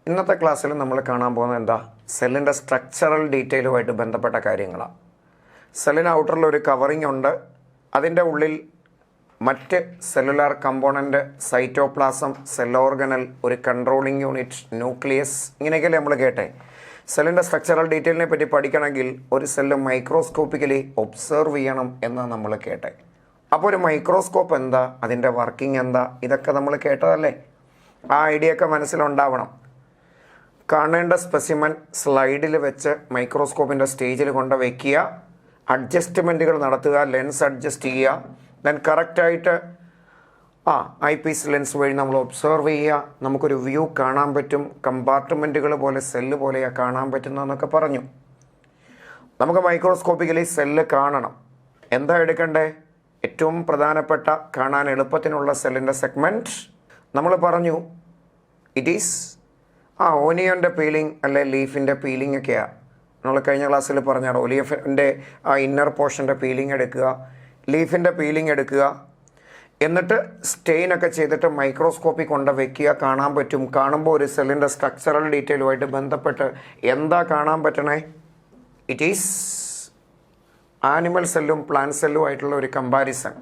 ഇന്നത്തെ ക്ലാസ്സിൽ നമ്മൾ കാണാൻ പോകുന്നത് എന്താ? സെല്ലിൻ്റെ സ്ട്രക്ചറൽ ഡീറ്റെയിലുമായിട്ട് ബന്ധപ്പെട്ട കാര്യങ്ങളാണ്. സെല്ലിന് ഔട്ടറിൽ ഒരു കവറിങ് ഉണ്ട്. അതിൻ്റെ ഉള്ളിൽ മറ്റ് cellular component, cytoplasm, cell organelle, ഒരു കൺട്രോളിങ് യൂണിറ്റ്, ന്യൂക്ലിയസ്, ഇങ്ങനെയൊക്കെയല്ലേ നമ്മൾ കേട്ടെ. സെല്ലിൻ്റെ സ്ട്രക്ചറൽ ഡീറ്റെയിലിനെ പറ്റി പഠിക്കണമെങ്കിൽ ഒരു സെല്ല് മൈക്രോസ്കോപ്പിക്കലി ഒബ്സർവ് ചെയ്യണം എന്ന് നമ്മൾ കേട്ടെ. അപ്പോൾ ഒരു മൈക്രോസ്കോപ്പ് എന്താ, അതിൻ്റെ വർക്കിംഗ് എന്താ, ഇതൊക്കെ നമ്മൾ കേട്ടതല്ലേ. ആ ഐഡിയ ഒക്കെ മനസ്സിലുണ്ടാവണം. കാണേണ്ട സ്പെസിമൻ സ്ലൈഡിൽ വെച്ച് മൈക്രോസ്കോപ്പിൻ്റെ സ്റ്റേജിൽ കൊണ്ട് വയ്ക്കുക, അഡ്ജസ്റ്റ്മെൻറ്റുകൾ നടത്തുക, ലെൻസ് അഡ്ജസ്റ്റ് ചെയ്യുക, ദെൻ കറക്റ്റായിട്ട് ഐ പീസ് ലെൻസ് വഴി നമ്മൾ ഒബ്സർവ് ചെയ്യുക. നമുക്കൊരു വ്യൂ കാണാൻ പറ്റും, കമ്പാർട്ട്മെൻറ്റുകൾ പോലെ സെല്ല് പോലെയാണ് കാണാൻ പറ്റുന്നതെന്നൊക്കെ പറഞ്ഞു. നമുക്ക് മൈക്രോസ്കോപ്പിക്കലി സെല്ല് കാണണം. എന്താ എടുക്കണ്ടേ? ഏറ്റവും പ്രധാനപ്പെട്ട കാണാൻ എളുപ്പത്തിനുള്ള സെല്ലിൻ്റെ സെഗ്മെൻറ്റ് നമ്മൾ പറഞ്ഞു. ഇറ്റ് ഈസ് ഓനിയൻ്റെ പീലിംഗ് അല്ലെ ലീഫിൻ്റെ പീലിംഗ് ഒക്കെയാണ്. നമ്മൾ കഴിഞ്ഞ ക്ലാസ്സിൽ പറഞ്ഞാണ്. ഒലിയഫിൻ്റെ ഇന്നർ പോർഷൻ്റെ പീലിംഗ് എടുക്കുക, ലീഫിൻ്റെ പീലിംഗ് എടുക്കുക, എന്നിട്ട് സ്റ്റെയിനൊക്കെ ചെയ്തിട്ട് മൈക്രോസ്കോപ്പിൽ കൊണ്ട് വയ്ക്കുക, കാണാൻ പറ്റും. കാണുമ്പോൾ ഒരു സെല്ലിൻ്റെ സ്ട്രക്ചറൽ ഡീറ്റെയിലുമായിട്ട് ബന്ധപ്പെട്ട് എന്താ കാണാൻ പറ്റണേ? ഇറ്റ് ഈസ് ആനിമൽ സെല്ലും പ്ലാന്റ് സെല്ലും ആയിട്ടുള്ള ഒരു കമ്പാരിസൺ.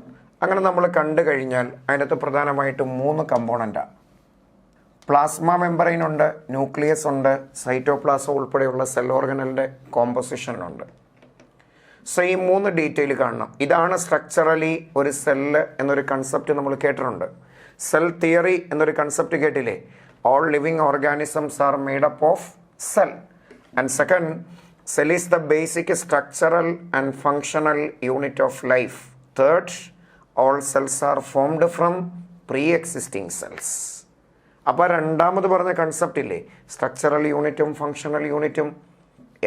അങ്ങനെ നമ്മൾ കണ്ടു കഴിഞ്ഞാൽ അതിനകത്ത് പ്രധാനമായിട്ടും 3 കമ്പോണൻ്റാണ്. പ്ലാസ്മ മെമ്പറൈൻ ഉണ്ട്, ന്യൂക്ലിയസ് ഉണ്ട്, സൈറ്റോപ്ലാസം ഉൾപ്പെടെയുള്ള സെൽ ഓർഗനലിൻ്റെ കോമ്പോസിഷനുണ്ട്. സോ ഈ 3 ഡീറ്റെയിൽ കാണണം. ഇതാണ് സ്ട്രക്ചറലി ഒരു സെല്ല് എന്നൊരു കൺസെപ്റ്റ് നമ്മൾ കേട്ടിട്ടുണ്ട്. സെൽ തിയറി എന്നൊരു കൺസെപ്റ്റ് കേട്ടില്ലേ? All living organisms are made up of cell. And second, cell is the basic structural and functional unit of life. Third, all cells are formed from pre existing cells. അപ്പോൾ രണ്ടാമത് പറഞ്ഞ concept ഇല്ലേ, structural യൂണിറ്റും functional യൂണിറ്റും,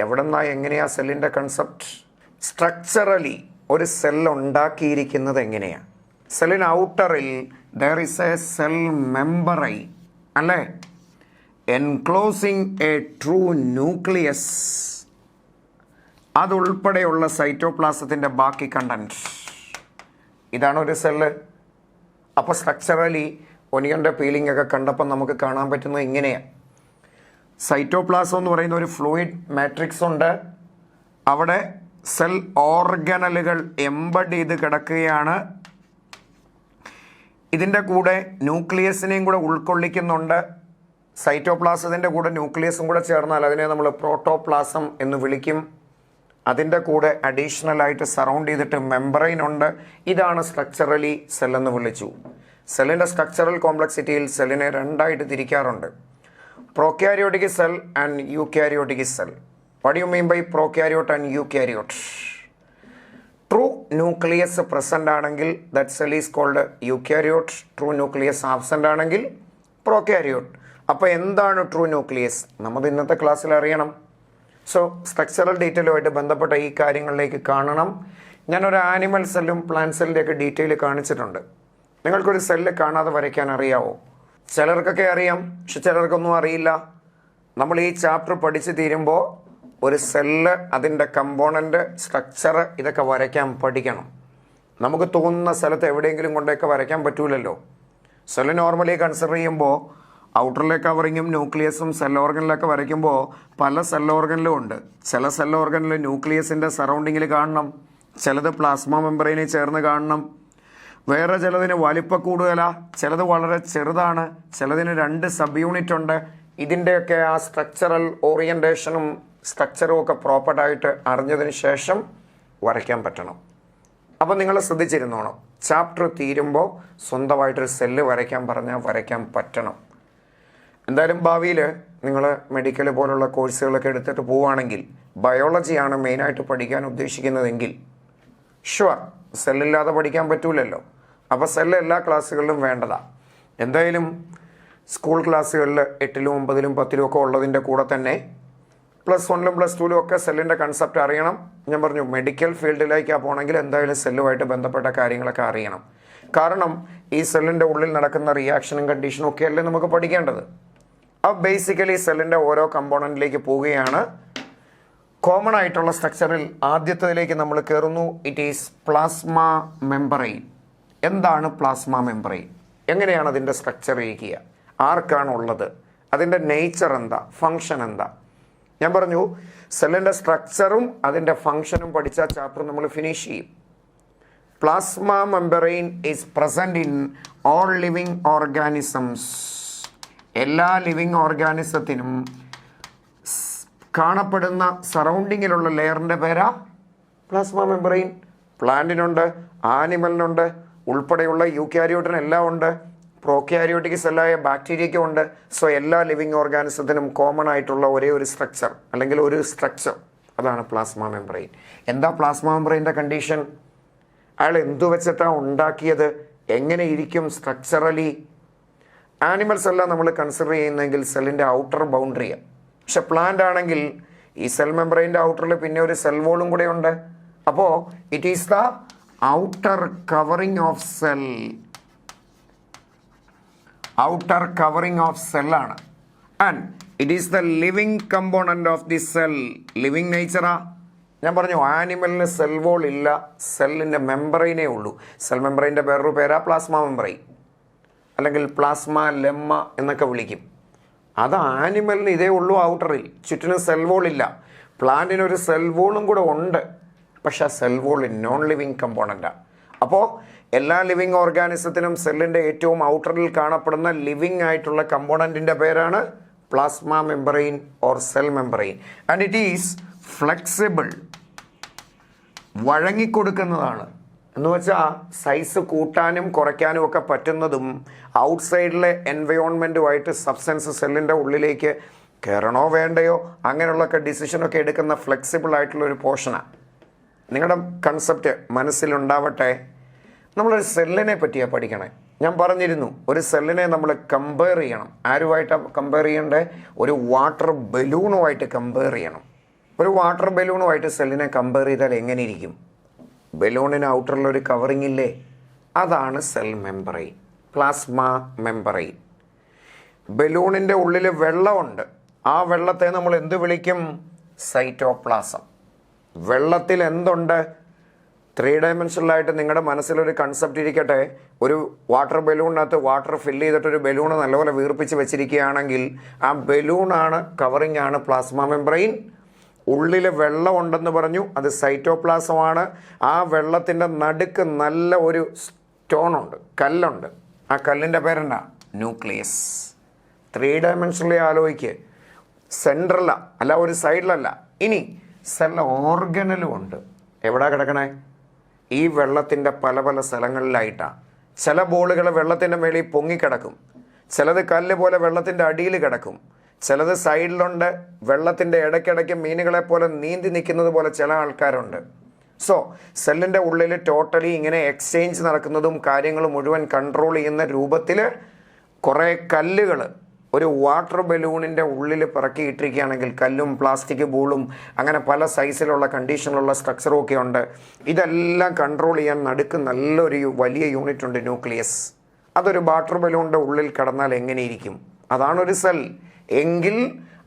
എവിടെന്നാ എങ്ങനെയാ സെല്ലിൻ്റെ concept? Structurally ഒരു സെൽ ഉണ്ടാക്കിയിരിക്കുന്നത് എങ്ങനെയാണ്? സെല്ലിന് ഔട്ടറിൽ there is a cell membrane അല്ലേ, എൻക്ലോസിങ് എ ട്രൂ ന്യൂക്ലിയസ്. അതുൾപ്പെടെയുള്ള സൈറ്റോപ്ലാസത്തിൻ്റെ ബാക്കി കണ്ടന്റ്. ഇതാണ് ഒരു സെല്ല്. അപ്പോൾ സ്ട്രക്ചറലി ഒനിയൻ്റെ പീലിംഗ് ഒക്കെ കണ്ടപ്പോൾ നമുക്ക് കാണാൻ പറ്റുന്നത് ഇങ്ങനെയാണ്. സൈറ്റോപ്ലാസം എന്ന് പറയുന്ന ഒരു ഫ്ലൂയിഡ് മാട്രിക്സ് ഉണ്ട്. അവിടെ സെൽ ഓർഗനലുകൾ എംബഡ് ചെയ്ത് കിടക്കുകയാണ്. ഇതിൻ്റെ കൂടെ ന്യൂക്ലിയസിനെയും കൂടെ ഉൾക്കൊള്ളിക്കുന്നുണ്ട്. സൈറ്റോപ്ലാസത്തിൻ്റെ കൂടെ ന്യൂക്ലിയസും കൂടെ ചേർന്നാൽ അതിനെ നമ്മൾ പ്രോട്ടോപ്ലാസം എന്ന് വിളിക്കും. അതിൻ്റെ കൂടെ അഡീഷണലായിട്ട് സറൗണ്ട് ചെയ്തിട്ട് മെമ്പറൈൻ ഉണ്ട്. ഇതാണ് സ്ട്രക്ചറലി സെല്ലെന്ന് വിളിച്ചു. സെല്ലിൻ്റെ സ്ട്രക്ചറൽ കോംപ്ലക്സിറ്റിയിൽ സെല്ലിനെ 2ആയിട്ട് തിരിക്കാറുണ്ട്. Prokaryotic cell and eukaryotic cell. What you mean by prokaryote and eukaryote? True nucleus present ആണെങ്കിൽ that cell is called eukaryote. True nucleus absent ആണെങ്കിൽ പ്രോക്യാരിയോട്ട്. അപ്പോൾ എന്താണ് ട്രൂ ന്യൂക്ലിയസ്? നമ്മൾ ഇന്നത്തെ ക്ലാസ്സിൽ അറിയണം. സോ സ്ട്രക്ചറൽ ഡീറ്റെയിലുമായിട്ട് ബന്ധപ്പെട്ട ഈ കാര്യങ്ങളിലേക്ക് കാണണം. ഞാനൊരു ആനിമൽ സെല്ലും പ്ലാന്റ് സെല്ലിൻ്റെയൊക്കെ ഡീറ്റെയിൽ കാണിച്ചിട്ടുണ്ട്. നിങ്ങൾക്കൊരു സെല്ല് കാണാതെ വരയ്ക്കാൻ അറിയാവോ? ചിലർക്കൊക്കെ അറിയാം, പക്ഷെ ചിലർക്കൊന്നും അറിയില്ല. നമ്മൾ ഈ ചാപ്റ്റർ പഠിച്ച് തീരുമ്പോൾ ഒരു സെല്ല്, അതിൻ്റെ കമ്പോണൻ്റ്, സ്ട്രക്ചർ, ഇതൊക്കെ വരയ്ക്കാൻ പഠിക്കണം. നമുക്ക് തോന്നുന്ന സ്ഥലത്ത് എവിടെയെങ്കിലും കൊണ്ടൊക്കെ വരയ്ക്കാൻ പറ്റൂലല്ലോ. സെല്ല് നോർമലി കൺസിഡർ ചെയ്യുമ്പോൾ ഔട്ടറിലെ കവറിങ്ങും ന്യൂക്ലിയസും സെൽ ഓർഗനിലൊക്കെ വരയ്ക്കുമ്പോൾ പല സെൽ ഓർഗനിലും ഉണ്ട്. ചില സെൽ ഓർഗനിൽ ന്യൂക്ലിയസിൻ്റെ സറൗണ്ടിങ്ങിൽ കാണണം, ചിലത് പ്ലാസ്മ മെമ്പറൈനിൽ ചേർന്ന് കാണണം, വേറെ ചിലതിന് വലിപ്പം കൂടുതലാണ്, ചിലത് വളരെ ചെറുതാണ്, ചിലതിന് 2 സബ് യൂണിറ്റ് ഉണ്ട്. ഇതിൻ്റെയൊക്കെ ആ സ്ട്രക്ചറൽ ഓറിയൻറ്റേഷനും സ്ട്രക്ചറും ഒക്കെ പ്രോപ്പറായിട്ട് അറിഞ്ഞതിന് ശേഷം വരയ്ക്കാൻ പറ്റണം. അപ്പോൾ നിങ്ങൾ ശ്രദ്ധിച്ചിരുന്നോണം. ചാപ്റ്റർ തീരുമ്പോൾ സ്വന്തമായിട്ടൊരു സെല്ല് വരയ്ക്കാൻ പറഞ്ഞാൽ വരയ്ക്കാൻ പറ്റണം. എന്തായാലും ഭാവിയിൽ നിങ്ങൾ മെഡിക്കൽ പോലുള്ള കോഴ്സുകളൊക്കെ എടുത്തിട്ട് പോവുകയാണെങ്കിൽ ബയോളജിയാണ് മെയിനായിട്ട് പഠിക്കാൻ ഉദ്ദേശിക്കുന്നതെങ്കിൽ ഷുവർ സെല്ലില്ലാതെ പഠിക്കാൻ പറ്റൂലല്ലോ. അപ്പോൾ സെല്ല് എല്ലാ ക്ലാസ്സുകളിലും വേണ്ടതാണ്. എന്തായാലും സ്കൂൾ ക്ലാസ്സുകളിൽ 8ലും 9ലും 10ലും ഒക്കെ ഉള്ളതിൻ്റെ കൂടെ തന്നെ +1ലും +2ലും ഒക്കെ സെല്ലിൻ്റെ കൺസെപ്റ്റ് അറിയണം. ഞാൻ പറഞ്ഞു മെഡിക്കൽ ഫീൽഡിലേക്കാണ് പോകണമെങ്കിൽ എന്തായാലും സെല്ലുമായിട്ട് ബന്ധപ്പെട്ട കാര്യങ്ങളൊക്കെ അറിയണം. കാരണം ഈ സെല്ലിൻ്റെ ഉള്ളിൽ നടക്കുന്ന റിയാക്ഷനും കണ്ടീഷനും ഒക്കെ അല്ലേ നമുക്ക് പഠിക്കേണ്ടത്. അപ്പോൾ ബേസിക്കലി സെല്ലിൻ്റെ ഓരോ കമ്പോണൻറ്റിലേക്ക് പോവുകയാണ്. കോമൺ ആയിട്ടുള്ള സ്ട്രക്ചറിൽ ആദ്യത്തേതിലേക്ക് നമ്മൾ കയറുന്നു. It is plasma membrane. എന്താണ് പ്ലാസ്മ മെമ്പറൈൻ? എങ്ങനെയാണ് അതിൻ്റെ സ്ട്രക്ചർ ഇരിക്കുക? ആർക്കാണുള്ളത്? അതിൻ്റെ നേച്ചർ എന്താ, ഫങ്ഷൻ എന്താ. ഞാൻ പറഞ്ഞു സെല്ലിൻ്റെ സ്ട്രക്ചറും അതിൻ്റെ ഫങ്ഷനും പഠിച്ച ചാപ്റ്റർ നമ്മൾ ഫിനിഷ് ചെയ്യും. Plasma membrane is present in all living organisms. എല്ലാ ലിവിങ് ഓർഗാനിസത്തിനും കാണപ്പെടുന്ന സറൗണ്ടിങ്ങിലുള്ള ലെയറിൻ്റെ പേരാ പ്ലാസ്മ മെമ്പറൈൻ. പ്ലാന്റിനുണ്ട്, ആനിമലിനുണ്ട്, ഉൾപ്പെടെയുള്ള യൂക്യാരിയോട്ടിന് എല്ലാം ഉണ്ട്, പ്രോക്യാരിയോട്ടിക് സെല്ലായ ബാക്ടീരിയയ്ക്കും ഉണ്ട്. സോ എല്ലാ ലിവിങ് ഓർഗാനിസത്തിനും കോമൺ ആയിട്ടുള്ള ഒരേ ഒരു സ്ട്രക്ചർ അല്ലെങ്കിൽ ഒരു സ്ട്രക്ചർ, അതാണ് പ്ലാസ്മ മെമ്പറൈൻ. എന്താ പ്ലാസ്മ മെമ്പറൈൻ്റെ കണ്ടീഷൻ? അയാൾ എന്തു വെച്ചിട്ടാണ് ഉണ്ടാക്കിയത്, എങ്ങനെ ഇരിക്കും സ്ട്രക്ചറലി? ആനിമൽസ് എല്ലാം നമ്മൾ കൺസിഡർ ചെയ്യുന്നെങ്കിൽ സെല്ലിൻ്റെ ഔട്ടർ ബൗണ്ടറിയാണ്. പക്ഷെ പ്ലാന്റ് ആണെങ്കിൽ ഈ സെൽ മെമ്പറൈൻ്റെ ഔട്ടറിൽ പിന്നെ ഒരു സെൽ വോളും കൂടെ ഉണ്ട്. അപ്പോൾ it is the outer covering of cell. Outer covering of സെല്ലാണ്. And it is the living component of the cell. ലിവിങ് നേച്ചറാ. ഞാൻ പറഞ്ഞു ആനിമലിന് സെൽ വോൾ ഇല്ല, സെല്ലിൻ്റെ മെമ്പറൈനേ ഉള്ളൂ. സെൽ മെമ്പറൈൻ്റെ വേറൊരു പേരാ പ്ലാസ്മ മെമ്പറൈൻ, അല്ലെങ്കിൽ പ്ലാസ്മ ലെമ്മ എന്നൊക്കെ വിളിക്കും. അത് ആനിമലിന് ഇതേ ഉള്ളൂ ഔട്ടറിൽ, ചുറ്റിനും സെൽ വോൾ ഇല്ല. പ്ലാന്റിനൊരു സെൽ വോളും കൂടെ ഉണ്ട്, പക്ഷെ ആ സെൽ വോൾ നോൺ ലിവിങ് കമ്പോണൻ്റാണ്. അപ്പോൾ എല്ലാ ലിവിങ് ഓർഗാനിസത്തിനും സെല്ലിൻ്റെ ഏറ്റവും ഔട്ടറിൽ കാണപ്പെടുന്ന ലിവിങ് ആയിട്ടുള്ള കമ്പോണൻറ്റിൻ്റെ പേരാണ് plasma membrane or cell membrane. And it is flexible. വഴങ്ങിക്കൊടുക്കുന്നതാണ്. എന്ന് വെച്ചാൽ സൈസ് കൂട്ടാനും കുറയ്ക്കാനും ഒക്കെ പറ്റുന്നതും ഔട്ട്സൈഡിലെ എൻവയോൺമെൻറ്റുമായിട്ട് സബ്സ്റ്റൻസ് സെല്ലിൻ്റെ ഉള്ളിലേക്ക് കയറണോ വേണ്ടയോ അങ്ങനെയുള്ളൊക്കെ ഡിസിഷനൊക്കെ എടുക്കുന്ന ഫ്ലെക്സിബിൾ ആയിട്ടുള്ള ഒരു പോർഷനാണ്. നിങ്ങളുടെ കൺസെപ്റ്റ് മനസ്സിലുണ്ടാവട്ടെ. നമ്മളൊരു സെല്ലിനെ പറ്റിയാണ് പഠിക്കണേ. ഞാൻ പറഞ്ഞിരുന്നു ഒരു സെല്ലിനെ നമ്മൾ കമ്പയർ ചെയ്യണം. ആരുമായിട്ടാണ് കമ്പയർ ചെയ്യേണ്ടത്? ഒരു വാട്ടർ ബലൂണുമായിട്ട് കമ്പയർ ചെയ്യണം. ഒരു വാട്ടർ ബലൂണുമായിട്ട് സെല്ലിനെ കമ്പയർ ചെയ്താൽ എങ്ങനെ ഇരിക്കും? ബലൂണിന് ഔട്ടറിലൊരു കവറിങ് ഇല്ലേ? അതാണ് സെൽ മെമ്പറൈൻ, പ്ലാസ്മ മെമ്പറൈൻ. ബലൂണിൻ്റെ ഉള്ളിൽ വെള്ളമുണ്ട്. ആ വെള്ളത്തെ നമ്മൾ എന്ത് വിളിക്കും? സൈറ്റോപ്ലാസം. വെള്ളത്തിൽ എന്തുണ്ട്? 3 ഡയമെൻഷനിലായിട്ട് നിങ്ങളുടെ മനസ്സിലൊരു കൺസെപ്റ്റ് ഇരിക്കട്ടെ. ഒരു വാട്ടർ ബലൂണിനകത്ത് വാട്ടർ ഫില്ല് ചെയ്തിട്ടൊരു ബലൂണ് നല്ലപോലെ വീർപ്പിച്ച് വെച്ചിരിക്കുകയാണെങ്കിൽ ആ ബലൂണാണ്, കവറിങ് ആണ് പ്ലാസ്മ മെമ്പറൈൻ. ഉള്ളിൽ വെള്ളമുണ്ടെന്ന് പറഞ്ഞു, അത് സൈറ്റോപ്ലാസമാണ്. ആ വെള്ളത്തിൻ്റെ നടുക്ക് നല്ല ഒരു സ്റ്റോണുണ്ട്, കല്ലുണ്ട്. ആ കല്ലിൻ്റെ പേരെന്നാ? ന്യൂക്ലിയസ്. 3 ഡയമെൻഷനിലെ ആലോചിക്ക്. സെൻട്രല അല്ല, ഒരു സൈഡിലല്ല. ഇനി സെൽ ഓർഗനലും ഉണ്ട്. എവിടെ കിടക്കണേ? ഈ വെള്ളത്തിൻ്റെ പല പല സ്ഥലങ്ങളിലായിട്ടാണ്. ചില ബോളുകൾ വെള്ളത്തിൻ്റെ മേളിൽ പൊങ്ങിക്കിടക്കും, ചിലത് കല്ല് പോലെ വെള്ളത്തിൻ്റെ അടിയിൽ കിടക്കും, ചിലത് സൈഡിലുണ്ട്. വെള്ളത്തിൻ്റെ ഇടയ്ക്കിടയ്ക്ക് മീനുകളെ പോലെ നീന്തി നിൽക്കുന്നത് പോലെ ചില ആൾക്കാരുണ്ട്. സോ സെല്ലിൻ്റെ ഉള്ളിൽ ടോട്ടലി ഇങ്ങനെ എക്സ്ചേഞ്ച് നടക്കുന്നതും കാര്യങ്ങൾ മുഴുവൻ കൺട്രോൾ ചെയ്യുന്ന രൂപത്തിൽ കുറേ കല്ലുകൾ ഒരു വാട്ടർ ബലൂണിൻ്റെ ഉള്ളിൽ പിറക്കിയിട്ടിരിക്കുകയാണെങ്കിൽ, കല്ലും പ്ലാസ്റ്റിക് ബോളും അങ്ങനെ പല സൈസിലുള്ള കണ്ടീഷനിലുള്ള സ്ട്രക്ചറും ഒക്കെ ഉണ്ട്. ഇതെല്ലാം കൺട്രോൾ ചെയ്യാൻ നടുക്ക് നല്ലൊരു വലിയ യൂണിറ്റ് ഉണ്ട്, ന്യൂക്ലിയസ്. അതൊരു വാട്ടർ ബലൂണിൻ്റെ ഉള്ളിൽ കിടന്നാൽ എങ്ങനെയിരിക്കും? അതാണൊരു സെൽ. എങ്കിൽ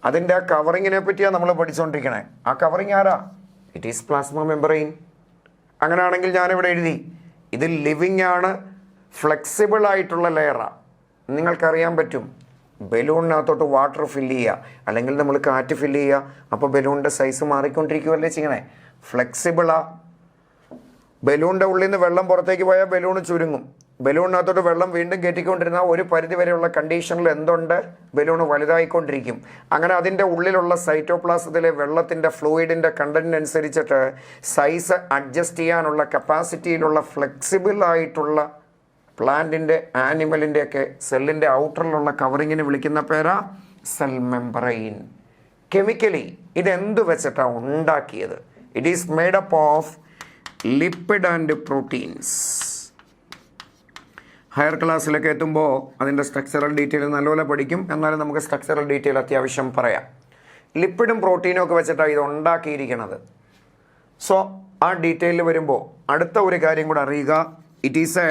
അതിൻ്റെ ആ കവറിങ്ങിനെ പറ്റിയാണ് നമ്മൾ പഠിച്ചുകൊണ്ടിരിക്കണേ. ആ കവറിങ് ആരാ? It is plasma membrane. അങ്ങനെയാണെങ്കിൽ ഞാനിവിടെ എഴുതി, ഇത് ലിവിങ് ആണ്, ഫ്ലെക്സിബിൾ ആയിട്ടുള്ള ലെയറാണ്. നിങ്ങൾക്കറിയാൻ പറ്റും, ബലൂണിനകത്തോട്ട് വാട്ടർ ഫില്ല് ചെയ്യുക അല്ലെങ്കിൽ നമ്മൾ കാറ്റ് ഫില്ല് ചെയ്യുക, അപ്പോൾ ബലൂണിൻ്റെ സൈസ് മാറിക്കൊണ്ടിരിക്കുകയല്ലേ ചെയ്യണേ? ഫ്ലെക്സിബിളാ. ബലൂണിൻ്റെ ഉള്ളിൽ നിന്ന് വെള്ളം പുറത്തേക്ക് പോയാൽ ബലൂൺ ചുരുങ്ങും. ബലൂണിനകത്തോട്ട് വെള്ളം വീണ്ടും കയറ്റിക്കൊണ്ടിരുന്ന ഒരു പരിധി വരെയുള്ള കണ്ടീഷനിൽ എന്തുണ്ട്? ബലൂൺ വലുതായിക്കൊണ്ടിരിക്കും. അങ്ങനെ അതിൻ്റെ ഉള്ളിലുള്ള സൈറ്റോപ്ലാസത്തിലെ വെള്ളത്തിൻ്റെ ഫ്ലൂയിഡിൻ്റെ കണ്ടന്റിനനുസരിച്ചിട്ട് സൈസ് അഡ്ജസ്റ്റ് ചെയ്യാനുള്ള കപ്പാസിറ്റിയിലുള്ള ഫ്ലെക്സിബിൾ ആയിട്ടുള്ള പ്ലാന്റിൻ്റെ, ആനിമലിൻ്റെയൊക്കെ സെല്ലിൻ്റെ ഔട്ടറിലുള്ള കവറിങ്ങിന് വിളിക്കുന്ന പേരാ സെൽ മെമ്പറൈൻ. കെമിക്കലി ഇതെന്ത് വെച്ചിട്ടാണ് ഉണ്ടാക്കിയത്? It is made up of lipid and proteins. Higher ക്ലാസ്സിലൊക്കെ എത്തുമ്പോൾ അതിൻ്റെ സ്ട്രക്ചറൽ ഡീറ്റെയിൽ നല്ലപോലെ പഠിക്കും. എന്നാലും നമുക്ക് സ്ട്രക്ചറൽ ഡീറ്റെയിൽ അത്യാവശ്യം പറയാം. ലിപ്പിഡും പ്രോട്ടീനും ഒക്കെ വെച്ചിട്ടാണ് ഇത് ഉണ്ടാക്കിയിരിക്കുന്നത്. സോ ആ ഡീറ്റെയിലിൽ വരുമ്പോൾ അടുത്ത ഒരു കാര്യം കൂടെ അറിയുക. It is a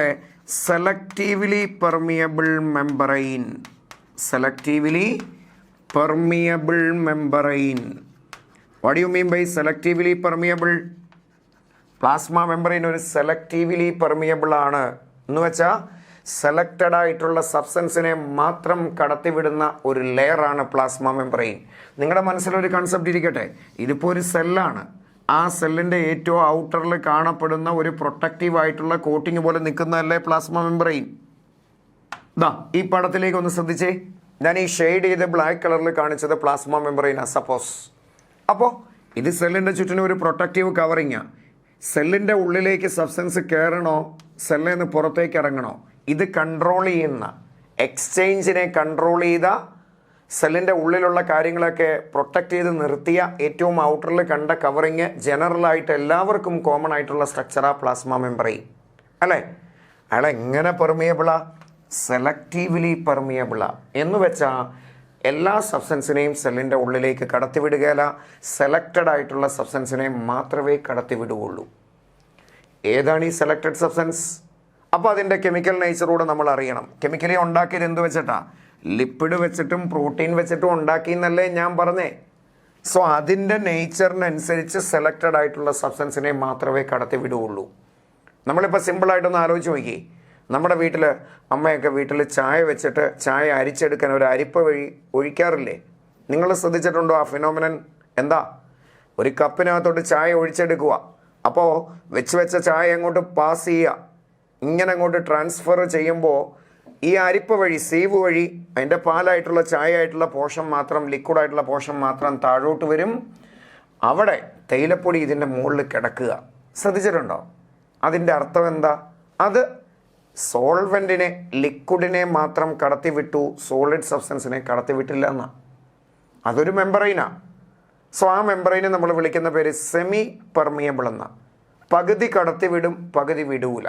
selectively permeable membrane. Selectively permeable membrane. What you mean by selectively permeable? Plasma membrane ഒരു സെലക്റ്റീവ്ലി പെർമിയബിൾ ആണ്. എന്ന് വെച്ചാൽ സെലക്റ്റഡ് ആയിട്ടുള്ള സബ്സ്റ്റൻസിനെ മാത്രം കടത്തിവിടുന്ന ഒരു ലെയറാണ് പ്ലാസ്മ മെംബ്രെയിൻ. നിങ്ങളുടെ മനസ്സിലൊരു കൺസെപ്റ്റ് ഇരിക്കട്ടെ, ഇതിപ്പോൾ ഒരു സെല്ലാണ്. ആ സെല്ലിൻ്റെ ഏറ്റവും ഔട്ടറിൽ കാണപ്പെടുന്ന ഒരു പ്രൊട്ടക്റ്റീവ് ആയിട്ടുള്ള കോട്ടിങ് പോലെ നിൽക്കുന്നതല്ലേ പ്ലാസ്മ മെംബ്രെയിൻ. ദാ ഈ പടത്തിലേക്ക് ഒന്ന് ശ്രദ്ധിച്ചേ. ഞാൻ ഈ ഷെയ്ഡ് ചെയ്ത് ബ്ലാക്ക് കളറിൽ കാണിച്ചത് പ്ലാസ്മ മെംബ്രെയിനാണ് സപ്പോസ്. അപ്പോൾ ഇത് സെല്ലിൻ്റെ ചുറ്റിനും ഒരു പ്രൊട്ടക്റ്റീവ് കവറിങ്ങാണ്. സെല്ലിൻ്റെ ഉള്ളിലേക്ക് സബ്സ്റ്റൻസ് കയറണോ സെല്ലിൽ നിന്ന് പുറത്തേക്ക് ഇറങ്ങണോ ഇത് കൺട്രോൾ ചെയ്യുന്ന, എക്സ്ചേഞ്ചിനെ കൺട്രോൾ ചെയ്ത, സെല്ലിൻ്റെ ഉള്ളിലുള്ള കാര്യങ്ങളൊക്കെ പ്രൊട്ടക്റ്റ് ചെയ്ത് നിർത്തിയ ഏറ്റവും ഔട്ടറിൽ കണ്ട കവറിങ് ജനറലായിട്ട് എല്ലാവർക്കും കോമൺ ആയിട്ടുള്ള സ്ട്രക്ചറാണ് പ്ലാസ്മ മെംബ്രെയിൻ അല്ലേ. അയാൾ എങ്ങനെ പെർമിയബിളാ? സെലക്റ്റീവ്ലി പെർമിയബിളാ എന്ന് വെച്ചാൽ എല്ലാ സബ്സ്റ്റൻസിനെയും സെല്ലിൻ്റെ ഉള്ളിലേക്ക് കടത്തിവിടുകയല്ല, സെലക്റ്റഡ് ആയിട്ടുള്ള സബ്സ്റ്റൻസിനെ മാത്രമേ കടത്തിവിടുകയുള്ളൂ. ഏതാണ് ഈ സെലക്റ്റഡ് സബ്സ്റ്റൻസ്? അപ്പോൾ അതിൻ്റെ കെമിക്കൽ നേച്ചറൂടെ നമ്മൾ അറിയണം. കെമിക്കലി ഉണ്ടാക്കിയത് എന്ത് വെച്ചിട്ടാ? ലിപ്പിഡ് വെച്ചിട്ടും പ്രോട്ടീൻ വെച്ചിട്ടും ഉണ്ടാക്കി എന്നല്ലേ ഞാൻ പറഞ്ഞേ. സോ അതിൻ്റെ നേച്ചറിനനുസരിച്ച് സെലക്റ്റഡ് ആയിട്ടുള്ള സബ്സ്റ്റൻസിനെ മാത്രമേ കടത്തിവിടുകയുള്ളൂ. നമ്മളിപ്പോൾ സിമ്പിളായിട്ടൊന്ന് ആലോചിച്ച് നോക്കി. നമ്മുടെ വീട്ടിൽ അമ്മയൊക്കെ വീട്ടിൽ ചായ വെച്ചിട്ട് ചായ അരിച്ചെടുക്കാൻ ഒരു അരിപ്പ വഴി ഒഴിക്കാറില്ലേ? നിങ്ങൾ ശ്രദ്ധിച്ചിട്ടുണ്ടോ ആ ഫിനോമിനൻ? എന്താ? ഒരു കപ്പിനകത്തോട്ട് ചായ ഒഴിച്ചെടുക്കുക. അപ്പോൾ വെച്ച ചായ അങ്ങോട്ട് പാസ് ചെയ്യുക. ഇങ്ങനെ അങ്ങോട്ട് ട്രാൻസ്ഫർ ചെയ്യുമ്പോൾ ഈ അരിപ്പ വഴി, സീവ് വഴി അതിൻ്റെ പാലായിട്ടുള്ള ചായ ആയിട്ടുള്ള പോഷൻ മാത്രം, ലിക്വിഡായിട്ടുള്ള പോഷൻ മാത്രം താഴോട്ട് വരും. അവിടെ തേയിലപ്പൊടി ഇതിൻ്റെ മുകളിൽ കിടക്കുക. ശ്രദ്ധിച്ചിട്ടുണ്ടോ? അതിൻ്റെ അർത്ഥം എന്താ? അത് സോൾവെൻറ്റിനെ, ലിക്വിഡിനെ മാത്രം കടത്തിവിട്ടു, സോളിഡ് സബ്സ്റ്റൻസിനെ കടത്തിവിട്ടില്ല എന്നാ. അതൊരു മെംബ്രെയിനാണ്. സോ ആ മെംബ്രെയിനെ നമ്മൾ വിളിക്കുന്ന പേര് സെമി പെർമിയബിൾ എന്നാ. പകുതി കടത്തിവിടും, പകുതി വിടൂല.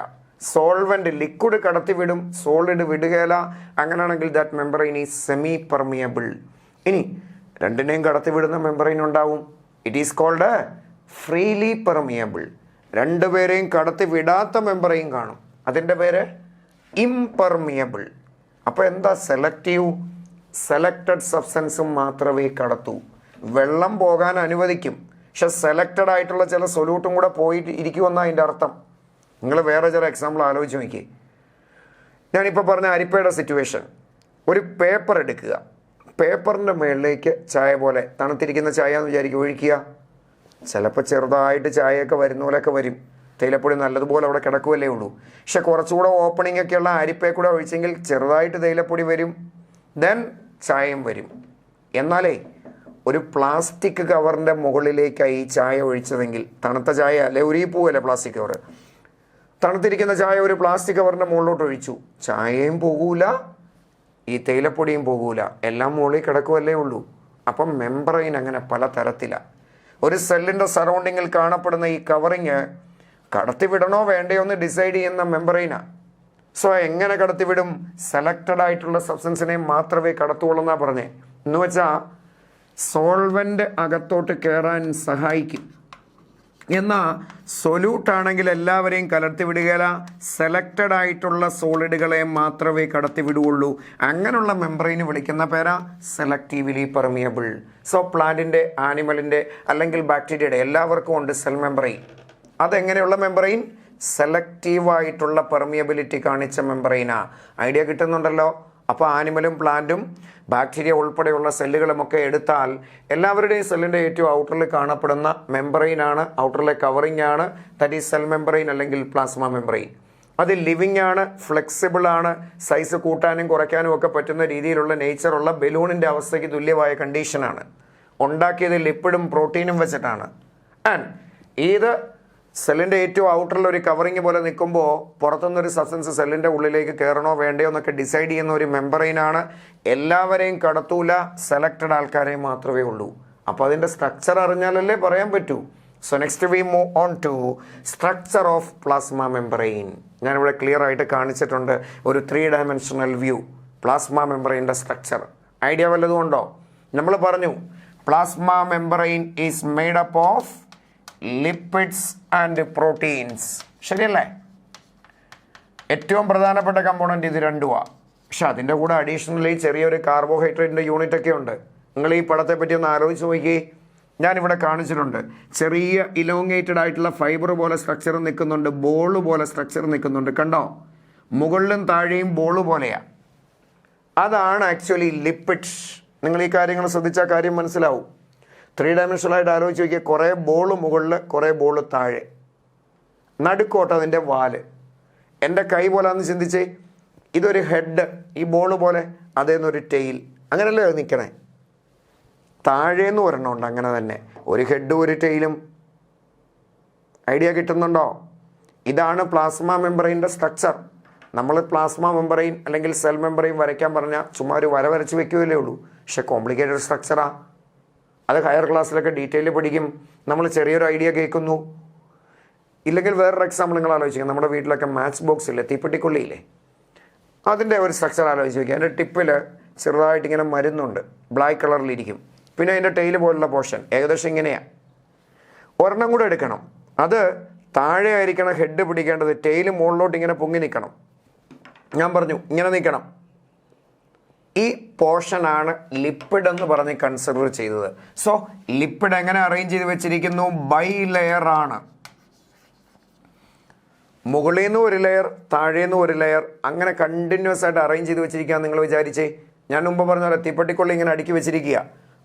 സോൾവെൻറ്റ് ലിക്വിഡ് കടത്തിവിടും, സോളിഡ് വിടുകയില്ല. അങ്ങനെയാണെങ്കിൽ that membrane is semi permeable. ഇനി രണ്ടിനെയും കടത്തിവിടുന്ന മെംബ്രെയിൻ ഉണ്ടാവും. It is called freely permeable. രണ്ടുപേരെയും കടത്തിവിടാത്ത മെംബ്രെയിൻ കാണും. അതിൻ്റെ പേര് ഇംപെർമിയബിൾ. അപ്പോൾ എന്താ സെലക്റ്റീവ്? സെലക്റ്റഡ് സബ്സ്റ്റൻസും മാത്രമേ കടത്തൂ. വെള്ളം പോകാൻ അനുവദിക്കും, പക്ഷെ സെലക്റ്റഡ് ആയിട്ടുള്ള ചില സൊല്യൂട്ടും കൂടെ പോയിട്ട് ഇരിക്കുമെന്നാണ് അതിൻ്റെ അർത്ഥം. നിങ്ങൾ വേറെ ചില എക്സാമ്പിൾ ആലോചിച്ച് നോക്കി. ഞാനിപ്പോൾ പറഞ്ഞ അരിപ്പയുടെ സിറ്റുവേഷൻ. ഒരു പേപ്പർ എടുക്കുക, പേപ്പറിൻ്റെ മുകളിലേക്ക് ചായ പോലെ തണുത്തിരിക്കുന്ന ചായ എന്ന് വിചാരിക്കുക, ഒഴിക്കുക. ചിലപ്പോൾ ചെറുതായിട്ട് ചായയൊക്കെ വരുന്ന പോലെയൊക്കെ വരും. തേയിലപ്പൊടി നല്ലതുപോലെ അവിടെ കിടക്കുകയല്ലേ ഉള്ളൂ. പക്ഷെ കുറച്ചുകൂടെ ഓപ്പണിംഗ് ഒക്കെയുള്ള അരിപ്പയെ കൂടെ ഒഴിച്ചെങ്കിൽ ചെറുതായിട്ട് തേയിലപ്പൊടി വരും, ദെൻ ചായയും വരും. എന്നാലേ ഒരു പ്ലാസ്റ്റിക് കവറിൻ്റെ മുകളിലേക്കായി ചായ ഒഴിച്ചതെങ്കിൽ, തണുത്ത ചായ അല്ലെ ഉരുകി പോവല്ലേ പ്ലാസ്റ്റിക് കവർ, തണുത്തിരിക്കുന്ന ചായ ഒരു പ്ലാസ്റ്റിക് കവറിൻ്റെ മുകളിലോട്ട് ഒഴിച്ചു, ചായയും പോകൂല, ഈ തേയിലപ്പൊടിയും പോകൂല, എല്ലാം മുകളിൽ കിടക്കുമല്ലേ ഉള്ളൂ. അപ്പം മെംബ്രെയിൻ അങ്ങനെ പല തരത്തിലാണ്. ഒരു സെല്ലിൻ്റെ സറൗണ്ടിങ്ങിൽ കാണപ്പെടുന്ന ഈ കവറിങ് കടത്തിവിടണോ വേണ്ടയോ എന്ന് ഡിസൈഡ് ചെയ്യുന്ന മെംബ്രെയിനാണ്. സോ എങ്ങനെ കടത്തിവിടും? സെലക്റ്റഡ് ആയിട്ടുള്ള സബ്സ്റ്റൻസിനെ മാത്രമേ കടത്തുള്ളൂ എന്നാണ് പറഞ്ഞേ. എന്ന് വെച്ചാൽ സോൾവെൻ്റ് അകത്തോട്ട് കയറാൻ സഹായിക്കും. എന്നാൽ സൊല്യൂട്ടാണെങ്കിൽ എല്ലാവരെയും കടത്തിവിടുകയില്ല, സെലക്റ്റഡ് ആയിട്ടുള്ള സോളിഡുകളെ മാത്രമേ കടത്തിവിടുകയുള്ളൂ. അങ്ങനെയുള്ള മെംബ്രെയിന് വിളിക്കുന്ന പേരാ സെലക്റ്റീവ്ലി പെർമിയബിൾ. സോ പ്ലാന്റിൻ്റെ, ആനിമലിൻ്റെ അല്ലെങ്കിൽ ബാക്ടീരിയയുടെ എല്ലാവർക്കും ഉണ്ട് സെൽ മെംബ്രെയിൻ. അതെങ്ങനെയുള്ള മെംബ്രെയിൻ? സെലക്റ്റീവായിട്ടുള്ള പെർമിയബിലിറ്റി കാണിച്ച മെംബ്രെയിനാ. ഐഡിയ കിട്ടുന്നുണ്ടല്ലോ? അപ്പോൾ ആനിമലും പ്ലാന്റും ബാക്ടീരിയ ഉൾപ്പെടെയുള്ള സെല്ലുകളുമൊക്കെ എടുത്താൽ എല്ലാവരുടെയും സെല്ലിൻ്റെ ഏറ്റവും ഔട്ടറിൽ കാണപ്പെടുന്ന മെംബ്രെയിനാണ്, ഔട്ടറിലെ കവറിംഗ് ആണ്, ദാറ്റ് ഈസ് സെൽ മെംബ്രെയിൻ അല്ലെങ്കിൽ പ്ലാസ്മ മെംബ്രെയിൻ. അത് ലിവിങ് ആണ്, ഫ്ലെക്സിബിൾ ആണ്, സൈസ് കൂട്ടാനും കുറയ്ക്കാനും ഒക്കെ പറ്റുന്ന രീതിയിലുള്ള നേച്ചറുള്ള ബലൂണിൻ്റെ അവസ്ഥയ്ക്ക് തുല്യമായ കണ്ടീഷനാണ്. ഉണ്ടാക്കിയത് ലിപ്പിഡും പ്രോട്ടീനും വെച്ചിട്ടാണ്. ആൻഡ് ഇത് സെല്ലിൻ്റെ ഏറ്റവും ഔട്ടറിൽ ഒരു കവറിങ് പോലെ നിൽക്കുമ്പോൾ പുറത്തുനിന്നൊരു സബ്സ്റ്റൻസ് സെല്ലിൻ്റെ ഉള്ളിലേക്ക് കയറണോ വേണ്ടയോ എന്നൊക്കെ ഡിസൈഡ് ചെയ്യുന്ന ഒരു മെംബ്രെയിനാണ്. എല്ലാവരെയും കടത്തൂല, സെലക്റ്റഡ് ആൾക്കാരെ മാത്രമേ ഉള്ളൂ. അപ്പോൾ അതിൻ്റെ സ്ട്രക്ചർ അറിഞ്ഞാലല്ലേ പറയാൻ പറ്റൂ. So next we move on to structure of plasma membrane. ഞാനിവിടെ ക്ലിയർ ആയിട്ട് കാണിച്ചിട്ടുണ്ട് ഒരു 3 ഡയമെൻഷണൽ വ്യൂ പ്ലാസ്മ മെംബ്രെയിൻ്റെ സ്ട്രക്ചർ. ഐഡിയ വല്ലതും ഉണ്ടോ? നമ്മൾ പറഞ്ഞു plasma membrane is made up of lipids and proteins. ശരിയല്ലേ? ഏറ്റവും പ്രധാനപ്പെട്ട കമ്പോണൻറ്റ് ഇത് രണ്ടുമാണ്. പക്ഷെ അതിൻ്റെ കൂടെ അഡീഷണലി ചെറിയൊരു കാർബോഹൈഡ്രേറ്റിൻ്റെ യൂണിറ്റ് ഒക്കെ ഉണ്ട്. നിങ്ങൾ ഈ പടത്തെ പറ്റി ഒന്ന് ആലോചിച്ച് നോക്കി. ഞാനിവിടെ കാണിച്ചിട്ടുണ്ട്. ചെറിയ ഇലോങ്ങേറ്റഡ് ആയിട്ടുള്ള ഫൈബർ പോലെ സ്ട്രക്ചർ നിൽക്കുന്നുണ്ട്, ബോൾ പോലെ സ്ട്രക്ചർ നിൽക്കുന്നുണ്ട്. കണ്ടോ? മുകളിലും താഴെയും ബോൾ പോലെയാണ്. അതാണ് ആക്ച്വലി ലിപ്പിഡ്. നിങ്ങൾ ഈ കാര്യങ്ങൾ ശ്രദ്ധിച്ചാൽ കാര്യം മനസ്സിലാവും. 3 ഡയമെൻഷനായിട്ട് ആലോചിച്ച് നോക്കിയാൽ കുറേ ബോൾ മുകളിൽ, കുറേ ബോൾ താഴെ, നടുക്കോട്ട് അതിൻ്റെ വാല്. എൻ്റെ കൈ പോലാന്ന് ചിന്തിച്ചേ, ഇതൊരു ഹെഡ്, ഈ ബോൾ പോലെ, അതേന്നൊരു ടെയിൽ, അങ്ങനല്ലേ അത് നിൽക്കണേ. താഴേന്ന് ഒരെണ്ണമുണ്ട് അങ്ങനെ തന്നെ, ഒരു ഹെഡും ഒരു ടെയിലും. ഐഡിയ കിട്ടുന്നുണ്ടോ? ഇതാണ് പ്ലാസ്മ മെമ്പറൈൻ്റെ സ്ട്രക്ചർ. നമ്മൾ പ്ലാസ്മ മെമ്പറൈൻ അല്ലെങ്കിൽ സെൽ മെമ്പറൈൻ വരയ്ക്കാൻ പറഞ്ഞാൽ ചുമ്മാ ഒരു വര വരച്ച് വെക്കുകയല്ലേ ഉള്ളൂ. പക്ഷെ കോംപ്ലിക്കേറ്റഡ് സ്ട്രക്ചറാണ്. അത് ഹയർ ക്ലാസ്സിലൊക്കെ ഡീറ്റെയിൽ പഠിക്കും. നമ്മൾ ചെറിയൊരു ഐഡിയ കേൾക്കുന്നു. ഇല്ലെങ്കിൽ വേറൊരു എക്സാമ്പിൾ നിങ്ങൾ ആലോചിക്കുക. നമ്മുടെ വീട്ടിലൊക്കെ മാച്ച് ബോക്സ് ഇല്ലേ, തീപ്പെട്ടിക്കൊള്ളിയില്ലേ, അതിൻ്റെ ഒരു സ്ട്രക്ചർ ആലോചിച്ച് നോക്കുക. അതിൻ്റെ ടിപ്പിൽ ചെറുതായിട്ട് ഇങ്ങനെ മരുന്നുണ്ട്, ബ്ലാക്ക് കളറിലിരിക്കും. പിന്നെ അതിൻ്റെ ടെയിൽ പോലുള്ള പോർഷൻ ഏകദേശം ഇങ്ങനെയാണ്. ഒരെണ്ണം കൂടെ എടുക്കണം. അത് താഴെ ആയിരിക്കണം ഹെഡ് പിടിക്കേണ്ടത്, ടെയിൽ മുകളിലോട്ട് ഇങ്ങനെ പൊങ്ങി നിൽക്കണം. ഞാൻ പറഞ്ഞു ഇങ്ങനെ നിൽക്കണം. ഈ പോർഷനാണ് ലിപ്പിഡ് എന്ന് പറഞ്ഞ് കൺസിഡർ ചെയ്തത്. സോ ലിപ്പിഡ് എങ്ങനെ അറേഞ്ച് ചെയ്ത് വെച്ചിരിക്കുന്നു? ബൈ ലെയർ ആണ്. മുകളിൽ നിന്ന് ഒരു ലെയർ, താഴേന്ന് ഒരു ലെയർ, അങ്ങനെ കണ്ടിന്യൂസ് ആയിട്ട് അറേഞ്ച് ചെയ്ത് വെച്ചിരിക്കുക. നിങ്ങൾ വിചാരിച്ചേ, ഞാൻ മുമ്പ് പറഞ്ഞ പോലെ തീപ്പെട്ടിക്കൊള്ളി ഇങ്ങനെ അടുക്കി വെച്ചിരിക്കുക.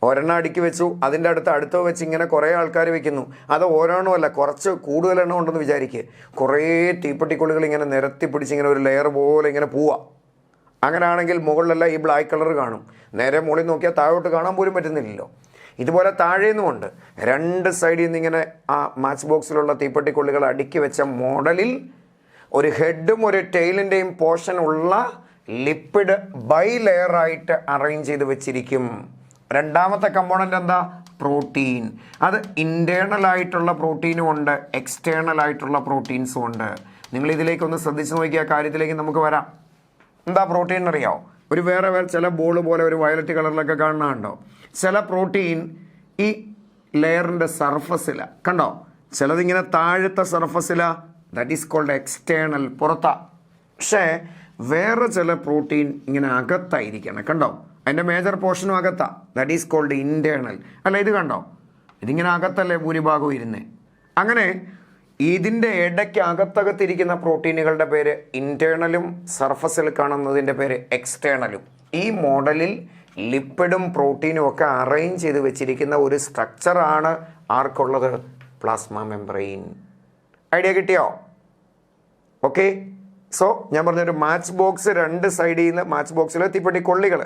ഒരെണ്ണം അടുക്കി വെച്ചു, അതിൻ്റെ അടുത്തോ വെച്ച് ഇങ്ങനെ കുറേ ആൾക്കാർ വെക്കുന്നു. അത് ഓരോന്നും അല്ല, കുറച്ച് കൂടുതൽ എണ്ണം ഉണ്ടെന്ന് വിചാരിക്കുക. കുറേ തീപ്പെട്ടിക്കൊള്ളികൾ ഇങ്ങനെ നിരത്തി പിടിച്ച് ഇങ്ങനെ ഒരു ലെയർ പോലെ ഇങ്ങനെ പോവുക. അങ്ങനെയാണെങ്കിൽ മുകളിലെല്ലാം ഈ ബ്ലാക്ക് കളർ കാണും. നേരെ മുകളിൽ നോക്കിയാൽ താഴോട്ട് കാണാൻ പോലും പറ്റുന്നില്ലല്ലോ. ഇതുപോലെ താഴേന്നുമുണ്ട്. 2 സൈഡിൽ നിന്ന് ഇങ്ങനെ ആ മാച്ച് ബോക്സിലുള്ള തീപ്പെട്ടിക്കൊള്ളികൾ അടുക്കി വെച്ച മോഡലിൽ ഒരു ഹെഡും ഒരു ടെയിലിൻ്റെയും പോർഷൻ ഉള്ള ലിപ്പിഡ് ബൈ ലെയറായിട്ട് അറേഞ്ച് ചെയ്ത് വെച്ചിരിക്കും. രണ്ടാമത്തെ കമ്പോണൻ്റ് എന്താ? പ്രോട്ടീൻ. അത് ഇൻറ്റേർണൽ ആയിട്ടുള്ള പ്രോട്ടീനും ഉണ്ട്, എക്സ്റ്റേണൽ ആയിട്ടുള്ള പ്രോട്ടീൻസും ഉണ്ട്. നിങ്ങൾ ഇതിലേക്കൊന്ന് ശ്രദ്ധിച്ച് നോക്കിയ കാര്യത്തിലേക്ക് നമുക്ക് വരാം. എന്താ പ്രോട്ടീൻ അറിയാമോ? ഒരു വേറെ ചില ബോൾ പോലെ ഒരു വയലറ്റ് കളറിലൊക്കെ കാണുന്നുണ്ടോ? ചില പ്രോട്ടീൻ ഈ ലെയറിൻ്റെ സർഫസിലാണ്, കണ്ടോ? ചിലതിങ്ങനെ താഴത്തെ സർഫസിലാണ്, ദാറ്റ് ഈസ് കോൾഡ് എക്സ്റ്റേണൽ, പുറത്താ. പക്ഷേ വേറെ ചില പ്രോട്ടീൻ ഇങ്ങനെ അകത്തായിരിക്കണം, കണ്ടോ? അതിൻ്റെ മേജർ പോർഷനും അകത്താ, ദാറ്റ് ഈസ് കോൾഡ് ഇൻറ്റേർണൽ. അല്ല ഇത് കണ്ടോ, ഇതിങ്ങനെ അകത്തല്ലേ ഭൂരിഭാഗവും ഇരുന്നേ. അങ്ങനെ ഇതിൻ്റെ ഇടയ്ക്ക് അകത്തകത്തിരിക്കുന്ന പ്രോട്ടീനുകളുടെ പേര് ഇൻറ്റേർണലും സർഫസിൽ കാണുന്നതിൻ്റെ പേര് എക്സ്റ്റേണലും. ഈ മോഡലിൽ ലിപ്പിഡും പ്രോട്ടീനും ഒക്കെ അറേഞ്ച് ചെയ്ത് വെച്ചിരിക്കുന്ന ഒരു സ്ട്രക്ചറാണ് ആർക്കുള്ളത്? Plasma membrane. ഐഡിയ കിട്ടിയോ? ഓക്കെ. സോ ഞാൻ പറഞ്ഞൊരു മാച്ച് ബോക്സ്, 2 സൈഡിൽ നിന്ന് മാച്ച് ബോക്സിലെ തീപ്പെട്ടിക്കൊള്ളികൾ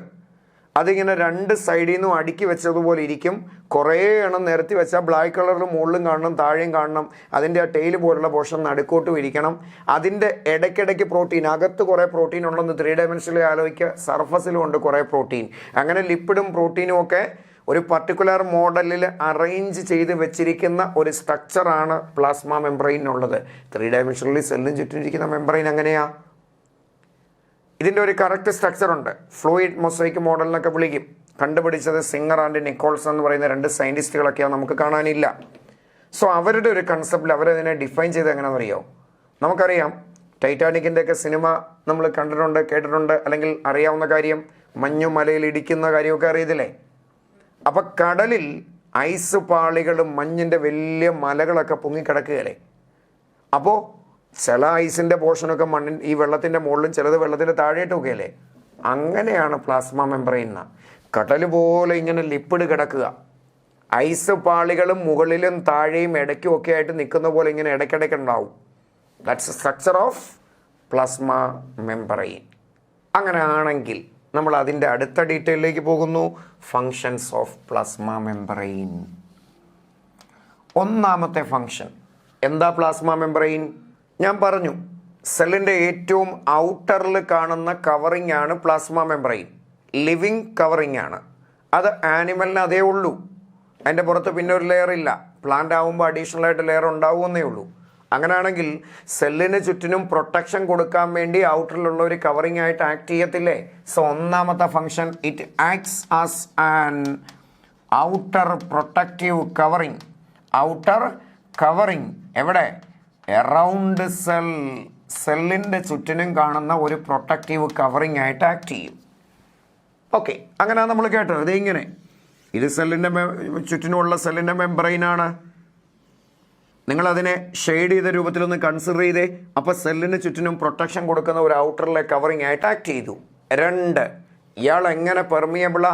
അതിങ്ങനെ 2 സൈഡിൽ നിന്നും അടുക്കി വെച്ചതുപോലെ ഇരിക്കും. കുറേ എണ്ണം നിരത്തി വെച്ചാൽ ബ്ലാക്ക് കളറിൽ മുകളിലും കാണണം, താഴെയും കാണണം. അതിൻ്റെ ആ ടെയിൽ പോലുള്ള പോർഷൻ നടുക്കോട്ടും ഇരിക്കണം. അതിൻ്റെ ഇടയ്ക്കിടയ്ക്ക് പ്രോട്ടീൻ, അകത്ത് കുറേ പ്രോട്ടീൻ ഉണ്ടെന്ന് 3 ഡയമെൻഷനിൽ ആലോചിക്കുക, സർഫസിലും ഉണ്ട് കുറേ പ്രോട്ടീൻ. അങ്ങനെ ലിപ്പിഡും പ്രോട്ടീനും ഒക്കെ ഒരു പർട്ടിക്കുലർ മോഡലിൽ അറേഞ്ച് ചെയ്ത് വെച്ചിരിക്കുന്ന ഒരു സ്ട്രക്ചറാണ് പ്ലാസ്മ മെംബ്രെയിനുള്ളത്. 3 ഡയമെൻഷനിൽ സെല്ലിന് ചുറ്റിനിരിക്കുന്ന മെംബ്രെയിൻ അങ്ങനെയാണ്. ഇതിൻ്റെ ഒരു കറക്റ്റ് സ്ട്രക്ചർ ഉണ്ട്. ഫ്ലൂയിഡ് മൊസൈക്ക് മോഡൽ എന്നൊക്കെ വിളിക്കും. കണ്ടുപിടിച്ചത് സിംഗർ ആൻഡ് നിക്കോൾസ് എന്ന് പറയുന്ന 2 സയൻറ്റിസ്റ്റുകളൊക്കെയാണ്, നമുക്ക് കാണാനില്ല. സോ അവരുടെ ഒരു കൺസെപ്റ്റിൽ അവരതിനെ ഡിഫൈൻ ചെയ്ത് എങ്ങനെയാണെന്ന് അറിയോ? നമുക്കറിയാം, ടൈറ്റാനിക്കിൻ്റെ ഒക്കെ സിനിമ നമ്മൾ കണ്ടിട്ടുണ്ട്, കേട്ടിട്ടുണ്ട്, അല്ലെങ്കിൽ അറിയാവുന്ന കാര്യം, മഞ്ഞു മലയിൽ ഇടിക്കുന്ന കാര്യമൊക്കെ അറിയത്തില്ലേ? അപ്പം കടലിൽ ഐസ് പാളികളും മഞ്ഞിൻ്റെ വലിയ മലകളൊക്കെ പൊങ്ങിക്കിടക്കുകയല്ലേ. അപ്പോൾ ചില ഐസിൻ്റെ പോർഷനൊക്കെ ഈ വെള്ളത്തിൻ്റെ മുകളിലും ചിലത് വെള്ളത്തിൻ്റെ താഴെയിട്ടൊക്കെ അല്ലേ. അങ്ങനെയാണ് പ്ലാസ്മ മെംബ്രെയിൻ. കടൽ പോലെ ഇങ്ങനെ ലിപ്പിഡ് കിടക്കുക, ഐസ് പാളികളും മുകളിലും താഴെയും ഇടയ്ക്കും ഒക്കെ ആയിട്ട് നിൽക്കുന്ന പോലെ ഇങ്ങനെ ഇടയ്ക്കിടയ്ക്ക് ഉണ്ടാവും. That's structure of plasma membrane. അങ്ങനെ ആണെങ്കിൽ നമ്മൾ അതിൻ്റെ അടുത്ത ഡീറ്റെയിലേക്ക് പോകുന്നു. Functions of plasma membrane. ഒന്നാമത്തെ ഫങ്ഷൻ എന്താ? പ്ലാസ്മ മെംബ്രെയിൻ ഞാൻ പറഞ്ഞു, സെല്ലിൻ്റെ ഏറ്റവും ഔട്ടറിൽ കാണുന്ന കവറിങ് ആണ് പ്ലാസ്മ മെംബ്രെയിൻ. ലിവിങ് കവറിങ് ആണ് അത്. ആനിമലിന് അതേ ഉള്ളൂ, അതിൻ്റെ പുറത്ത് പിന്നെ ഒരു ലെയർ ഇല്ല. പ്ലാന്റ് ആകുമ്പോൾ അഡീഷണൽ ആയിട്ട് ലെയർ ഉണ്ടാവുമെന്നേ ഉള്ളൂ. അങ്ങനെയാണെങ്കിൽ സെല്ലിന് ചുറ്റിനും പ്രൊട്ടക്ഷൻ കൊടുക്കാൻ വേണ്ടി ഔട്ടറിലുള്ള ഒരു കവറിങ് ആയിട്ട് ആക്ട് ചെയ്യത്തില്ലേ? സോ ഒന്നാമത്തെ function, it acts as an outer protective covering. Outer covering എവിടെ? Around cell. സെല്ലിൻ്റെ ചുറ്റിനും കാണുന്ന ഒരു പ്രൊട്ടക്റ്റീവ് കവറിങ് ആയിട്ട് ആക്ട് ചെയ്യും. ഓക്കെ, അങ്ങനെയാണ് നമ്മൾ കേട്ടത്. ഇത് ഇങ്ങനെ, ഇത് സെല്ലിൻ്റെ ചുറ്റിനുമുള്ള സെല്ലിൻ്റെ മെംബ്രെയിനാണ്. നിങ്ങളതിനെ ഷെയ്ഡ് ചെയ്ത രൂപത്തിലൊന്ന് കൺസിഡർ ചെയ്തേ. അപ്പോൾ സെല്ലിന് ചുറ്റിനും പ്രൊട്ടക്ഷൻ കൊടുക്കുന്ന ഒരു ഔട്ടറിലെ കവറിങ് ആയിട്ട് ആക്ട് ചെയ്തു. 2, ഇയാൾ എങ്ങനെ പെർമിയബിളാ?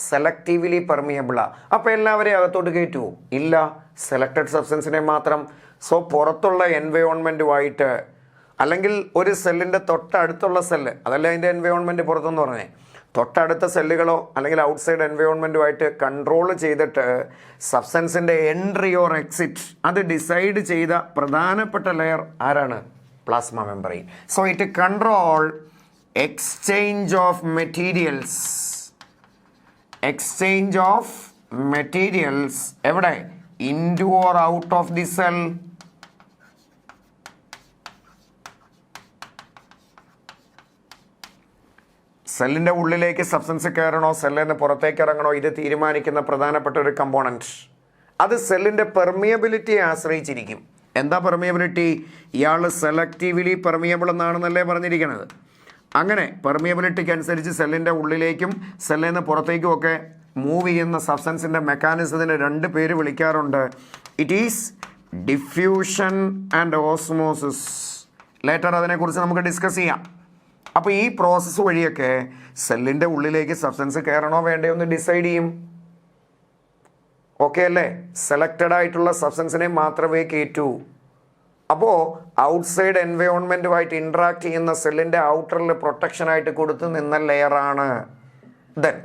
സെലക്റ്റീവ്ലി പെർമിയബിളാ. അപ്പോൾ എല്ലാവരെയും അകത്തോട്ട് കയറ്റുമോ? ഇല്ല, സെലക്റ്റഡ് സബ്സ്റ്റൻസിനെ മാത്രം. സോ പുറത്തുള്ള എൻവയോൺമെൻറ്റുമായിട്ട്, അല്ലെങ്കിൽ ഒരു സെല്ലിൻ്റെ തൊട്ടടുത്തുള്ള സെല്ല്, അതല്ല അതിൻ്റെ എൻവയോൺമെൻറ്റ് പുറത്തെന്ന് പറഞ്ഞേ, തൊട്ടടുത്ത സെല്ലുകളോ അല്ലെങ്കിൽ ഔട്ട്സൈഡ് എൻവയോൺമെൻറ്റുമായിട്ട് കൺട്രോൾ ചെയ്തിട്ട് സബ്സ്റ്റൻസിൻ്റെ എൻട്രി ഓർ എക്സിറ്റ് അത് ഡിസൈഡ് ചെയ്ത പ്രധാനപ്പെട്ട ലെയർ ആരാണ്? Plasma membrane. So it control exchange of materials. Exchange of materials എവിടെ? Into or out of the cell. സെല്ലിൻ്റെ ഉള്ളിലേക്ക് സബ്സ്റ്റൻസ് കയറണോ സെല്ലിൽ നിന്ന് പുറത്തേക്ക് ഇറങ്ങണോ ഇത് തീരുമാനിക്കുന്ന പ്രധാനപ്പെട്ട ഒരു കമ്പോണൻറ്റ്. അത് സെല്ലിൻ്റെ പെർമിയബിലിറ്റിയെ ആശ്രയിച്ചിരിക്കും. എന്താ പെർമിയബിലിറ്റി? ഇയാൾ സെലക്റ്റീവ്ലി പെർമിയബിൾ എന്നാണെന്നല്ലേ പറഞ്ഞിരിക്കുന്നത്. അങ്ങനെ പെർമിയബിലിറ്റിക്ക് അനുസരിച്ച് സെല്ലിൻ്റെ ഉള്ളിലേക്കും സെല്ലിൽ നിന്ന് പുറത്തേക്കും ഒക്കെ മൂവ് ചെയ്യുന്ന സബ്സ്റ്റൻസിൻ്റെ മെക്കാനിസത്തിന് 2 പേര് വിളിക്കാറുണ്ട്. It is diffusion and osmosis. Later അതിനെക്കുറിച്ച് നമുക്ക് ഡിസ്കസ് ചെയ്യാം. അപ്പോൾ ഈ പ്രോസസ്സ് വഴിയൊക്കെ സെല്ലിൻ്റെ ഉള്ളിലേക്ക് സബ്സ്റ്റൻസ് കയറണോ വേണ്ടയോ എന്ന് ഡിസൈഡ് ചെയ്യും. ഓക്കെ അല്ലേ? സെലക്റ്റഡ് ആയിട്ടുള്ള സബ്സ്റ്റൻസിനെ മാത്രമേ കയറ്റൂ. അപ്പോൾ ഔട്ട്സൈഡ് എൻവയോൺമെൻറ്റുമായിട്ട് ഇൻട്രാക്ട് ചെയ്യുന്ന സെല്ലിൻ്റെ ഔട്ടറിൽ പ്രൊട്ടക്ഷനായിട്ട് കൊടുത്ത് നിന്ന ലെയറാണ്. ദെൻ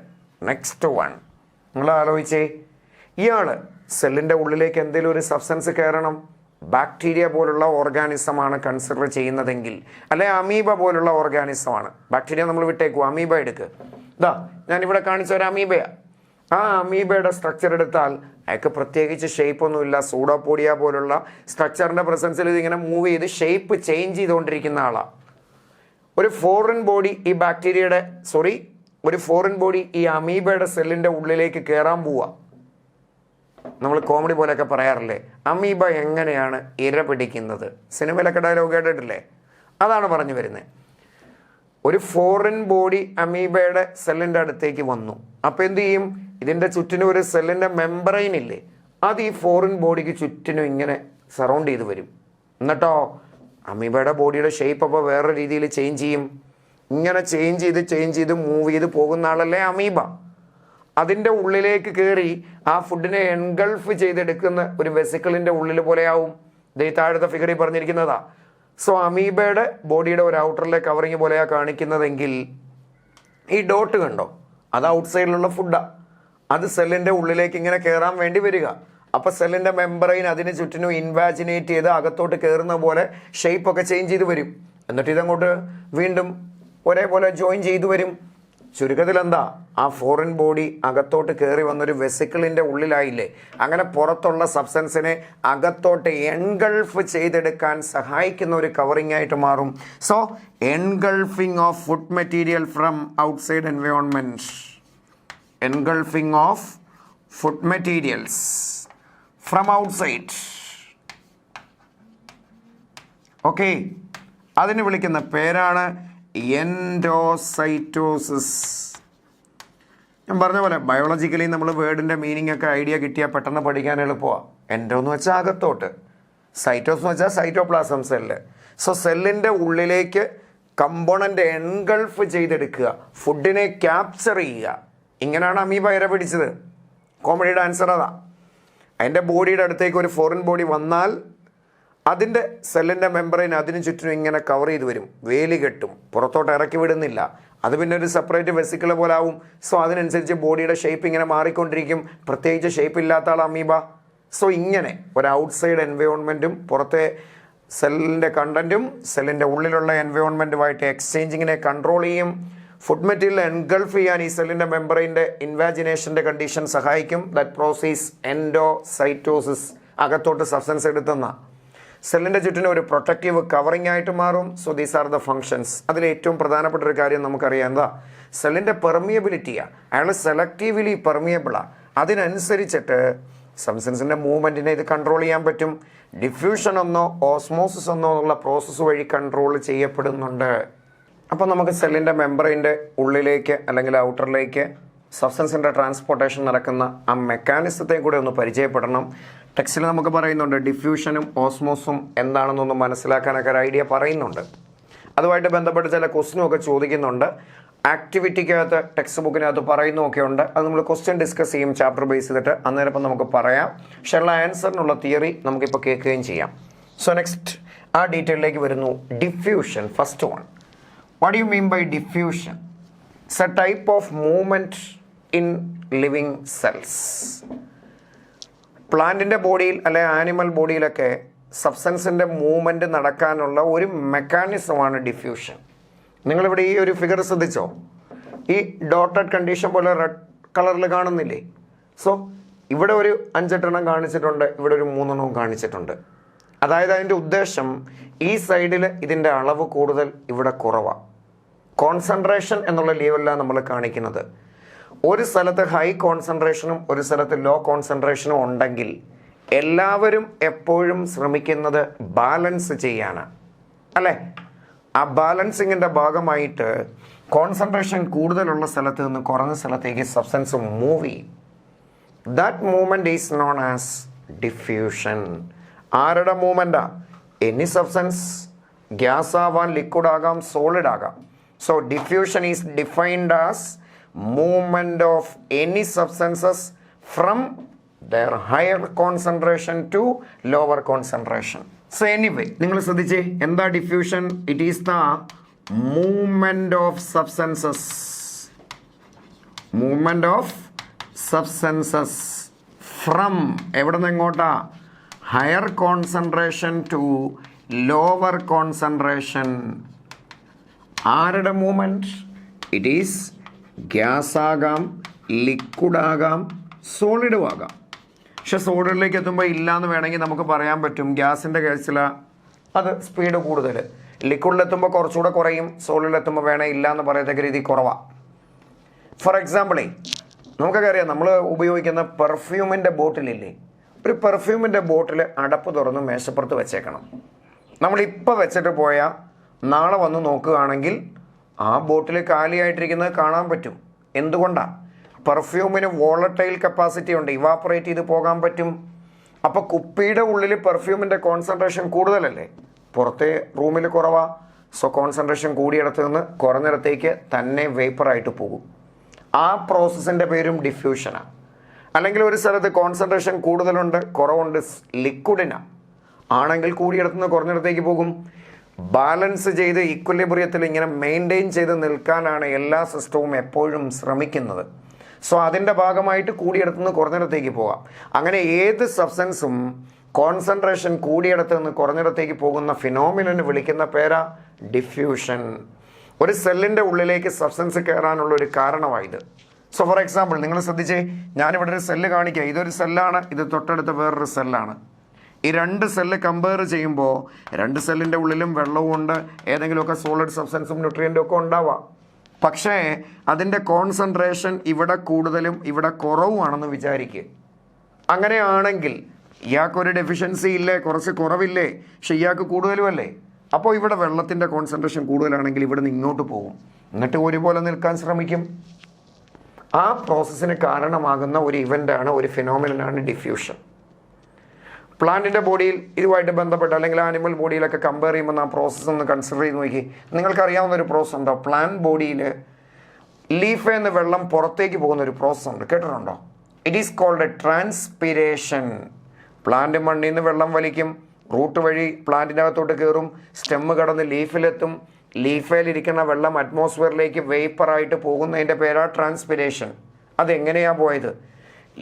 നെക്സ്റ്റ് വൺ, നിങ്ങൾ ആലോചിച്ചേ, ഇയാൾ സെല്ലിൻ്റെ ഉള്ളിലേക്ക് എന്തെങ്കിലും ഒരു സബ്സ്റ്റൻസ് കയറണം. ബാക്ടീരിയ പോലുള്ള ഓർഗാനിസമാണ് കൺസിഡർ ചെയ്യുന്നതെങ്കിൽ, അല്ലെ അമീബ പോലുള്ള ഓർഗാനിസമാണ്. ബാക്ടീരിയ നമ്മൾ വിട്ടേക്കും, അമീബ എടുക്കുക. ഇതാ ഞാനിവിടെ കാണിച്ച ഒരു അമീബയാണ്. ആ അമീബയുടെ സ്ട്രക്ചർ എടുത്താൽ അയാൾക്ക് പ്രത്യേകിച്ച് ഷേപ്പൊന്നുമില്ല. സൂഡോപോഡിയ പോലുള്ള സ്ട്രക്ചറിൻ്റെ പ്രസൻസിൽ ഇതിങ്ങനെ മൂവ് ചെയ്ത് ഷേപ്പ് ചേഞ്ച് ചെയ്തുകൊണ്ടിരിക്കുന്ന ആളാണ്. ഒരു ഫോറിൻ ബോഡി ഈ അമീബയുടെ സെല്ലിൻ്റെ ഉള്ളിലേക്ക് കയറാൻ പോവുക. നമ്മൾ കോമഡി പോലെയൊക്കെ പറയാറില്ലേ, അമീബ എങ്ങനെയാണ് ഇര പിടിക്കുന്നത്? സിനിമയിലൊക്കെ ഡയലോഗ് കേട്ടിട്ടില്ലേ? അതാണ് പറഞ്ഞു വരുന്നത്. ഒരു ഫോറിൻ ബോഡി അമീബയുടെ സെല്ലിൻ്റെ അടുത്തേക്ക് വന്നു. അപ്പോൾ എന്ത് ചെയ്യും? ഇതിൻ്റെ ചുറ്റിനും ഒരു സെല്ലിൻ്റെ മെമ്പറൈൻ ഇല്ലേ, അത് ഈ ഫോറിൻ ബോഡിക്ക് ചുറ്റിനും ഇങ്ങനെ സറൗണ്ട് ചെയ്ത് വരും. എന്നിട്ടോ അമീബയുടെ ബോഡിയുടെ ഷേപ്പ് അപ്പോൾ വേറെ രീതിയിൽ ചേഞ്ച് ചെയ്യും. ഇങ്ങനെ ചേഞ്ച് ചെയ്ത് മൂവ് ചെയ്ത് പോകുന്ന ആളല്ലേ അമീബ. അതിൻ്റെ ഉള്ളിലേക്ക് കയറി ആ ഫുഡിനെ എൻഗൾഫ് ചെയ്തെടുക്കുന്ന ഒരു വെസിക്കിളിൻ്റെ ഉള്ളിൽ പോലെയാവും. ഈ താഴത്തെ ഫിഗറിൽ പറഞ്ഞിരിക്കുന്നതാ. സോ അമീബയുടെ ബോഡിയുടെ ഒരു ഔട്ടറിലെ കവറിങ് പോലെയാണ് കാണിക്കുന്നതെങ്കിൽ ഈ ഡോട്ട് കണ്ടോ, അത് ഔട്ട്സൈഡിലുള്ള ഫുഡാണ്. അത് സെല്ലിൻ്റെ ഉള്ളിലേക്ക് ഇങ്ങനെ കയറാൻ വേണ്ടി വരിക. അപ്പോൾ സെല്ലിൻ്റെ മെമ്പറൈൻ അതിന് ചുറ്റിനും ഇൻവാജിനേറ്റ് ചെയ്ത് അകത്തോട്ട് കയറുന്ന പോലെ ഷേപ്പൊക്കെ ചേഞ്ച് ചെയ്ത് വരും. എന്നിട്ട് ഇതങ്ങോട്ട് വീണ്ടും ഒരേപോലെ ജോയിൻ ചെയ്തു വരും. ചുരുക്കത്തിൽ എന്താ, ആ ഫോറിൻ ബോഡി അകത്തോട്ട് കയറി വന്നൊരു വെസിക്കിളിൻ്റെ ഉള്ളിലായില്ലേ, അങ്ങനെ പുറത്തുള്ള സബ്സ്റ്റൻസിനെ അകത്തോട്ട് എൻഗൾഫ് ചെയ്തെടുക്കാൻ സഹായിക്കുന്ന ഒരു കവറിംഗ് ആയിട്ട് മാറും. So engulfing of food material from outside environment. Engulfing of food materials from outside. Okay, അതിന് വിളിക്കുന്ന പേരാണ് എൻഡോസൈറ്റോസിസ്. ഞാൻ പറഞ്ഞ പോലെ ബയോളജിക്കലി നമ്മൾ വേർഡിൻ്റെ മീനിങ് ഒക്കെ ഐഡിയ കിട്ടിയാൽ പെട്ടെന്ന് പഠിക്കാൻ എളുപ്പമാണ്. എൻഡോ എന്ന് വെച്ചാൽ അകത്തോട്ട്, സൈറ്റോസ് എന്ന് വെച്ചാൽ സൈറ്റോപ്ലാസം സെല്ല്. സോ സെല്ലിൻ്റെ ഉള്ളിലേക്ക് കമ്പോണൻ്റ് എൻഗൾഫ് ചെയ്തെടുക്കുക, ഫുഡിനെ ക്യാപ്ചർ ചെയ്യുക. ഇങ്ങനെയാണ് അമീബ ഇര പിടിച്ചത്. കോമഡിയുടെ ആൻസർ അതാ. അതിൻ്റെ ബോഡിയുടെ അടുത്തേക്ക് ഒരു ഫോറിൻ ബോഡി വന്നാൽ അതിൻ്റെ സെല്ലിൻ്റെ മെമ്പറൈൻ അതിന് ചുറ്റിനും ഇങ്ങനെ കവർ ചെയ്ത് വരും, വേലി കെട്ടും, പുറത്തോട്ട് ഇറക്കി വിടുന്നില്ല. അത് പിന്നെ ഒരു സെപ്പറേറ്റ് വെസിക്കിൾ പോലെ ആവും. സോ അതിനനുസരിച്ച് ബോഡിയുടെ ഷേപ്പ് ഇങ്ങനെ മാറിക്കൊണ്ടിരിക്കും. പ്രത്യേകിച്ച് ഷേപ്പ് ഇല്ലാത്ത ആൾ അമീബ. സോ ഇങ്ങനെ ഒരു ഔട്ട്സൈഡ് എൻവയോൺമെൻറ്റും പുറത്തെ സെല്ലിൻ്റെ കണ്ടൻറ്റും സെല്ലിൻ്റെ ഉള്ളിലുള്ള എൻവയോൺമെൻറ്റുമായിട്ട് എക്സ്ചേഞ്ചിങ്ങിനെ കൺട്രോൾ ചെയ്യും. ഫുഡ് മെറ്റീരിയൽ എൻഗൾഫ് ചെയ്യാൻ ഈ സെല്ലിൻ്റെ മെമ്പറൈൻ്റെ ഇൻവാജിനേഷൻ്റെ കണ്ടീഷൻ സഹായിക്കും. That process endocytosis. അകത്തോട്ട് സബ്സ്റ്റൻസ് എടുത്തുന്ന സെല്ലിൻ്റെ ചുറ്റിനും ഒരു പ്രൊട്ടക്റ്റീവ് കവറിംഗ് ആയിട്ട് മാറും. So these are the functions. അതിൽ ഏറ്റവും പ്രധാനപ്പെട്ട ഒരു കാര്യം നമുക്കറിയാം, എന്താ? സെല്ലിൻ്റെ പെർമിയബിലിറ്റിയാണ്. അയാൾ സെലക്റ്റീവ്ലി പെർമിയബിളാണ്. അതിനനുസരിച്ചിട്ട് സബ്സ്റ്റൻസിൻ്റെ മൂവ്മെൻറ്റിനെ ഇത് കൺട്രോൾ ചെയ്യാൻ പറ്റും. ഡിഫ്യൂഷൻ എന്നോ ഓസ്മോസിസ് എന്നോ എന്നുള്ള പ്രോസസ്സ് വഴി കൺട്രോൾ ചെയ്യപ്പെടുന്നുണ്ട്. അപ്പോൾ നമുക്ക് സെല്ലിൻ്റെ മെമ്പറിൻ്റെ ഉള്ളിലേക്ക് അല്ലെങ്കിൽ ഔട്ടറിലേക്ക് സബ്സ്റ്റൻസിൻ്റെ ട്രാൻസ്പോർട്ടേഷൻ നടക്കുന്ന ആ മെക്കാനിസത്തെ കൂടെ ഒന്ന് പരിചയപ്പെടണം. ടെക്സ്റ്റിൽ നമുക്ക് പറയുന്നുണ്ട് ഡിഫ്യൂഷനും ഓസ്മോസും എന്താണെന്നൊന്ന് മനസ്സിലാക്കാനൊക്കെ ഒരു ഐഡിയ പറയുന്നുണ്ട്. അതുമായിട്ട് ബന്ധപ്പെട്ട് ചില ക്വസ്റ്റ്യനും ഒക്കെ ചോദിക്കുന്നുണ്ട്. ആക്ടിവിറ്റിക്കകത്ത് ടെക്സ്റ്റ് ബുക്കിനകത്ത് പറയുന്നതൊക്കെ ഉണ്ട്. അത് നമ്മൾ ക്വസ്റ്റ്യൻ ഡിസ്കസ് ചെയ്യും ചാപ്റ്റർ ബേസ് ചെയ്തിട്ട്. അന്നേരം ഇപ്പം നമുക്ക് പറയാം. പക്ഷേ ഉള്ള ആൻസറിനുള്ള തിയറി നമുക്കിപ്പോൾ കേൾക്കുകയും ചെയ്യാം. സോ നെക്സ്റ്റ് ആ ഡീറ്റെയിലേക്ക് വരുന്നു. Diffusion, first one. What you mean by diffusion? It's a type of movement in living cells. പ്ലാന്റിൻ്റെ ബോഡിയിൽ അല്ലെ ആനിമൽ ബോഡിയിലൊക്കെ സബ്സ്റ്റൻസിൻ്റെ മൂവ്മെൻറ്റ് നടക്കാനുള്ള ഒരു മെക്കാനിസമാണ് ഡിഫ്യൂഷൻ. നിങ്ങളിവിടെ ഈ ഒരു ഫിഗർ ശ്രദ്ധിച്ചോ? ഈ ഡോട്ടഡ് കണ്ടീഷൻ പോലെ റെഡ് കളറിൽ കാണുന്നില്ലേ? സോ ഇവിടെ ഒരു 5-8 കാണിച്ചിട്ടുണ്ട്, ഇവിടെ ഒരു 3 കാണിച്ചിട്ടുണ്ട്. അതായത് അതിൻ്റെ ഉദ്ദേശം ഈ സൈഡിൽ ഇതിൻ്റെ അളവ് കൂടുതൽ, ഇവിടെ കുറവാണ്. കോൺസെൻട്രേഷൻ എന്നുള്ള ലെവലിലാണ് നമ്മൾ കാണിക്കുന്നത്. ഒരു സ്ഥലത്ത് ഹൈ കോൺസെൻട്രേഷനും ഒരു സ്ഥലത്ത് ലോ കോൺസെൻട്രേഷനും ഉണ്ടെങ്കിൽ എല്ലാവരും എപ്പോഴും ശ്രമിക്കുന്നത് ബാലൻസ് ചെയ്യാനാണ്, അല്ലേ? ആ ബാലൻസിങ്ങിൻ്റെ ഭാഗമായിട്ട് കോൺസെൻട്രേഷൻ കൂടുതലുള്ള സ്ഥലത്ത് നിന്ന് കുറഞ്ഞ സ്ഥലത്തേക്ക് സബ്സ്റ്റൻസ് മൂവ് ചെയ്യും. That movement is known as diffusion. ആരുടെ മൂവ്മെൻറ്റാ? Any substance. ഗ്യാസ് ആവാം, ലിക്വിഡ് ആകാം, സോളിഡ് ആകാം. So diffusion is defined as movement of any substances from their higher concentration to lower concentration. So anyway, നിങ്ങൾ ശ്രദ്ധിച്ചേ, എന്താ diffusion? It is the movement of substances. Movement of substances from എവിടെ നിന്ന് എങ്ങോട്ടാ? Higher concentration to lower concentration. ആരുടെ movement? It is gas ആകാം, liquid ആകാം, സോളിഡും ആകാം. പക്ഷെ സോളിഡിലേക്ക് എത്തുമ്പോൾ ഇല്ലയെന്ന് വേണമെങ്കിൽ നമുക്ക് പറയാൻ പറ്റും. ഗ്യാസിൻ്റെ കേസിൽ അത് സ്പീഡ് കൂടുതൽ, ലിക്വിഡിലെത്തുമ്പോൾ കുറച്ചുകൂടെ കുറയും, സോളിഡിലെത്തുമ്പോൾ വേണേൽ ഇല്ല എന്ന് പറയത്തക്ക രീതി കുറവാണ്. ഫോർ എക്സാമ്പിളേ, നമുക്കൊക്കെ അറിയാം, നമ്മൾ ഉപയോഗിക്കുന്ന പെർഫ്യൂമിൻ്റെ ബോട്ടിലില്ലേ, ഒരു പെർഫ്യൂമിൻ്റെ ബോട്ടിൽ അടപ്പ് തുറന്ന് മേശപ്പുറത്ത് വെച്ചേക്കണം. നമ്മളിപ്പോൾ വെച്ചിട്ട് പോയാൽ നാളെ വന്ന് നോക്കുകയാണെങ്കിൽ ആ ബോട്ടിൽ കാലിയായിട്ടിരിക്കുന്നത് കാണാൻ പറ്റും. എന്തുകൊണ്ടാണ്? പെർഫ്യൂമിന് വോളറ്റൈൽ കപ്പാസിറ്റി ഉണ്ട്, ഇവാപ്പറേറ്റ് ചെയ്ത് പോകാൻ പറ്റും. അപ്പോൾ കുപ്പിയുടെ ഉള്ളിൽ പെർഫ്യൂമിൻ്റെ കോൺസെൻട്രേഷൻ കൂടുതലല്ലേ, പുറത്തെ റൂമിൽ കുറവാണ്. സോ കോൺസെൻട്രേഷൻ കൂടിയിടത്ത് നിന്ന് കുറഞ്ഞിടത്തേക്ക് തന്നെ വേപ്പറായിട്ട് പോകും. ആ പ്രോസസ്സിൻ്റെ പേരും ഡിഫ്യൂഷനാണ്. അല്ലെങ്കിൽ ഒരു സ്ഥലത്ത് കോൺസെൻട്രേഷൻ കൂടുതലുണ്ട്, കുറവുണ്ട്, ലിക്വിഡിനാണ് ആണെങ്കിൽ കൂടിയിടത്ത് നിന്ന് കുറഞ്ഞിടത്തേക്ക് പോകും. ബാലൻസ് ചെയ്ത് ഈക്വലിബ്രിയത്തിൽ ഇങ്ങനെ മെയിൻറ്റെയിൻ ചെയ്ത് നിൽക്കാനാണ് എല്ലാ സിസ്റ്റവും എപ്പോഴും ശ്രമിക്കുന്നത്. സോ അതിൻ്റെ ഭാഗമായിട്ട് കൂടിയിടത്തു നിന്ന് കുറഞ്ഞിടത്തേക്ക് പോകാം. അങ്ങനെ ഏത് സബ്സ്റ്റൻസും കോൺസെൻട്രേഷൻ കൂടിയിടത്ത് നിന്ന് കുറഞ്ഞിടത്തേക്ക് പോകുന്ന ഫിനോമിനന് വിളിക്കുന്ന പേരാ ഡിഫ്യൂഷൻ. ഒരു സെല്ലിൻ്റെ ഉള്ളിലേക്ക് സബ്സ്റ്റൻസ് കയറാനുള്ള ഒരു കാരണമായത്. സോ ഫോർ എക്സാമ്പിൾ, നിങ്ങൾ ശ്രദ്ധിച്ചേ, ഞാനിവിടെ ഒരു സെല്ല് കാണിക്കാം. ഇതൊരു സെല്ലാണ്, ഇത് തൊട്ടടുത്ത വേറൊരു സെല്ലാണ്. ഈ 2 സെല്ല് കമ്പയർ ചെയ്യുമ്പോൾ 2 സെല്ലിൻ്റെ ഉള്ളിലും വെള്ളവും ഉണ്ട്, ഏതെങ്കിലുമൊക്കെ സോളിഡ് സബ്സ്റ്റൻസും ന്യൂട്രിയൻറ്റും ഒക്കെ ഉണ്ടാവാം. പക്ഷേ അതിൻ്റെ കോൺസെൻട്രേഷൻ ഇവിടെ കൂടുതലും ഇവിടെ കുറവുമാണെന്ന് വിചാരിക്കുക. അങ്ങനെയാണെങ്കിൽ ഇയാൾക്കൊരു ഡെഫിഷ്യൻസി ഇല്ലേ, കുറച്ച് കുറവില്ലേ, പക്ഷെ ഇയാൾക്ക് കൂടുതലുമല്ലേ. അപ്പോൾ ഇവിടെ വെള്ളത്തിൻ്റെ കോൺസെൻട്രേഷൻ കൂടുതലാണെങ്കിൽ ഇവിടെ നിന്ന് ഇങ്ങോട്ട് പോകും, എന്നിട്ട് ഒരുപോലെ നിൽക്കാൻ ശ്രമിക്കും. ആ പ്രോസസ്സിന് കാരണമാകുന്ന ഒരു ഇവൻ്റാണ്, ഒരു ഫിനോമിനനാണ് ഡിഫ്യൂഷൻ. പ്ലാന്റിൻ്റെ ബോഡിയിൽ ഇതുമായിട്ട് ബന്ധപ്പെട്ട് അല്ലെങ്കിൽ ആനിമൽ ബോഡിയിലൊക്കെ കമ്പയർ ചെയ്യുമ്പോൾ ആ പ്രോസസ്സ് ഒന്ന് കൺസിഡർ ചെയ്ത് നോക്കി. നിങ്ങൾക്കറിയാവുന്ന ഒരു പ്രോസസ്സ് ഉണ്ടോ? പ്ലാന്റ് ബോഡിയിൽ ലീഫിൽ നിന്ന് വെള്ളം പുറത്തേക്ക് പോകുന്ന ഒരു പ്രോസസ്സ് ഉണ്ട്, കേട്ടിട്ടുണ്ടോ? It is called a transpiration. Plant മണ്ണിൽ നിന്ന് വെള്ളം വലിക്കും, റൂട്ട് വഴി പ്ലാന്റിനകത്തോട്ട് കയറും, സ്റ്റെമ്മ് കടന്ന് ലീഫിലെത്തും, ലീഫിലിരിക്കുന്ന വെള്ളം അറ്റ്മോസ്ഫിയറിലേക്ക് വേപ്പറായിട്ട് പോകുന്നതിൻ്റെ പേരാ ട്രാൻസ്പിരേഷൻ. അതെങ്ങനെയാണ് പോയത്?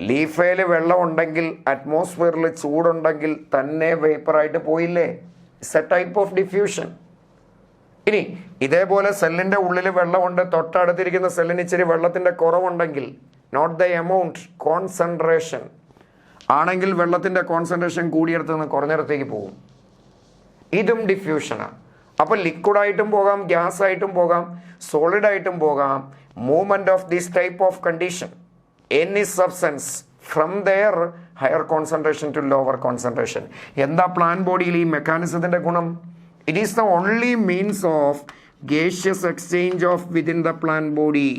ലീഫയിൽ വെള്ളം ഉണ്ടെങ്കിൽ അറ്റ്മോസ്ഫിയറിൽ ചൂടുണ്ടെങ്കിൽ തന്നെ വേപ്പറായിട്ട് പോയില്ലേ? It's a type of diffusion. ഇനി ഇതേപോലെ സെല്ലിൻ്റെ ഉള്ളിൽ വെള്ളമുണ്ട്, തൊട്ടടുത്തിരിക്കുന്ന സെല്ലിന് ഇച്ചിരി വെള്ളത്തിൻ്റെ കുറവുണ്ടെങ്കിൽ, നോട്ട് ദ എമൗണ്ട്, കോൺസെൻട്രേഷൻ ആണെങ്കിൽ വെള്ളത്തിൻ്റെ കോൺസെൻട്രേഷൻ കൂടിയിടത്ത് നിന്ന് കുറഞ്ഞിടത്തേക്ക് പോകും. ഇതും ഡിഫ്യൂഷനാണ്. അപ്പോൾ ലിക്വിഡായിട്ടും പോകാം, ഗ്യാസ് ആയിട്ടും പോകാം, സോളിഡായിട്ടും പോകാം. Movement of this type of condition, any substance from their higher concentration to lower concentration. എന്താ പ്ലാൻ ബോഡിയിൽ ഈ മെക്കാനിസത്തിൻ്റെ ഗുണം? It is the only means of gaseous exchange of within the plant body.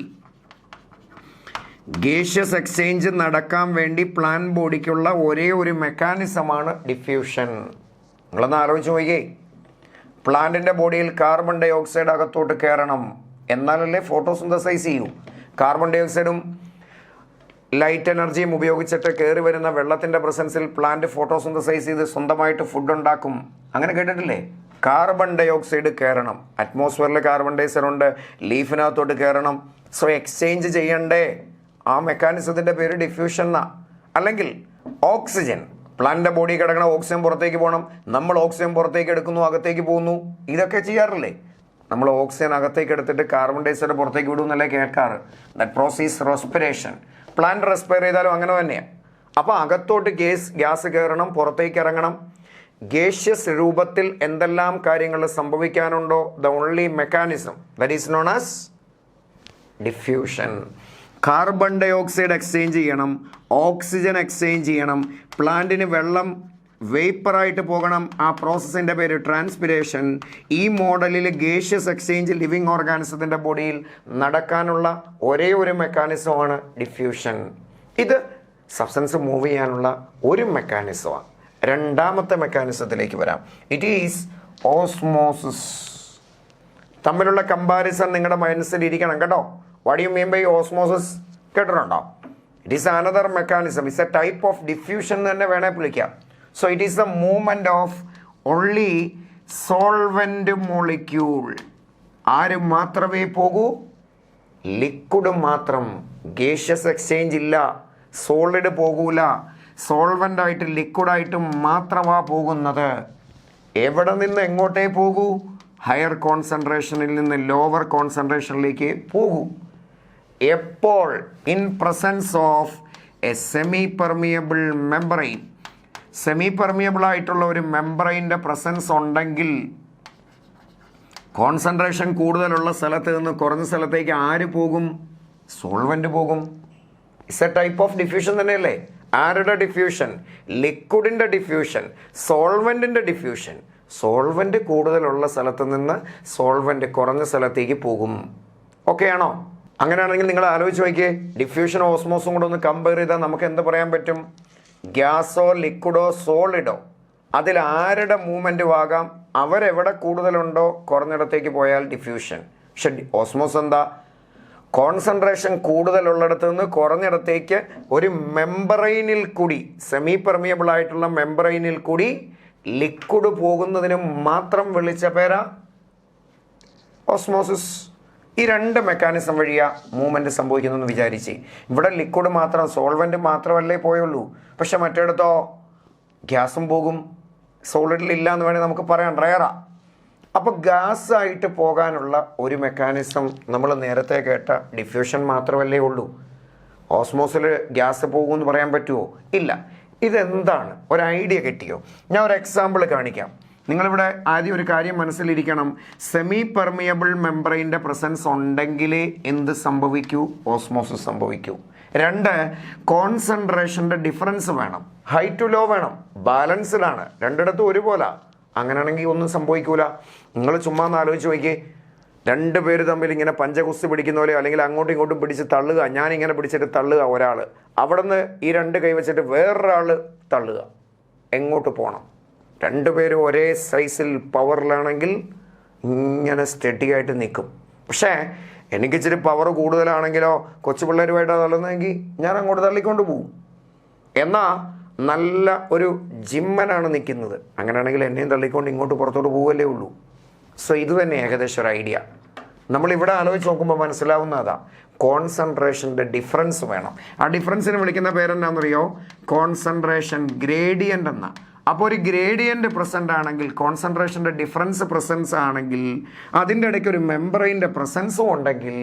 Gaseous exchange നടക്കാൻ വേണ്ടി plan ബോഡിക്കുള്ള ഒരേ ഒരു മെക്കാനിസമാണ് diffusion. നിങ്ങളൊന്ന് ആലോചിച്ച് നോക്കിയേ, പ്ലാന്റിൻ്റെ ബോഡിയിൽ കാർബൺ ഡൈ ഓക്സൈഡ് അകത്തോട്ട് കയറണം, എന്നാലല്ലേ ഫോട്ടോസിന്തസൈസ് ചെയ്യൂ. കാർബൺ ഡൈ ഓക്സൈഡും ലൈറ്റ് എനർജിയും ഉപയോഗിച്ചിട്ട് കയറി വരുന്ന വെള്ളത്തിൻ്റെ പ്രസൻസിൽ പ്ലാന്റ് ഫോട്ടോസിന്തസൈസ് ചെയ്ത് സ്വന്തമായിട്ട് ഫുഡ് ഉണ്ടാക്കും. അങ്ങനെ കേട്ടിട്ടില്ലേ? കാർബൺ ഡൈ ഓക്സൈഡ് കയറണം, അറ്റ്മോസ്ഫിയറിൽ കാർബൺ ഡൈ ഓക്സൈഡ് ഉണ്ട്, ലീഫിനകത്തോട്ട് കയറണം. സോ എക്സ്ചേഞ്ച് ചെയ്യണ്ടേ? ആ മെക്കാനിസത്തിൻ്റെ പേര് ഡിഫ്യൂഷൻ എന്നാ. അല്ലെങ്കിൽ ഓക്സിജൻ, പ്ലാന്റിൻ്റെ ബോഡി കിടക്കണ ഓക്സിജൻ പുറത്തേക്ക് പോകണം, നമ്മൾ ഓക്സിജൻ പുറത്തേക്ക് എടുക്കുന്നു, അകത്തേക്ക് പോകുന്നു. ഇതൊക്കെ ചെയ്യാറില്ലേ? നമ്മൾ ഓക്സിജൻ അകത്തേക്ക് എടുത്തിട്ട് കാർബൺ ഡൈ ഓക്സൈഡ് പുറത്തേക്ക് വിടുമെന്നല്ലേ കേൾക്കാറ്. That process respiration. Plant respire ചെയ്താലും അങ്ങനെ തന്നെയാണ്. അപ്പോൾ അകത്തോട്ട് ഗ്യാസ് കയറണം, പുറത്തേക്ക് ഇറങ്ങണം. ഗേഷ്യസ് രൂപത്തിൽ എന്തെല്ലാം കാര്യങ്ങൾ സംഭവിക്കാനുണ്ടോ, the only mechanism that is known as diffusion. Carbon ഡൈ ഓക്സൈഡ് എക്സ്ചേഞ്ച് ചെയ്യണം, ഓക്സിജൻ എക്സ്ചേഞ്ച് ചെയ്യണം, പ്ലാന്റിന് വെള്ളം വേപ്പറായിട്ട് പോകണം. ആ പ്രോസസ്സിൻ്റെ പേര് ട്രാൻസ്പിരേഷൻ. ഈ മോഡലിൽ ഗേഷ്യസ് എക്സ്ചേഞ്ച് ലിവിങ് ഓർഗാനിസത്തിൻ്റെ ബോഡിയിൽ നടക്കാനുള്ള ഒരേ ഒരു മെക്കാനിസമാണ് ഡിഫ്യൂഷൻ. ഇത് സബ്സ്റ്റൻസ് മൂവ് ചെയ്യാനുള്ള ഒരു മെക്കാനിസമാണ്. രണ്ടാമത്തെ മെക്കാനിസത്തിലേക്ക് വരാം. It is osmosis. തമ്മിലുള്ള കമ്പാരിസൺ നിങ്ങളുടെ മനസ്സിൽ ഇരിക്കണം കേട്ടോ. What you mean by osmosis കേട്ടിട്ടുണ്ടോ? It is another mechanism. It's a type of diffusion തന്നെ വേണേൽ വിളിക്കാം. So it is the movement of only solvent molecule. ആര് മാത്രമേ പോകൂ? ലിക്വിഡ് മാത്രം. ഗേഷ്യസ് എക്സ്ചേഞ്ച് ഇല്ല, സോളിഡ് പോകൂല. സോൾവെന്റ് ആയിട്ട് ലിക്വിഡായിട്ട് മാത്രമാണ് പോകുന്നത്. എവിടെ നിന്ന് എങ്ങോട്ടേ പോകൂ? ഹയർ കോൺസെൻട്രേഷനിൽ നിന്ന് ലോവർ കോൺസെൻട്രേഷനിലേക്ക് പോകൂ. എപ്പോൾ? In presence of a semi permeable membrane. Semi permeable ആയിട്ടുള്ള ഒരു മെമ്പറൈൻ്റെ പ്രസൻസ് ഉണ്ടെങ്കിൽ കോൺസെൻട്രേഷൻ കൂടുതലുള്ള സ്ഥലത്ത് നിന്ന് കുറഞ്ഞ സ്ഥലത്തേക്ക് ആര് പോകും? സോൾവെന്റ് പോകും. It's a type of diffusion തന്നെയല്ലേ? ആരുടെ ഡിഫ്യൂഷൻ? ലിക്വിഡിൻ്റെ ഡിഫ്യൂഷൻ, സോൾവെന്റിൻ്റെ ഡിഫ്യൂഷൻ. സോൾവെന്റ് കൂടുതലുള്ള സ്ഥലത്ത് നിന്ന് സോൾവെന്റ് കുറഞ്ഞ സ്ഥലത്തേക്ക് പോകും. ഓക്കെ ആണോ? അങ്ങനെയാണെങ്കിൽ നിങ്ങൾ ആലോചിച്ച് നോക്കിയേ, ഡിഫ്യൂഷനും ഓസ്മോസും കൂടെ ഒന്ന് കമ്പയർ ചെയ്താൽ നമുക്ക് എന്ത് പറയാൻ പറ്റും? ഗ്യാസോ ലിക്വിഡോ സോളിഡോ, അതിൽ ആരുടെ മൂവ്മെൻറ്റും ആകാം. അവരെവിടെ കൂടുതലുണ്ടോ കുറഞ്ഞിടത്തേക്ക് പോയാൽ ഡിഫ്യൂഷൻ. പക്ഷെ ഓസ്മോസ് എന്താ? കോൺസെൻട്രേഷൻ കൂടുതലുള്ളിടത്ത് നിന്ന് കുറഞ്ഞിടത്തേക്ക് ഒരു മെമ്പറൈനിൽ കൂടി, സെമി പെർമിയബിൾ ആയിട്ടുള്ള മെമ്പറൈനിൽ കൂടി ലിക്വിഡ് പോകുന്നതിന് മാത്രം വിളിച്ച പേരാ ഓസ്മോസിസ്. ഈ രണ്ട് മെക്കാനിസം വഴിയാ മൂവ്മെന്റ് സംഭവിക്കുന്നതെന്ന് വിചാരിച്ച്. ഇവിടെ ലിക്വിഡ് മാത്രം, സോൾവെന്റ് മാത്രമല്ലേ പോയുള്ളൂ. പക്ഷെ മറ്റേടത്തോ ഗ്യാസും പോകും, സോളിഡിൽ ഇല്ല എന്ന് വേണമെങ്കിൽ നമുക്ക് പറയാം, റയറാ. അപ്പോൾ ഗ്യാസ് ആയിട്ട് പോകാനുള്ള ഒരു മെക്കാനിസം നമ്മൾ നേരത്തെ കേട്ട ഡിഫ്യൂഷൻ മാത്രമല്ലേ ഉള്ളൂ. ഓസ്മോസിൽ ഗ്യാസ് പോകുമെന്ന് പറയാൻ പറ്റുമോ? ഇല്ല. ഇതെന്താണ്? ഒരു ഐഡിയ കിട്ടിയോ? ഞാൻ ഒരു എക്സാമ്പിൾ കാണിക്കാം. നിങ്ങളിവിടെ ആദ്യം ഒരു കാര്യം മനസ്സിലിരിക്കണം. സെമി പെർമിയബിൾ മെമ്പറൈൻ്റെ പ്രസൻസ് ഉണ്ടെങ്കിലേ എന്ത് സംഭവിക്കൂ? ഓസ്മോസിസ് സംഭവിക്കൂ. രണ്ട്, കോൺസെൻട്രേഷൻ്റെ ഡിഫറൻസ് വേണം, ഹൈ ടു ലോ വേണം, ബാലൻസ്ഡാണ്, രണ്ടിടത്തും ഒരുപോലെ. അങ്ങനെയാണെങ്കിൽ ഒന്നും സംഭവിക്കൂല. നിങ്ങൾ ചുമ്മാ ഒന്ന് ആലോചിച്ച് നോക്കിയേ, രണ്ട് പേര് തമ്മിൽ ഇങ്ങനെ പഞ്ചകുസ്തി പിടിക്കുന്ന പോലെ, അല്ലെങ്കിൽ അങ്ങോട്ടും ഇങ്ങോട്ടും പിടിച്ച് തള്ളുക, ഞാനിങ്ങനെ പിടിച്ചിട്ട് തള്ളുക ഒരാൾ, അവിടെ നിന്ന് ഈ രണ്ട് കൈ വെച്ചിട്ട് വേറൊരാൾ തള്ളുക, എങ്ങോട്ട് പോകണം? രണ്ടുപേരും ഒരേ സൈസിൽ പവറിലാണെങ്കിൽ ഇങ്ങനെ സ്റ്റഡി ആയിട്ട് നിൽക്കും. പക്ഷേ എനിക്കിച്ചിരി പവർ കൂടുതലാണെങ്കിലോ, കൊച്ചു പിള്ളേരുമായിട്ടാണ് തള്ളുന്നതെങ്കിൽ ഞാൻ അങ്ങോട്ട് തള്ളിക്കൊണ്ട് പോകും. എന്നാൽ നല്ല ഒരു ജിമ്മനാണ് നിൽക്കുന്നത്, അങ്ങനെയാണെങ്കിൽ എന്നെയും തള്ളിക്കൊണ്ട് ഇങ്ങോട്ട് പുറത്തോട്ട് പോവുകയല്ലേ ഉള്ളൂ. സോ ഇത് തന്നെ ഏകദേശം ഒരു ഐഡിയ നമ്മളിവിടെ ആലോചിച്ച് നോക്കുമ്പോൾ മനസ്സിലാവുന്നതാ. കോൺസെൻട്രേഷൻ്റെ ഡിഫറൻസ് വേണം. ആ ഡിഫറൻസിന് വിളിക്കുന്ന പേരെന്താണെന്നറിയോ? കോൺസെൻട്രേഷൻ ഗ്രേഡിയൻ്റ് എന്ന. അപ്പോൾ ഒരു ഗ്രേഡിയൻ്റ് പ്രസൻ്റ് ആണെങ്കിൽ, കോൺസെൻട്രേഷൻ്റെ ഡിഫറൻസ് പ്രസൻസ് ആണെങ്കിൽ, അതിൻ്റെ ഇടയ്ക്ക് ഒരു മെമ്പറൈൻ്റെ പ്രസൻസും ഉണ്ടെങ്കിൽ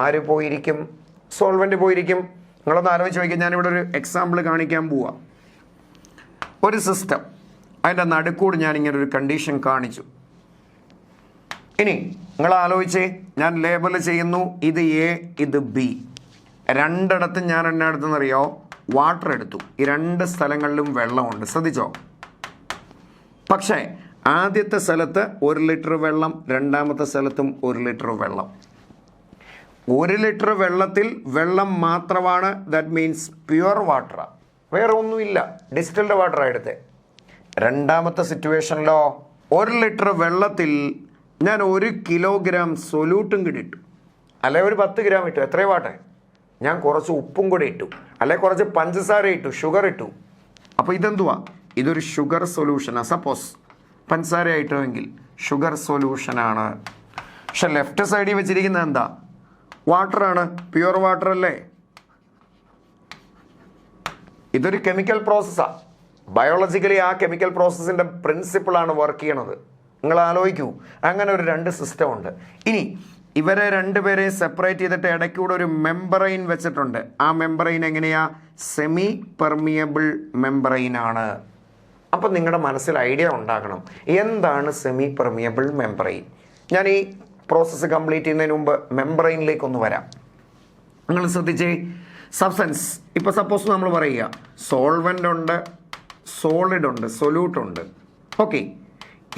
ആര് പോയിരിക്കും? സോൾവെൻ്റ് പോയിരിക്കും. നിങ്ങളൊന്ന് ആലോചിച്ച് നോക്കിയാൽ ഞാനിവിടെ ഒരു എക്സാമ്പിൾ കാണിക്കാൻ പോവാം. ഒരു സിസ്റ്റം, അതിൻ്റെ നടുക്കൂട് ഞാനിങ്ങനെ ഒരു കണ്ടീഷൻ കാണിച്ചു. ഇനി നിങ്ങൾ ആലോചിച്ചേ, ഞാൻ ലേബൽ ചെയ്യുന്നു, ഇത് എ, ഇത് ബി. രണ്ടിടത്തും ഞാൻ എന്നെ അടുത്തെന്നറിയോ? വാട്ടർ എടുത്തു. ഈ രണ്ട് സ്ഥലങ്ങളിലും വെള്ളമുണ്ട്, ശ്രദ്ധിച്ചോ. പക്ഷേ ആദ്യത്തെ സ്ഥലത്ത് 1 ലിറ്റർ വെള്ളം, രണ്ടാമത്തെ സ്ഥലത്തും 1 ലിറ്റർ വെള്ളം. 1 ലിറ്റർ വെള്ളത്തിൽ വെള്ളം മാത്രമാണ്, ദാറ്റ് മീൻസ് പ്യുവർ വാട്ടർ, വേറെ ഒന്നുമില്ല, ഡിസ്റ്റിൽഡ് വാട്ടർ എടുത്തേ. രണ്ടാമത്തെ സിറ്റുവേഷനിലോ 1 ലിറ്റർ വെള്ളത്തിൽ ഞാൻ 1 കിലോഗ്രാം സൊല്യൂട്ടും കൂടി ഇട്ടു, അല്ലെ ഒരു 10 ഗ്രാം ഇട്ടു, എത്രയും വാട്ടെ, ഞാൻ കുറച്ച് ഉപ്പും കൂടി ഇട്ടു, അല്ലെ കുറച്ച് പഞ്ചസാര ഇട്ടു, ഷുഗർ ഇട്ടു. അപ്പോൾ ഇതെന്തുവാ? ഇതൊരു ഷുഗർ സൊല്യൂഷനാണ്. സപ്പോസ് പഞ്ചസാര ആയിട്ടുമെങ്കിൽ ഷുഗർ സൊല്യൂഷനാണ്. പക്ഷെ ലെഫ്റ്റ് സൈഡിൽ വെച്ചിരിക്കുന്നത് എന്താ? വാട്ടറാണ്, പ്യുവർ വാട്ടർ അല്ലേ? ഇതൊരു കെമിക്കൽ പ്രോസസ്സാണ്. ബയോളജിക്കലി ആ കെമിക്കൽ പ്രോസസ്സിൻ്റെ പ്രിൻസിപ്പിളാണ് വർക്ക് ചെയ്യണത്. നിങ്ങൾ ആലോചിക്കൂ, അങ്ങനെ ഒരു 2 സിസ്റ്റം ഉണ്ട്. ഇനി ഇവരെ രണ്ടുപേരെയും സെപ്പറേറ്റ് ചെയ്തിട്ട് ഇടയ്ക്കൂടെ ഒരു മെമ്പറൈൻ വെച്ചിട്ടുണ്ട്. ആ മെമ്പറൈൻ എങ്ങനെയാ? സെമി പെർമിയബിൾ മെമ്പറൈൻ ആണ്. അപ്പം നിങ്ങളുടെ മനസ്സിൽ ഐഡിയ ഉണ്ടാകണം, എന്താണ് സെമി പെർമിയബിൾ മെമ്പറൈൻ. ഞാൻ ഈ പ്രോസസ്സ് കംപ്ലീറ്റ് ചെയ്യുന്നതിന് മുമ്പ് മെമ്പറൈനിലേക്കൊന്ന് വരാം. നിങ്ങൾ ശ്രദ്ധിച്ചേ, സബ്സ്റ്റൻസ് ഇപ്പോൾ സപ്പോസ് നമ്മൾ പറയുക സോൾവെൻ്റ് ഉണ്ട്, സോളിഡ് ഉണ്ട്, സൊല്യൂട്ട് ഉണ്ട്. ഓക്കെ,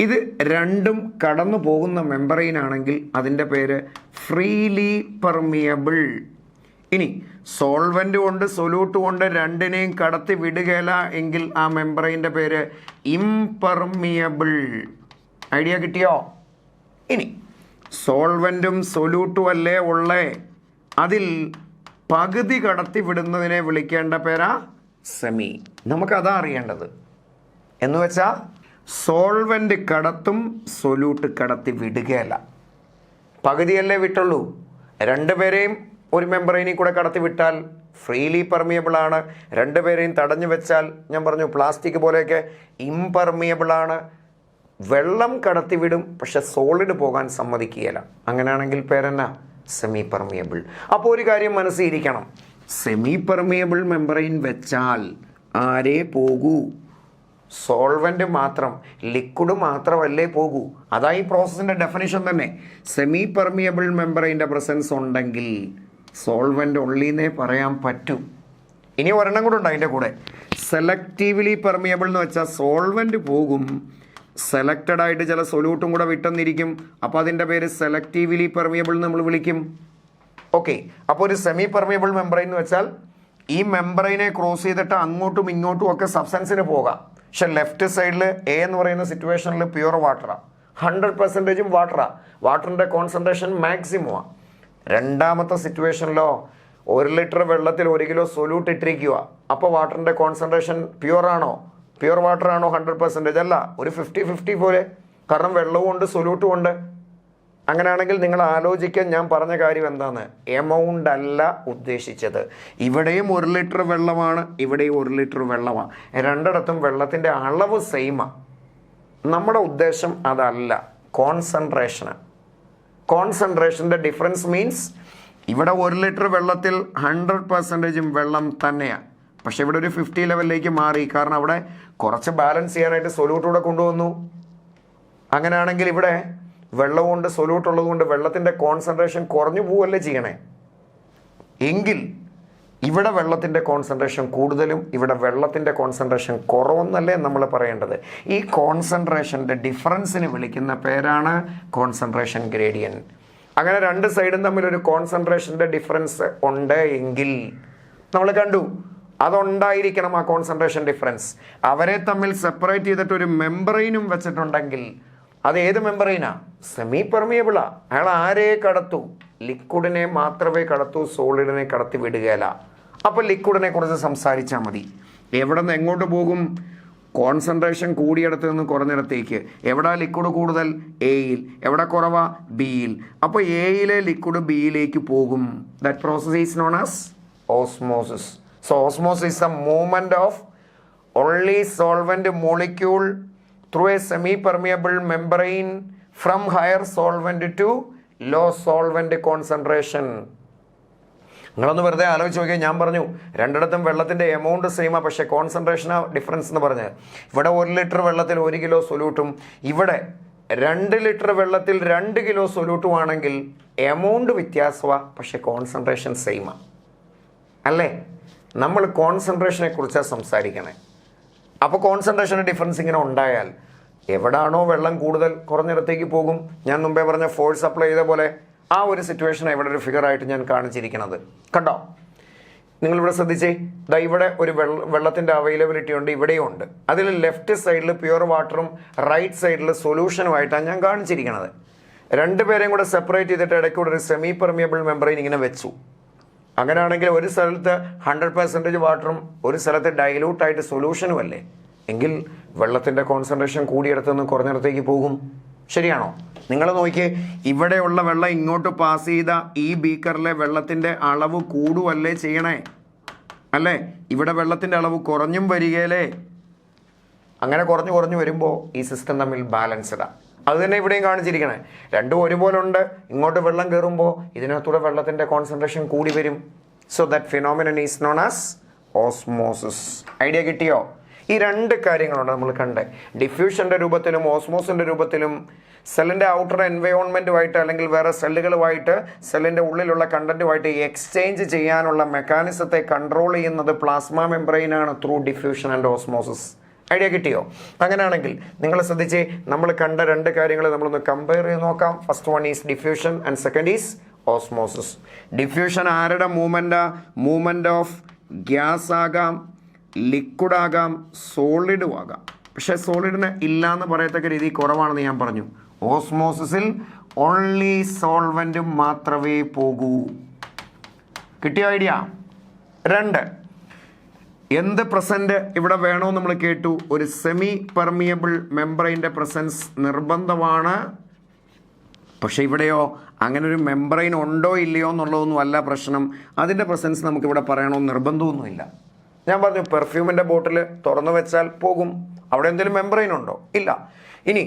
ഇത് രണ്ടും കടന്നു പോകുന്ന മെമ്പറൈൻ ആണെങ്കിൽ അതിൻ്റെ പേര് ഫ്രീലി പെർമിയബിൾ. ഇനി സോൾവെൻ്റ് കൊണ്ട് സൊല്യൂട്ട് കൊണ്ട് രണ്ടിനെയും കടത്തി വിടുകയില്ല എങ്കിൽ ആ മെമ്പറൈൻ്റെ പേര് ഇംപെർമിയബിൾ. ഐഡിയ കിട്ടിയോ? ഇനി സോൾവെൻറ്റും സൊല്യൂട്ടും അല്ലേ ഉള്ളേ, അതിൽ പകുതി കടത്തി വിടുന്നതിനെ വിളിക്കേണ്ട പേരാ സെമി. നമുക്കതാ അറിയേണ്ടത്. എന്ന് വെച്ചാൽ സോൾവെൻ്റ് കടത്തും, സൊല്യൂട്ട് കടത്തി വിടുകയല്ല. പകുതിയല്ലേ വിട്ടുള്ളൂ. രണ്ടുപേരെയും ഒരു മെമ്പറൈനിൽ കൂടെ കടത്തി വിട്ടാൽ ഫ്രീലി പെർമിയബിൾ ആണ്. രണ്ടുപേരെയും തടഞ്ഞു വെച്ചാൽ ഞാൻ പറഞ്ഞു പ്ലാസ്റ്റിക് പോലെയൊക്കെ ഇംപെർമിയബിൾ ആണ്. വെള്ളം കടത്തി വിടും, പക്ഷെ സോളിഡ് പോകാൻ സമ്മതിക്കുകയില്ല. അങ്ങനെയാണെങ്കിൽ പേരെന്നാ? Semi permeable. അപ്പോൾ ഒരു കാര്യം മനസ്സിരിക്കണം, സെമി പെർമിയബിൾ മെമ്പറൈൻ വെച്ചാൽ ആരേ പോകൂ? സോൾവെൻ്റ് മാത്രം, ലിക്വിഡ് മാത്രമല്ലേ പോകൂ. അതാ ഈ പ്രോസസ്സിൻ്റെ ഡെഫിനിഷൻ തന്നെ. സെമി പെർമിയബിൾ മെമ്പറൈൻ്റെ പ്രസൻസ് ഉണ്ടെങ്കിൽ സോൾവെൻ്റ് ഉള്ളിന്നേ പറയാൻ പറ്റൂ. ഇനി ഒരെണ്ണം കൂടെ ഉണ്ട് അതിൻ്റെ കൂടെ, സെലക്റ്റീവ്ലി പെർമിയബിൾ എന്ന് വെച്ചാൽ സോൾവെൻ്റ് പോകും, സെലക്റ്റഡ് ആയിട്ട് ചില സൊല്യൂട്ടും കൂടെ വിട്ടെന്നിരിക്കും. അപ്പോൾ അതിൻ്റെ പേര് സെലക്റ്റീവ്ലി പെർമിയബിൾ നമ്മൾ വിളിക്കും. ഓക്കെ, അപ്പോൾ ഒരു സെമി പെർമിയബിൾ മെമ്പറൈൻ എന്ന് വെച്ചാൽ ഈ മെമ്പറൈനെ ക്രോസ് ചെയ്തിട്ട് അങ്ങോട്ടും ഇങ്ങോട്ടും ഒക്കെ സബ്സ്റ്റൻസിന് പോകാം. പക്ഷെ ലെഫ്റ്റ് സൈഡിൽ എ എന്ന് പറയുന്ന സിറ്റുവേഷനിൽ പ്യുവർ വാട്ടറാണ്, 100% വാട്ടറാണ്, വാട്ടറിൻ്റെ കോൺസെൻട്രേഷൻ മാക്സിമമാണ്. രണ്ടാമത്തെ സിറ്റുവേഷനിലോ 1 ലിറ്റർ വെള്ളത്തിൽ 1 കിലോ സൊല്യൂട്ട് ഇട്ടിരിക്കുക. അപ്പോൾ വാട്ടറിൻ്റെ കോൺസെൻട്രേഷൻ പ്യുവർ ആണോ? പ്യുവർ വാട്ടർ ആണോ? 100% അല്ല, ഒരു 50-50 പോലെ. കാരണം വെള്ളവും ഉണ്ട്, സൊല്യൂട്ടും ഉണ്ട്. അങ്ങനെയാണെങ്കിൽ നിങ്ങൾ ആലോചിക്കാൻ ഞാൻ പറഞ്ഞ കാര്യം എന്താണ്? എമൗണ്ട് അല്ല ഉദ്ദേശിച്ചത്. ഇവിടെയും 1 ലിറ്റർ വെള്ളമാണ്, ഇവിടെയും 1 ലിറ്റർ വെള്ളമാണ്. രണ്ടിടത്തും വെള്ളത്തിൻ്റെ അളവ് സെയിമാണ്. നമ്മുടെ ഉദ്ദേശം അതല്ല, കോൺസെൻട്രേഷന്. കോൺസെൻട്രേഷൻ്റെ ഡിഫറൻസ് മീൻസ് ഇവിടെ 1 ലിറ്റർ വെള്ളത്തിൽ 100% വെള്ളം തന്നെയാണ്. പക്ഷെ ഇവിടെ ഒരു 50 ലെവലിലേക്ക് മാറി, കാരണം അവിടെ കുറച്ച് ബാലൻസ് ചെയ്യാനായിട്ട് സൊല്യൂട്ടൂടെ കൊണ്ടുവന്നു. അങ്ങനെയാണെങ്കിൽ ഇവിടെ വെള്ളമുണ്ട്, സൊല്യൂട്ട് ഉള്ളതുകൊണ്ട് വെള്ളത്തിൻ്റെ കോൺസെൻട്രേഷൻ കുറഞ്ഞു പോവല്ലേ ചെയ്യണേ. എങ്കിൽ ഇവിടെ വെള്ളത്തിൻ്റെ കോൺസെൻട്രേഷൻ കൂടുതലും ഇവിടെ വെള്ളത്തിൻ്റെ കോൺസെൻട്രേഷൻ കുറവെന്നല്ലേ നമ്മൾ പറയേണ്ടത്. ഈ കോൺസെൻട്രേഷൻ്റെ ഡിഫറൻസിന് വിളിക്കുന്ന പേരാണ് കോൺസെൻട്രേഷൻ ഗ്രേഡിയൻറ്റ്. അങ്ങനെ രണ്ട് സൈഡും തമ്മിലൊരു കോൺസെൻട്രേഷൻ്റെ ഡിഫറൻസ് ഉണ്ട് എങ്കിൽ നമ്മൾ കണ്ടു അതുണ്ടായിരിക്കണം ആ കോൺസെൻട്രേഷൻ ഡിഫറൻസ്. അവരെ തമ്മിൽ സെപ്പറേറ്റ് ചെയ്തിട്ട് ഒരു മെമ്പറൈനും വെച്ചിട്ടുണ്ടെങ്കിൽ അത് ഏത് മെമ്പറൈനാ? സെമി പെർമിയബിളാ. അയാൾ ആരെ കടത്തു? ലിക്വിഡിനെ മാത്രമേ കടത്തൂ, സോളിഡിനെ കടത്തി വിടുകയില്ല. അപ്പോൾ ലിക്വിഡിനെ കുറിച്ച് സംസാരിച്ചാൽ മതി. എവിടെ നിന്ന് എങ്ങോട്ട് പോകും? കോൺസെൻട്രേഷൻ കൂടിയിടത്ത് നിന്ന് കുറഞ്ഞിടത്തേക്ക്. എവിടെ ലിക്വിഡ് കൂടുതൽ? എയിൽ. എവിടെ കുറവാ? ബിയിൽ. അപ്പോൾ എയിലെ ലിക്വിഡ് ബിയിലേക്ക് പോകും. That process is known as osmosis. So osmosis is the movement of only solvent molecule through a semi-permeable membrane from higher solvent to low solvent concentration. നിങ്ങളൊന്ന് വെറുതെ ആലോചിച്ച് നോക്കിയാൽ, ഞാൻ പറഞ്ഞു രണ്ടിടത്തും വെള്ളത്തിൻ്റെ എമൗണ്ട് സെയിമാണ്, പക്ഷേ കോൺസെൻട്രേഷനാ ഡിഫറൻസ് എന്ന് പറഞ്ഞ്. ഇവിടെ 1 ലിറ്റർ വെള്ളത്തിൽ 1 കിലോ സൊല്യൂട്ടും, ഇവിടെ 2 ലിറ്റർ വെള്ളത്തിൽ 2 കിലോ സൊല്യൂട്ടും ആണെങ്കിൽ എമൗണ്ട് വ്യത്യാസമാണ്, പക്ഷേ കോൺസെൻട്രേഷൻ സെയിമാണ് അല്ലേ? നമ്മൾ കോൺസെൻട്രേഷനെ കുറിച്ചാണ് സംസാരിക്കണേ. അപ്പോൾ കോൺസെൻട്രേഷൻ്റെ ഡിഫറൻസ് ഇങ്ങനെ ഉണ്ടായാൽ എവിടാണോ വെള്ളം കൂടുതൽ കുറഞ്ഞിടത്തേക്ക് പോകും. ഞാൻ മുമ്പേ പറഞ്ഞ ഫോഴ്സ് അപ്ലൈ ചെയ്ത പോലെ ആ ഒരു സിറ്റുവേഷനാണ് ഇവിടെ ഒരു ഫിഗറായിട്ട് ഞാൻ കാണിച്ചിരിക്കുന്നത്. കണ്ടോ? നിങ്ങളിവിടെ ശ്രദ്ധിച്ചേ, ദാ ഇവിടെ ഒരു വെള്ളത്തിൻ്റെ അവൈലബിലിറ്റി ഉണ്ട്, ഇവിടെയും ഉണ്ട്. അതിൽ ലെഫ്റ്റ് സൈഡിൽ പ്യുവർ വാട്ടറും റൈറ്റ് സൈഡിൽ സൊല്യൂഷനുമായിട്ടാണ് ഞാൻ കാണിച്ചിരിക്കുന്നത്. രണ്ടുപേരെയും കൂടെ സെപ്പറേറ്റ് ചെയ്തിട്ട് ഇടയ്ക്കൂടെ ഒരു സെമി പെർമിയബിൾ മെമ്പറൈൻ ഇങ്ങനെ വെച്ചു. അങ്ങനെയാണെങ്കിൽ ഒരു സ്ഥലത്ത് 100% വാട്ടറും ഒരു സ്ഥലത്ത് ഡൈലൂട്ടായിട്ട് സൊല്യൂഷനും അല്ലേ, എങ്കിൽ വെള്ളത്തിൻ്റെ കോൺസെൻട്രേഷൻ കൂടിയിടത്ത് നിന്ന് കുറഞ്ഞിടത്തേക്ക് പോകും. ശരിയാണോ? നിങ്ങൾ നോക്കിയേ, ഇവിടെയുള്ള വെള്ളം ഇങ്ങോട്ട് പാസ് ചെയ്ത ഈ ബീക്കറിലെ വെള്ളത്തിൻ്റെ അളവ് കൂടുവല്ലേ ചെയ്യണേ? അല്ലേ? ഇവിടെ വെള്ളത്തിൻ്റെ അളവ് കുറഞ്ഞും വരികയല്ലേ? അങ്ങനെ കുറഞ്ഞു വരുമ്പോൾ ഈ സിസ്റ്റം തമ്മിൽ ബാലൻസ്ഡാണ്. അത് തന്നെ ഇവിടെയും കാണിച്ചിരിക്കണേ. രണ്ടും ഒരുപോലെ ഉണ്ട്. ഇങ്ങോട്ട് വെള്ളം കയറുമ്പോൾ ഇതിനകത്തൂടെ വെള്ളത്തിൻ്റെ കോൺസെൻട്രേഷൻ കൂടി വരും. So that phenomenon is known as osmosis. Idea കിട്ടിയോ? ഈ രണ്ട് കാര്യങ്ങളുണ്ട് നമ്മൾ കണ്ടേ. ഡിഫ്യൂഷൻ്റെ രൂപത്തിലും ഓസ്മോസിൻ്റെ രൂപത്തിലും സെല്ലിൻ്റെ ഔട്ടർ എൻവയോൺമെൻറ്റുമായിട്ട് അല്ലെങ്കിൽ വേറെ സെല്ലുകളുമായിട്ട് സെല്ലിൻ്റെ ഉള്ളിലുള്ള കണ്ടൻറ്റുമായിട്ട് എക്സ്ചേഞ്ച് ചെയ്യാനുള്ള മെക്കാനിസത്തെ കൺട്രോൾ ചെയ്യുന്നത് പ്ലാസ്മ മെംബ്രെയിനാണ് through diffusion and osmosis. Idea കിട്ടിയോ? അങ്ങനെയാണെങ്കിൽ നിങ്ങൾ ശ്രദ്ധിച്ചേ, നമ്മൾ കണ്ട രണ്ട് കാര്യങ്ങൾ നമ്മളൊന്ന് കമ്പയർ ചെയ്ത് നോക്കാം. First one is diffusion and second is osmosis. Diffusion ആരുടെ മൂവ്മെൻ്റ് ഓഫ് ഗ്യാസ് ആകാം, ലിക്വിഡ് ആകാം, സോളിഡും ആകാം. പക്ഷേ സോളിഡിന് ഇല്ല എന്ന് പറയത്തക്ക രീതി കുറവാണെന്ന് ഞാൻ പറഞ്ഞു. ഓസ്മോസിസിൽ ഓൺലി സോൾവെൻറ്റും മാത്രമേ പോകൂ. കിട്ടിയ ഐഡിയ? രണ്ട്, എന്ത് പ്രസൻറ്റ് ഇവിടെ വേണമെന്ന് നമ്മൾ കേട്ടു. ഒരു സെമി പെർമിയബിൾ മെംബ്രെയിൻ്റെ പ്രസൻസ് നിർബന്ധമാണ്. പക്ഷേ ഇവിടെയോ അങ്ങനെ ഒരു മെംബ്രെയിൻ ഉണ്ടോ ഇല്ലയോ എന്നുള്ളതൊന്നും അല്ല പ്രശ്നം. അതിൻ്റെ പ്രസൻസ് നമുക്കിവിടെ പറയണമെന്ന് നിർബന്ധമൊന്നുമില്ല. ഞാൻ പറഞ്ഞു, പെർഫ്യൂമിൻ്റെ ബോട്ടിൽ തുറന്നു വെച്ചാൽ പോകും. അവിടെ എന്തെങ്കിലും മെംബ്രെയിൻ ഉണ്ടോ? ഇല്ല. ഇനി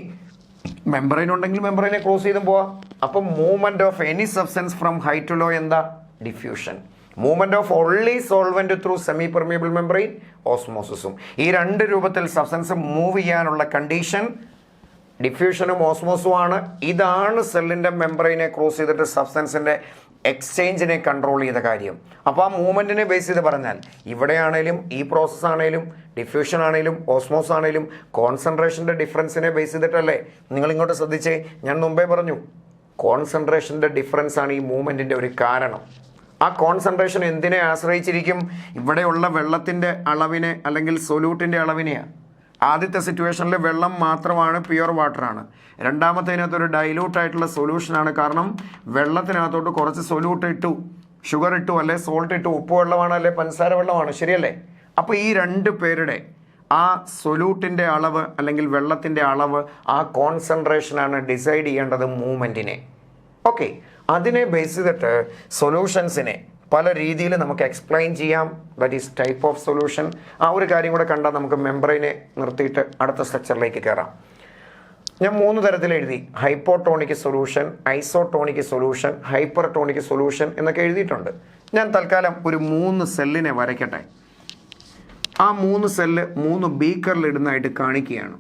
മെംബ്രെയിൻ ഉണ്ടെങ്കിൽ മെംബ്രെയിനെ ക്ലോസ് ചെയ്തും പോവാം. അപ്പം movement of any substance from high to low എന്താ? Diffusion. Movement of only solvent through semi permeable membrane ഓസ്മോസിസും. ഈ രണ്ട് രൂപത്തിൽ സബ്സ്റ്റൻസ് മൂവ് ചെയ്യാനുള്ള കണ്ടീഷൻ ഡിഫ്യൂഷനും ഓസ്മോസുമാണ്. ഇതാണ് സെല്ലിൻ്റെ മെംബ്രെയിനെ ക്രോസ് ചെയ്തിട്ട് സബ്സ്റ്റൻസിൻ്റെ എക്സ്ചേഞ്ചിനെ കൺട്രോൾ ചെയ്ത കാര്യം. അപ്പോൾ ആ മൂവ്മെൻറ്റിനെ ബേസ് ചെയ്ത് പറഞ്ഞാൽ ഇവിടെയാണേലും ഈ പ്രോസസ്സ് ആണേലും ഡിഫ്യൂഷൻ ആണേലും ഓസ്മോസ് ആണേലും കോൺസെൻട്രേഷൻ്റെ ഡിഫറൻസിനെ ബേസ് ചെയ്തിട്ടല്ലേ. നിങ്ങളിങ്ങോട്ട് ശ്രദ്ധിച്ചേ, ഞാൻ മുമ്പേ പറഞ്ഞു കോൺസെൻട്രേഷൻ്റെ ഡിഫറൻസ് ആണ് ഈ മൂവ്മെൻറ്റിൻ്റെ ഒരു കാരണം. ആ കോൺസെൻട്രേഷൻ എന്തിനെ ആശ്രയിച്ചിരിക്കും? ഇവിടെയുള്ള വെള്ളത്തിൻ്റെ അളവിനെ അല്ലെങ്കിൽ സൊല്യൂട്ടിൻ്റെ അളവിനെയാണ്. ആദ്യത്തെ സിറ്റുവേഷനിൽ വെള്ളം മാത്രമാണ്, പ്യുവർ വാട്ടറാണ്. രണ്ടാമത്തേതിനകത്തൊരു ഡൈലൂട്ടായിട്ടുള്ള സൊല്യൂഷനാണ്. കാരണം വെള്ളത്തിനകത്തോട്ട് കുറച്ച് സൊല്യൂട്ട് ഇട്ടു, ഷുഗർ ഇട്ടു, അല്ലെ സോൾട്ട് ഇട്ടു, ഉപ്പ് വെള്ളമാണ് അല്ലെ പഞ്ചസാര വെള്ളമാണ്, ശരിയല്ലേ? അപ്പോൾ ഈ രണ്ട് പേരുടെ ആ സൊല്യൂട്ടിൻ്റെ അളവ് അല്ലെങ്കിൽ വെള്ളത്തിൻ്റെ അളവ്, ആ കോൺസെൻട്രേഷനാണ് ഡിസൈഡ് ചെയ്യേണ്ടത് മൂവ്മെൻറ്റിനെ. ഓക്കെ, അതിനെ ബേസ് ചെയ്തിട്ട് സൊല്യൂഷൻസിനെ പല രീതിയിൽ നമുക്ക് എക്സ്പ്ലെയിൻ ചെയ്യാം. That is type of solution. ആ ഒരു കാര്യം കൂടെ കണ്ടാൽ നമുക്ക് മെംബ്രെയിനെ നിർത്തിയിട്ട് അടുത്ത സ്ട്രക്ചറിലേക്ക് കയറാം. ഞാൻ 3 തരത്തിൽ എഴുതി. Hypotonic solution, isotonic solution, hypertonic solution എന്നൊക്കെ എഴുതിയിട്ടുണ്ട്. ഞാൻ തൽക്കാലം ഒരു 3 സെല്ലിനെ വരയ്ക്കട്ടെ. ആ 3 സെല്ല് 3 ബീക്കറിൽ ഇടുന്നതായിട്ട് കാണിക്കുകയാണ്.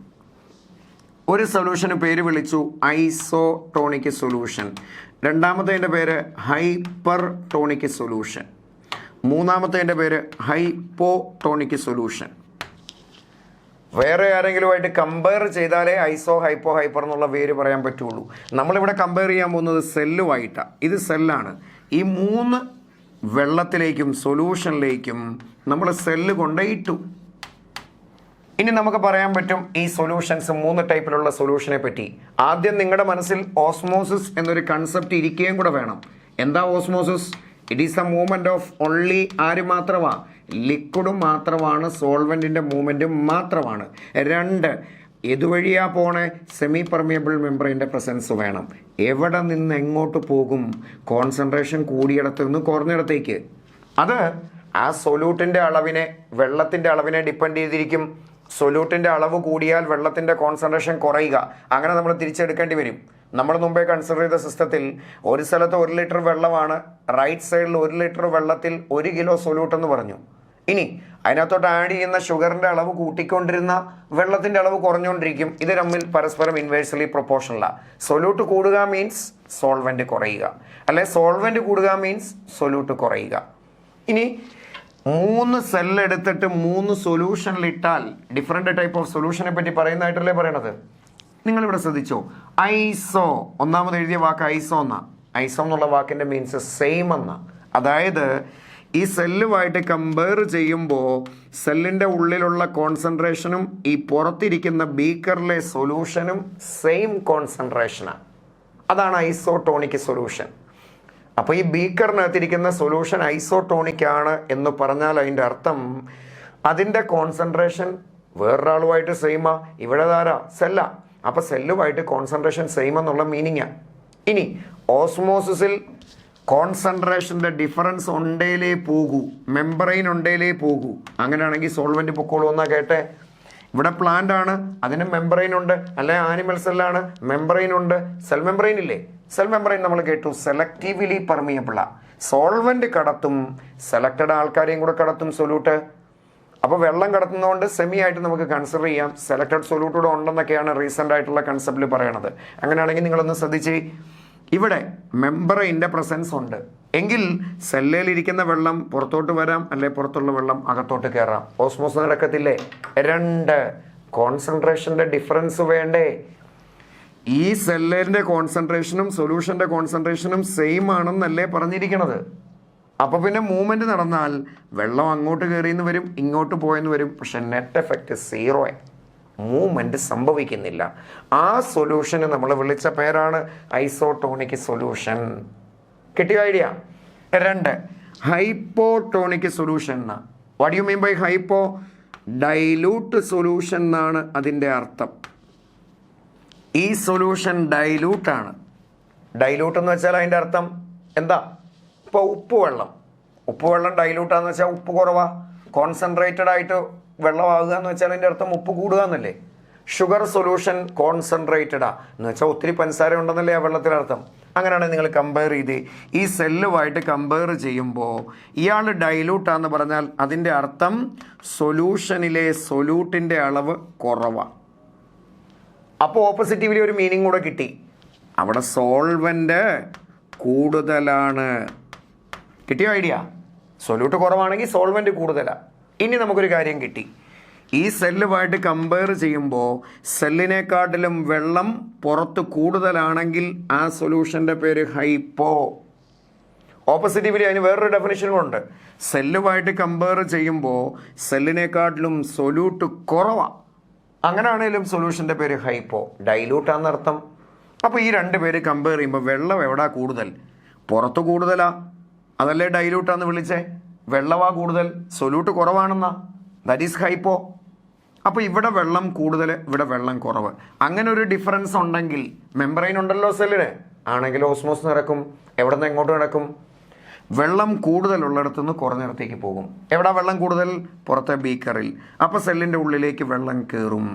ഒരു സൊല്യൂഷന് പേര് വിളിച്ചു ഐസോട്ടോണിക് സൊല്യൂഷൻ. രണ്ടാമത്തേതിൻ്റെ പേര് ഹൈപ്പർ ടോണിക് സൊല്യൂഷൻ. മൂന്നാമത്തേതിൻ്റെ പേര് ഹൈപ്പോട്ടോണിക് സൊല്യൂഷൻ. വേറെ ആരെങ്കിലുമായിട്ട് കമ്പയർ ചെയ്താലേ ഐസോ, ഹൈപ്പോ, ഹൈപ്പർ എന്നുള്ള പേര് പറയാൻ പറ്റുള്ളൂ. നമ്മളിവിടെ കമ്പയർ ചെയ്യാൻ പോകുന്നത് സെല്ലുമായിട്ടാണ്. ഇത് സെല്ലാണ്. ഈ 3 വെള്ളത്തിലേക്കും സൊല്യൂഷനിലേക്കും നമ്മൾ സെല്ല് കൊണ്ടേയിട്ടു. ഇനി നമുക്ക് പറയാൻ പറ്റും ഈ സൊല്യൂഷൻസ് 3 ടൈപ്പിലുള്ള സൊല്യൂഷനെ പറ്റി. ആദ്യം നിങ്ങളുടെ മനസ്സിൽ ഓസ്മോസിസ് എന്നൊരു കൺസെപ്റ്റ് ഇരിക്കുകയും കൂടെ വേണം. എന്താ osmosis? It is A movement of only ആര് മാത്രമാണ്? ലിക്വിഡും മാത്രമാണ്, സോൾവെൻറ്റിൻ്റെ മൂവ്മെൻറ്റും മാത്രമാണ്. 2, ഇതുവഴിയാ പോണേ? സെമി പെർമിയബിൾ മെംബ്രെയിൻ്റെ പ്രസൻസ് വേണം. എവിടെ നിന്ന് എങ്ങോട്ട് പോകും? കോൺസെൻട്രേഷൻ കൂടിയിടത്ത് നിന്ന് കുറഞ്ഞിടത്തേക്ക്. അത് ആ സൊല്യൂട്ടിൻ്റെ അളവിനെ, വെള്ളത്തിൻ്റെ അളവിനെ ഡിപ്പെൻഡ് ചെയ്തിരിക്കും. സൊല്യൂട്ടിൻ്റെ അളവ് കൂടിയാൽ വെള്ളത്തിൻ്റെ കോൺസെൻട്രേഷൻ കുറയുക. അങ്ങനെ നമ്മൾ തിരിച്ചെടുക്കേണ്ടി വരും. നമ്മൾ മുമ്പേ കൺസിഡർ ചെയ്ത സിസ്റ്റത്തിൽ ഒരു സ്ഥലത്ത് 1 ലിറ്റർ വെള്ളമാണ്, റൈറ്റ് സൈഡിൽ 1 ലിറ്റർ വെള്ളത്തിൽ 1 കിലോ സൊല്യൂട്ട് എന്ന് പറഞ്ഞു. ഇനി അതിനകത്തോട്ട് ആഡ് ചെയ്യുന്ന ഷുഗറിൻ്റെ അളവ് കൂട്ടിക്കൊണ്ടിരുന്ന വെള്ളത്തിൻ്റെ അളവ് കുറഞ്ഞുകൊണ്ടിരിക്കും. ഇത് തമ്മിൽ പരസ്പരം ഇൻവേഴ്സ്ലി പ്രൊപ്പോർഷണലാണ്. സൊല്യൂട്ട് കൂടുക മീൻസ് സോൾവെൻറ്റ് കുറയുക, അല്ലെ സോൾവെൻറ്റ് കൂടുക മീൻസ് സൊല്യൂട്ട് കുറയുക. ഇനി 3 സെല്ല് എടുത്തിട്ട് 3 സൊല്യൂഷനിലിട്ടാൽ ഡിഫറെൻ്റ് ടൈപ്പ് ഓഫ് സൊല്യൂഷനെ പറ്റി പറയുന്നതായിട്ടല്ലേ പറയണത്. നിങ്ങളിവിടെ ശ്രദ്ധിച്ചോ, ഐസോ, ഒന്നാമത് എഴുതിയ വാക്ക് ഐസോ എന്നാ. ഐസോ എന്നുള്ള വാക്കിൻ്റെ മീൻസ് സെയിം എന്ന. അതായത് ഈ സെല്ലുമായിട്ട് കമ്പയർ ചെയ്യുമ്പോൾ സെല്ലിൻ്റെ ഉള്ളിലുള്ള കോൺസെൻട്രേഷനും ഈ പുറത്തിരിക്കുന്ന ബീക്കറിലെ സൊല്യൂഷനും സെയിം കോൺസെൻട്രേഷനാണ്. അതാണ് ഐസോട്ടോണിക് സൊല്യൂഷൻ. അപ്പോൾ ഈ ബീക്കറിനകത്തിരിക്കുന്ന സൊല്യൂഷൻ ഐസോട്ടോണിക് ആണ് എന്ന് പറഞ്ഞാൽ അതിൻ്റെ അർത്ഥം അതിൻ്റെ കോൺസെൻട്രേഷൻ വേറൊരാളുമായിട്ട് സെയിമാ. ഇവിടെ ധാരാ സെല്ല, അപ്പോൾ സെല്ലുമായിട്ട് കോൺസെൻട്രേഷൻ സെയിം എന്നുള്ള മീനിങ്ങാണ്. ഇനി ഓസ്മോസിസിൽ കോൺസെൻട്രേഷൻ്റെ ഡിഫറൻസ് ഉണ്ടേലേ പോകൂ, മെമ്പറൈൻ ഉണ്ടേലേ പോകൂ. അങ്ങനെയാണെങ്കിൽ സോൾവെന്റ് പൊക്കോളൂ എന്നാ കേട്ടെ. ഇവിടെ പ്ലാന്റ് ആണ്, അതിന് മെമ്പറൈൻ ഉണ്ട്. അല്ലെ ആനിമൽ സെല്ലാണ്, മെമ്പറൈൻ ഉണ്ട്. സെൽ മെമ്പറൈൻ ഇല്ലേ? സെൽ മെമ്പറൈൻ നമ്മൾ കേട്ടു സെലക്റ്റീവ്ലി പെർമിയബിളാ. സോൾവെന്റ് കടത്തും, സെലക്റ്റഡ് ആൾക്കാരെയും കൂടെ കടത്തും സൊല്യൂട്ട്. അപ്പോൾ വെള്ളം കടത്തുന്നതുകൊണ്ട് സെമി ആയിട്ട് നമുക്ക് കൺസിഡർ ചെയ്യാം. സെലക്റ്റഡ് സൊല്യൂട്ട് കൂടെ ഉണ്ടെന്നൊക്കെയാണ് റീസെൻ്റ് ആയിട്ടുള്ള കൺസെപ്റ്റിൽ പറയണത്. അങ്ങനെയാണെങ്കിൽ നിങ്ങളൊന്ന് ശ്രദ്ധിച്ച്, ഇവിടെ മെമ്പറൈൻ്റെ പ്രസൻസ് ഉണ്ട് എങ്കിൽ സെല്ലിലിരിക്കുന്ന വെള്ളം പുറത്തോട്ട് വരാം, അല്ലെ പുറത്തുള്ള വെള്ളം അകത്തോട്ട് കയറാം. ഓസ്മോസ് നടക്കത്തില്ലേ? രണ്ട് കോൺസെൻട്രേഷൻ്റെ ഡിഫറൻസ് വേണ്ടേ? ഈ സെല്ലിൻ്റെ കോൺസെൻട്രേഷനും സൊല്യൂഷൻ്റെ കോൺസെൻട്രേഷനും സെയിം ആണെന്നല്ലേ പറഞ്ഞിരിക്കണത്. അപ്പോൾ പിന്നെ മൂവ്മെൻറ്റ് നടന്നാൽ വെള്ളം അങ്ങോട്ട് കയറിയെന്ന് വരും, ഇങ്ങോട്ട് പോയെന്ന് വരും. പക്ഷെ നെറ്റ് എഫക്റ്റ് സീറോ, മൂവ്മെൻറ്റ് സംഭവിക്കുന്നില്ല. ആ സൊല്യൂഷന് നമ്മൾ വിളിച്ച പേരാണ് ഐസോട്ടോണിക് സൊല്യൂഷൻ. കിട്ടിയ ഐഡിയ? രണ്ട്, ഹൈപ്പോട്ടോണിക് സൊല്യൂഷൻ എന്നാ. What you mean by hypo? Dilute solution എന്നാണ് അതിൻ്റെ അർത്ഥം. ഈ സൊല്യൂഷൻ ഡൈലൂട്ടാണ്. ഡൈലൂട്ട് എന്ന് വെച്ചാൽ അതിൻ്റെ അർത്ഥം എന്താ? ഇപ്പോൾ ഉപ്പുവെള്ളം ഡൈലൂട്ടാന്ന് വെച്ചാൽ ഉപ്പ് കുറവാ. കോൺസെൻട്രേറ്റഡ് ആയിട്ട് വെള്ളമാകുക എന്ന് വെച്ചാൽ അതിൻ്റെ അർത്ഥം ഉപ്പ് കൂടുക എന്നല്ലേ. ഷുഗർ സൊല്യൂഷൻ കോൺസെൻട്രേറ്റഡാ എന്ന് വെച്ചാൽ ഒത്തിരി പഞ്ചസാര ഉണ്ടെന്നല്ലേ ആ വെള്ളത്തിനർത്ഥം. അങ്ങനെയാണെങ്കിൽ നിങ്ങൾ കമ്പയർ ചെയ്ത് ഈ സെല്ലുമായിട്ട് കമ്പയർ ചെയ്യുമ്പോൾ ഇയാൾ ഡൈലൂട്ടാന്ന് പറഞ്ഞാൽ അതിൻ്റെ അർത്ഥം സൊല്യൂഷനിലെ സൊല്യൂട്ടിൻ്റെ അളവ് കുറവാണ്. അപ്പോൾ ഓപ്പോസിറ്റീവ്ലി ഒരു മീനിങ് കൂടെ കിട്ടി. അവിടെ സോൾവെൻ്റ് കൂടുതലാണ്. കിട്ടിയോ ഐഡിയ? സൊല്യൂട്ട് കുറവാണെങ്കിൽ സോൾവെൻ്റ് കൂടുതലാണ്. ഇനി നമുക്കൊരു കാര്യം കിട്ടി. ഈ സെല്ലുമായിട്ട് കമ്പയർ ചെയ്യുമ്പോൾ സെല്ലിനെക്കാട്ടിലും വെള്ളം പുറത്ത് കൂടുതലാണെങ്കിൽ ആ സൊല്യൂഷൻ്റെ പേര് ഹൈപ്പോ. ഓപ്പോസിറ്റീവ്ലി അതിന് വേറൊരു ഡെഫിനിഷനും ഉണ്ട്. സെല്ലുമായിട്ട് കമ്പയർ ചെയ്യുമ്പോൾ സെല്ലിനെക്കാട്ടിലും സൊല്യൂട്ട് കുറവാണ്, അങ്ങനെയാണെങ്കിലും സൊല്യൂഷൻ്റെ പേര് ഹൈപ്പോ. ഡൈലൂട്ടാന്നർത്ഥം. അപ്പോൾ ഈ രണ്ട് പേര് കമ്പയർ ചെയ്യുമ്പോൾ വെള്ളം എവിടാ കൂടുതൽ? പുറത്ത് കൂടുതലാ, അതല്ലേ ഡൈലൂട്ടാന്ന് വിളിച്ചേ. വെള്ളവാ കൂടുതൽ, സൊല്യൂട്ട് കുറവാണെന്നാ, ദാറ്റ് ഈസ് ഹൈപ്പോ. അപ്പോൾ ഇവിടെ വെള്ളം കൂടുതൽ, ഇവിടെ വെള്ളം കുറവ്. അങ്ങനെ ഒരു ഡിഫറൻസ് ഉണ്ടെങ്കിൽ മെമ്പറൈൻ ഉണ്ടല്ലോ സെല്ലിന്, ആണെങ്കിൽ ഓസ്മോസ് നടക്കും. എവിടെ നിന്ന് എങ്ങോട്ട് നടക്കും? വെള്ളം കൂടുതലുള്ളിടത്തു നിന്ന് കുറഞ്ഞിടത്തേക്ക് പോകും. എവിടെ വെള്ളം കൂടുതൽ? പുറത്തെ ബീക്കറിൽ. അപ്പോൾ സെല്ലിൻ്റെ ഉള്ളിലേക്ക് വെള്ളം കയറും.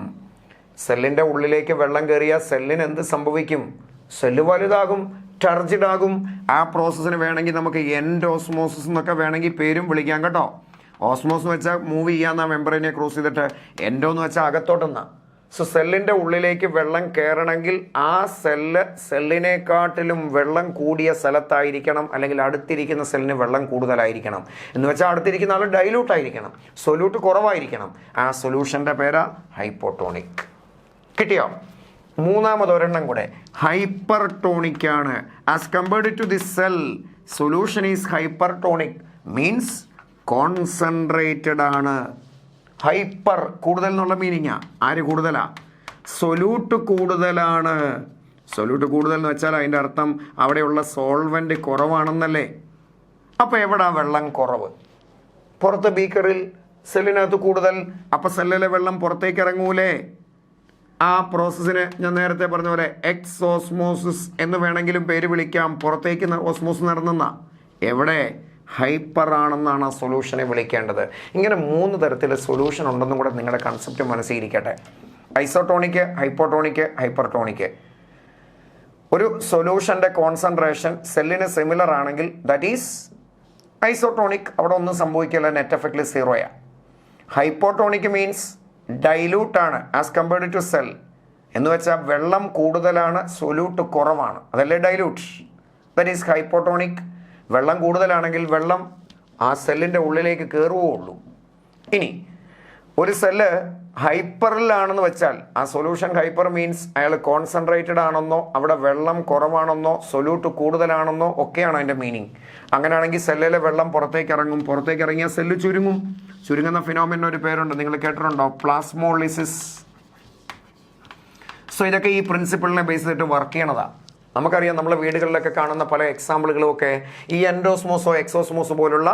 സെല്ലിൻ്റെ ഉള്ളിലേക്ക് വെള്ളം കയറിയാൽ സെല്ലിന് എന്ത് സംഭവിക്കും? സെല്ല് വലുതാകും, ടർജിഡ് ആകും. ആ പ്രോസസ്സിന് വേണമെങ്കിൽ നമുക്ക് എൻഡോസ്മോസിസ് എന്നൊക്കെ വേണമെങ്കിൽ പേരും വിളിക്കാം കേട്ടോ. ഓസ്മോസ് എന്ന് വെച്ചാൽ മൂവ് ചെയ്യാന്ന മെമ്പറിനെ ക്രോസ് ചെയ്തിട്ട്, എൻഡോ എന്ന് വെച്ചാൽ അകത്തോട്ടെന്നാ. സോ സെല്ലിൻ്റെ ഉള്ളിലേക്ക് വെള്ളം കയറണമെങ്കിൽ ആ സെല്ലിനെക്കാട്ടിലും വെള്ളം കൂടിയ സ്ഥലത്തായിരിക്കണം, അല്ലെങ്കിൽ അടുത്തിരിക്കുന്ന സെല്ലിന് വെള്ളം കൂടുതലായിരിക്കണം. എന്ന് വെച്ചാൽ അടുത്തിരിക്കുന്ന ആൾ ഡൈലൂട്ട് ആയിരിക്കണം, സൊല്യൂട്ട് കുറവായിരിക്കണം. ആ സൊല്യൂഷൻ്റെ പേരാ ഹൈപ്പോട്ടോണിക്. കിട്ടിയോ? മൂന്നാമതൊരെണ്ണം കൂടെ, ഹൈപ്പർട്ടോണിക് ആണ്. As compared to the cell, solution is hypertonic, means concentrated ആണ്. ഹൈപ്പർ കൂടുതൽ എന്നുള്ള മീനിങ്ങാ. ആര് കൂടുതലാ? സൊല്യൂട്ട് കൂടുതലാണ്. സൊല്യൂട്ട് കൂടുതൽ എന്ന് വെച്ചാൽ അതിൻ്റെ അർത്ഥം അവിടെയുള്ള സോൾവെൻ്റ് കുറവാണെന്നല്ലേ. അപ്പോൾ എവിടാ വെള്ളം കുറവ്? പുറത്ത് ബീക്കറിൽ, സെല്ലിനകത്ത് കൂടുതൽ. അപ്പോൾ സെല്ലിലെ വെള്ളം പുറത്തേക്ക് ഇറങ്ങൂലേ? ആ പ്രോസസ്സിന് ഞാൻ നേരത്തെ പറഞ്ഞ പോലെ എക്സ് ഓസ്മോസിസ് എന്ന് വേണമെങ്കിലും പേര് വിളിക്കാം. പുറത്തേക്ക് ഓസ്മോസ് നടന്നെന്നാ. എവിടെ? ഹൈപ്പർ ആണെന്നാണ് ആ സൊല്യൂഷനെ വിളിക്കേണ്ടത്. ഇങ്ങനെ മൂന്ന് തരത്തിൽ സൊല്യൂഷൻ ഉണ്ടെന്നും കൂടെ നിങ്ങളുടെ കൺസെപ്റ്റ് മനസ്സിലിരിക്കട്ടെ. Isotonic, hypotonic, hypertonic. ഒരു സൊല്യൂഷൻ്റെ കോൺസെൻട്രേഷൻ സെല്ലിന് സിമിലർ ആണെങ്കിൽ ദാറ്റ് ഈസ് ഐസോട്ടോണിക്. അവിടെ ഒന്നും സംഭവിക്കില്ല, നെറ്റ് എഫക്റ്റിൽ സീറോയാ. ഹൈപ്പോട്ടോണിക് മീൻസ് ഡൈലൂട്ടാണ് ആസ് കമ്പയർഡ് ടു സെൽ. എന്ന് വെച്ചാൽ വെള്ളം കൂടുതലാണ്, സൊല്യൂട്ട് കുറവാണ്, അതല്ലേ ഡൈലൂട്ട്. That is hypotonic. വെള്ളം കൂടുതലാണെങ്കിൽ വെള്ളം ആ സെല്ലിൻ്റെ ഉള്ളിലേക്ക് കയറുകയുള്ളൂ. ഇനി ഒരു സെല്ല് ഹൈപ്പറിലാണെന്ന് വെച്ചാൽ ആ സൊല്യൂഷൻ ഹൈപ്പർ മീൻസ് അയാൾ കോൺസെൻട്രേറ്റഡ് ആണെന്നോ അവിടെ വെള്ളം കുറവാണെന്നോ സൊല്യൂട്ട് കൂടുതലാണെന്നോ ഒക്കെയാണ് അതിൻ്റെ മീനിങ്. അങ്ങനെയാണെങ്കിൽ സെല്ലിലെ വെള്ളം പുറത്തേക്ക് ഇറങ്ങും. പുറത്തേക്ക് ഇറങ്ങിയാൽ സെല്ല് ചുരുങ്ങും. ചുരുങ്ങുന്ന ഫിനോമിന ഒരു പേരുണ്ട്, നിങ്ങൾ കേട്ടിട്ടുണ്ടോ? പ്ലാസ്മോളിസിസ്. സോ ഇതൊക്കെ ഈ പ്രിൻസിപ്പിളിനെ ബേസ് ചെയ്തിട്ട് വർക്ക് ചെയ്യണതാണ്. നമുക്കറിയാം, നമ്മളെ വീടുകളിലൊക്കെ കാണുന്ന പല എക്സാമ്പിളുകളുമൊക്കെ ഈ എൻഡോസ്മോസോ എക്സോസ്മോസോ പോലുള്ള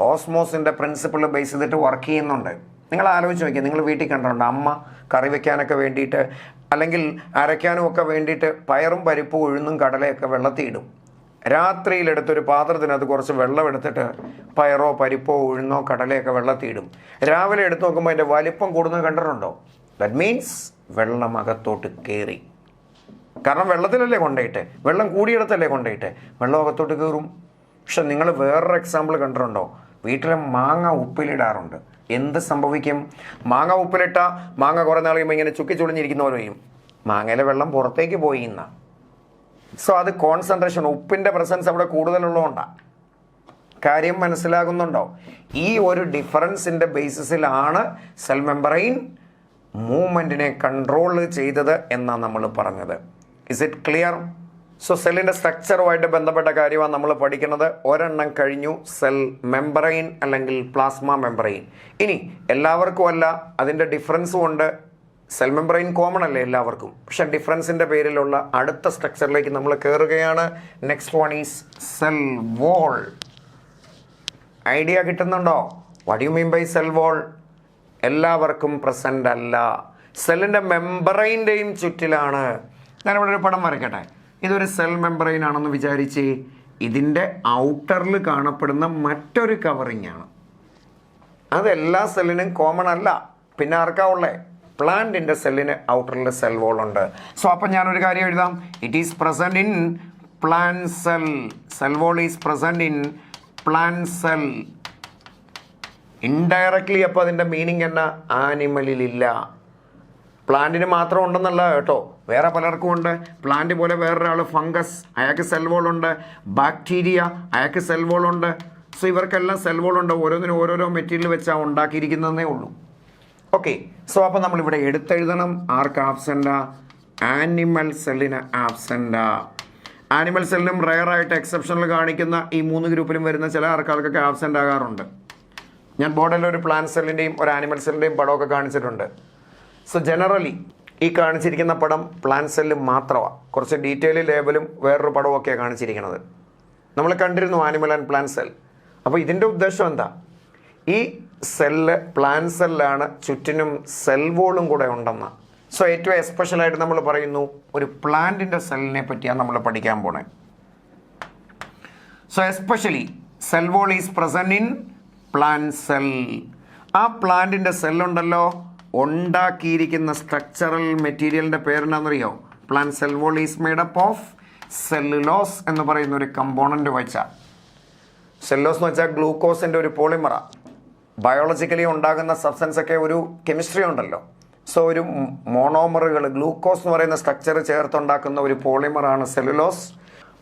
ഓസ്മോസിൻ്റെ പ്രിൻസിപ്പിൾ ബേസ് ചെയ്തിട്ട് വർക്ക് ചെയ്യുന്നുണ്ട്. നിങ്ങൾ ആലോചിച്ച് നോക്കിയാൽ, നിങ്ങൾ വീട്ടിൽ കണ്ടിട്ടുണ്ടോ അമ്മ കറി വെക്കാനൊക്കെ വേണ്ടിയിട്ട് അല്ലെങ്കിൽ അരയ്ക്കാനും ഒക്കെ വേണ്ടിയിട്ട് പയറും പരിപ്പും ഉഴുന്നും കടലയൊക്കെ വെള്ളത്തിയിടും. രാത്രിയിലെടുത്തൊരു പാത്രത്തിനകത്ത് കുറച്ച് വെള്ളം എടുത്തിട്ട് പയറോ പരിപ്പോ ഉഴുന്നോ കടലയൊക്കെ വെള്ളത്തിയിടും. രാവിലെ എടുത്ത് നോക്കുമ്പോൾ അതിൻ്റെ വലിപ്പം കൂടുന്നത് കണ്ടിട്ടുണ്ടോ? ദാറ്റ് മീൻസ് വെള്ളം അകത്തോട്ട് കയറി. കാരണം വെള്ളത്തിലല്ലേ കൊണ്ടുപോയിട്ടെ, വെള്ളം കൂടിയിടത്തല്ലേ കൊണ്ടുപോയിട്ടെ, വെള്ളം അകത്തോട്ട് കയറും. പക്ഷെ നിങ്ങൾ വേറൊരു എക്സാമ്പിൾ കണ്ടിട്ടുണ്ടോ? വീട്ടിലെ മാങ്ങ ഉപ്പിലിടാറുണ്ട്. എന്ത് സംഭവിക്കും? മാങ്ങ ഉപ്പിലിട്ട മാങ്ങ കുറേ നാൾ കഴിയുമ്പോൾ ഇങ്ങനെ ചുക്കി ചുളിഞ്ഞിരിക്കുന്നവർ ചെയ്യും, മാങ്ങയിലെ വെള്ളം പുറത്തേക്ക് പോയി എന്നാ. സോ അത് കോൺസെൻട്രേഷൻ, ഉപ്പിൻ്റെ പ്രസൻസ് അവിടെ കൂടുതലുള്ളതുകൊണ്ടാണ്. കാര്യം മനസ്സിലാകുന്നുണ്ടോ? ഈ ഒരു ഡിഫറൻസിൻ്റെ ബേസിസിലാണ് സെൽ മെമ്പറൈൻ മൂവ്മെൻറ്റിനെ കൺട്രോൾ ചെയ്തത് എന്നാണ് നമ്മൾ പറഞ്ഞത്. Is it clear? സോ സെല്ലിൻ്റെ സ്ട്രക്ചറുമായിട്ട് ബന്ധപ്പെട്ട കാര്യമാണ് നമ്മൾ പഠിക്കുന്നത്. ഒരെണ്ണം കഴിഞ്ഞു, സെൽ മെമ്പറൈൻ അല്ലെങ്കിൽ പ്ലാസ്മ മെമ്പറൈൻ. ഇനി എല്ലാവർക്കും അല്ല, അതിൻ്റെ ഡിഫറൻസും ഉണ്ട്. സെൽ മെമ്പറൈൻ കോമൺ അല്ലേ എല്ലാവർക്കും, പക്ഷെ ഡിഫറൻസിൻ്റെ പേരിലുള്ള അടുത്ത സ്ട്രക്ചറിലേക്ക് നമ്മൾ കയറുകയാണ്. Next one is cell wall. Idea കിട്ടുന്നുണ്ടോ? What you mean by cell wall? എല്ലാവർക്കും പ്രസൻ്റ് അല്ല, സെല്ലിൻ്റെ മെമ്പറൈൻ്റെയും ചുറ്റിലാണ്. ഞാനിവിടെ ഒരു പടം വരയ്ക്കട്ടെ. ഇതൊരു സെൽ മെമ്പറൈൻ ആണെന്ന് വിചാരിച്ച് ഇതിൻ്റെ ഔട്ടറിൽ കാണപ്പെടുന്ന മറ്റൊരു കവറിങ് ആണ്. അതെല്ലാ സെല്ലിനും കോമൺ അല്ല. പിന്നെ ആർക്കാ ഉള്ളേ? പ്ലാന്റിൻ്റെ സെല്ലിന് ഔട്ടറിൽ സെൽ വോൾ ഉണ്ട്. സോ അപ്പം ഞാനൊരു കാര്യം എഴുതാം. It is present in plant cell. Cell wall is present in plant cell. Indirectly അപ്പോൾ അതിൻ്റെ മീനിങ് എന്നാ? ആനിമലിലില്ല. പ്ലാന്റിന് മാത്രം ഉണ്ടെന്നല്ല കേട്ടോ, വേറെ പലർക്കും ഉണ്ട്. പ്ലാന്റ് പോലെ വേറൊരാൾ ഫംഗസ്, അയാൾക്ക് സെൽ വോൾ ഉണ്ട്. ബാക്ടീരിയ, അയാൾക്ക് സെൽ വോൾ ഉണ്ട്. സോ ഇവർക്കെല്ലാം സെൽ വോൾ ഉണ്ട്. ഓരോന്നിനും ഓരോരോ മെറ്റീരിയൽ വെച്ചാൽ ഉണ്ടാക്കിയിരിക്കുന്നതേ ഉള്ളൂ. ഓക്കെ, സോ അപ്പോൾ നമ്മളിവിടെ എടുത്തെഴുതണം. ആർക്ക് ആബ്സെൻറ്റാ? ആനിമൽ സെല്ലിന് ആബ്സെൻറ്റാ. ആനിമൽ സെല്ലിനും റെയറായിട്ട് എക്സെപ്ഷനിൽ കാണിക്കുന്ന ഈ 3 ഗ്രൂപ്പിലും വരുന്ന ചില ആൾക്കാർക്കൊക്കെ ആബ്സെൻ്റ് ആകാറുണ്ട്. ഞാൻ ബോർഡിൽ ഒരു പ്ലാന്റ് സെല്ലിൻ്റെയും ഒരു ആനിമൽ സെല്ലിൻ്റെയും പടമൊക്കെ കാണിച്ചിട്ടുണ്ട്. സോ ജനറലി ഈ കാണിച്ചിരിക്കുന്ന പടം പ്ലാന്റ് സെല്ല് മാത്രമാണ്. കുറച്ച് ഡീറ്റെയിൽ ലേബലും വേറൊരു പടമൊക്കെയാണ് കാണിച്ചിരിക്കുന്നത്. നമ്മൾ കണ്ടിരുന്നു ആനിമൽ ആൻഡ് പ്ലാന്റ് സെൽ. അപ്പോൾ ഇതിൻ്റെ ഉദ്ദേശം എന്താ? ഈ സെല്ല് പ്ലാന്റ് സെല്ലാണ്, ചുറ്റിനും സെൽ വോളും കൂടെ ഉണ്ടെന്ന്. സോ ഏറ്റവും എസ്പെഷ്യലായിട്ട് നമ്മൾ പറയുന്നു ഒരു പ്ലാന്റിൻ്റെ സെല്ലിനെ പറ്റിയാണ് നമ്മൾ പഠിക്കാൻ പോണേ. So especially cell wall is present in plant cell. ആ പ്ലാന്റിൻ്റെ സെല്ലുണ്ടല്ലോ, ഉണ്ടാക്കിയിരിക്കുന്ന സ്ട്രക്ചറൽ മെറ്റീരിയലിൻ്റെ പേരെന്നാണെന്നറിയോ? Plant cell wall is made up of cellulose എന്ന് പറയുന്ന ഒരു കമ്പോണൻറ്റ് വെച്ചാൽ. സെല്ലുലോസ് എന്ന് വെച്ചാൽ ഗ്ലൂക്കോസിൻ്റെ ഒരു പോളിമറാണ്. ബയോളജിക്കലി ഉണ്ടാകുന്ന സബ്സ്റ്റൻസ് ഒക്കെ ഒരു കെമിസ്ട്രി ഉണ്ടല്ലോ. സോ ഒരു മോണോമറുകൾ, ഗ്ലൂക്കോസ് എന്ന് പറയുന്ന സ്ട്രക്ചർ ചേർത്തുണ്ടാക്കുന്ന ഒരു പോളിമറാണ് സെല്ലുലോസ്.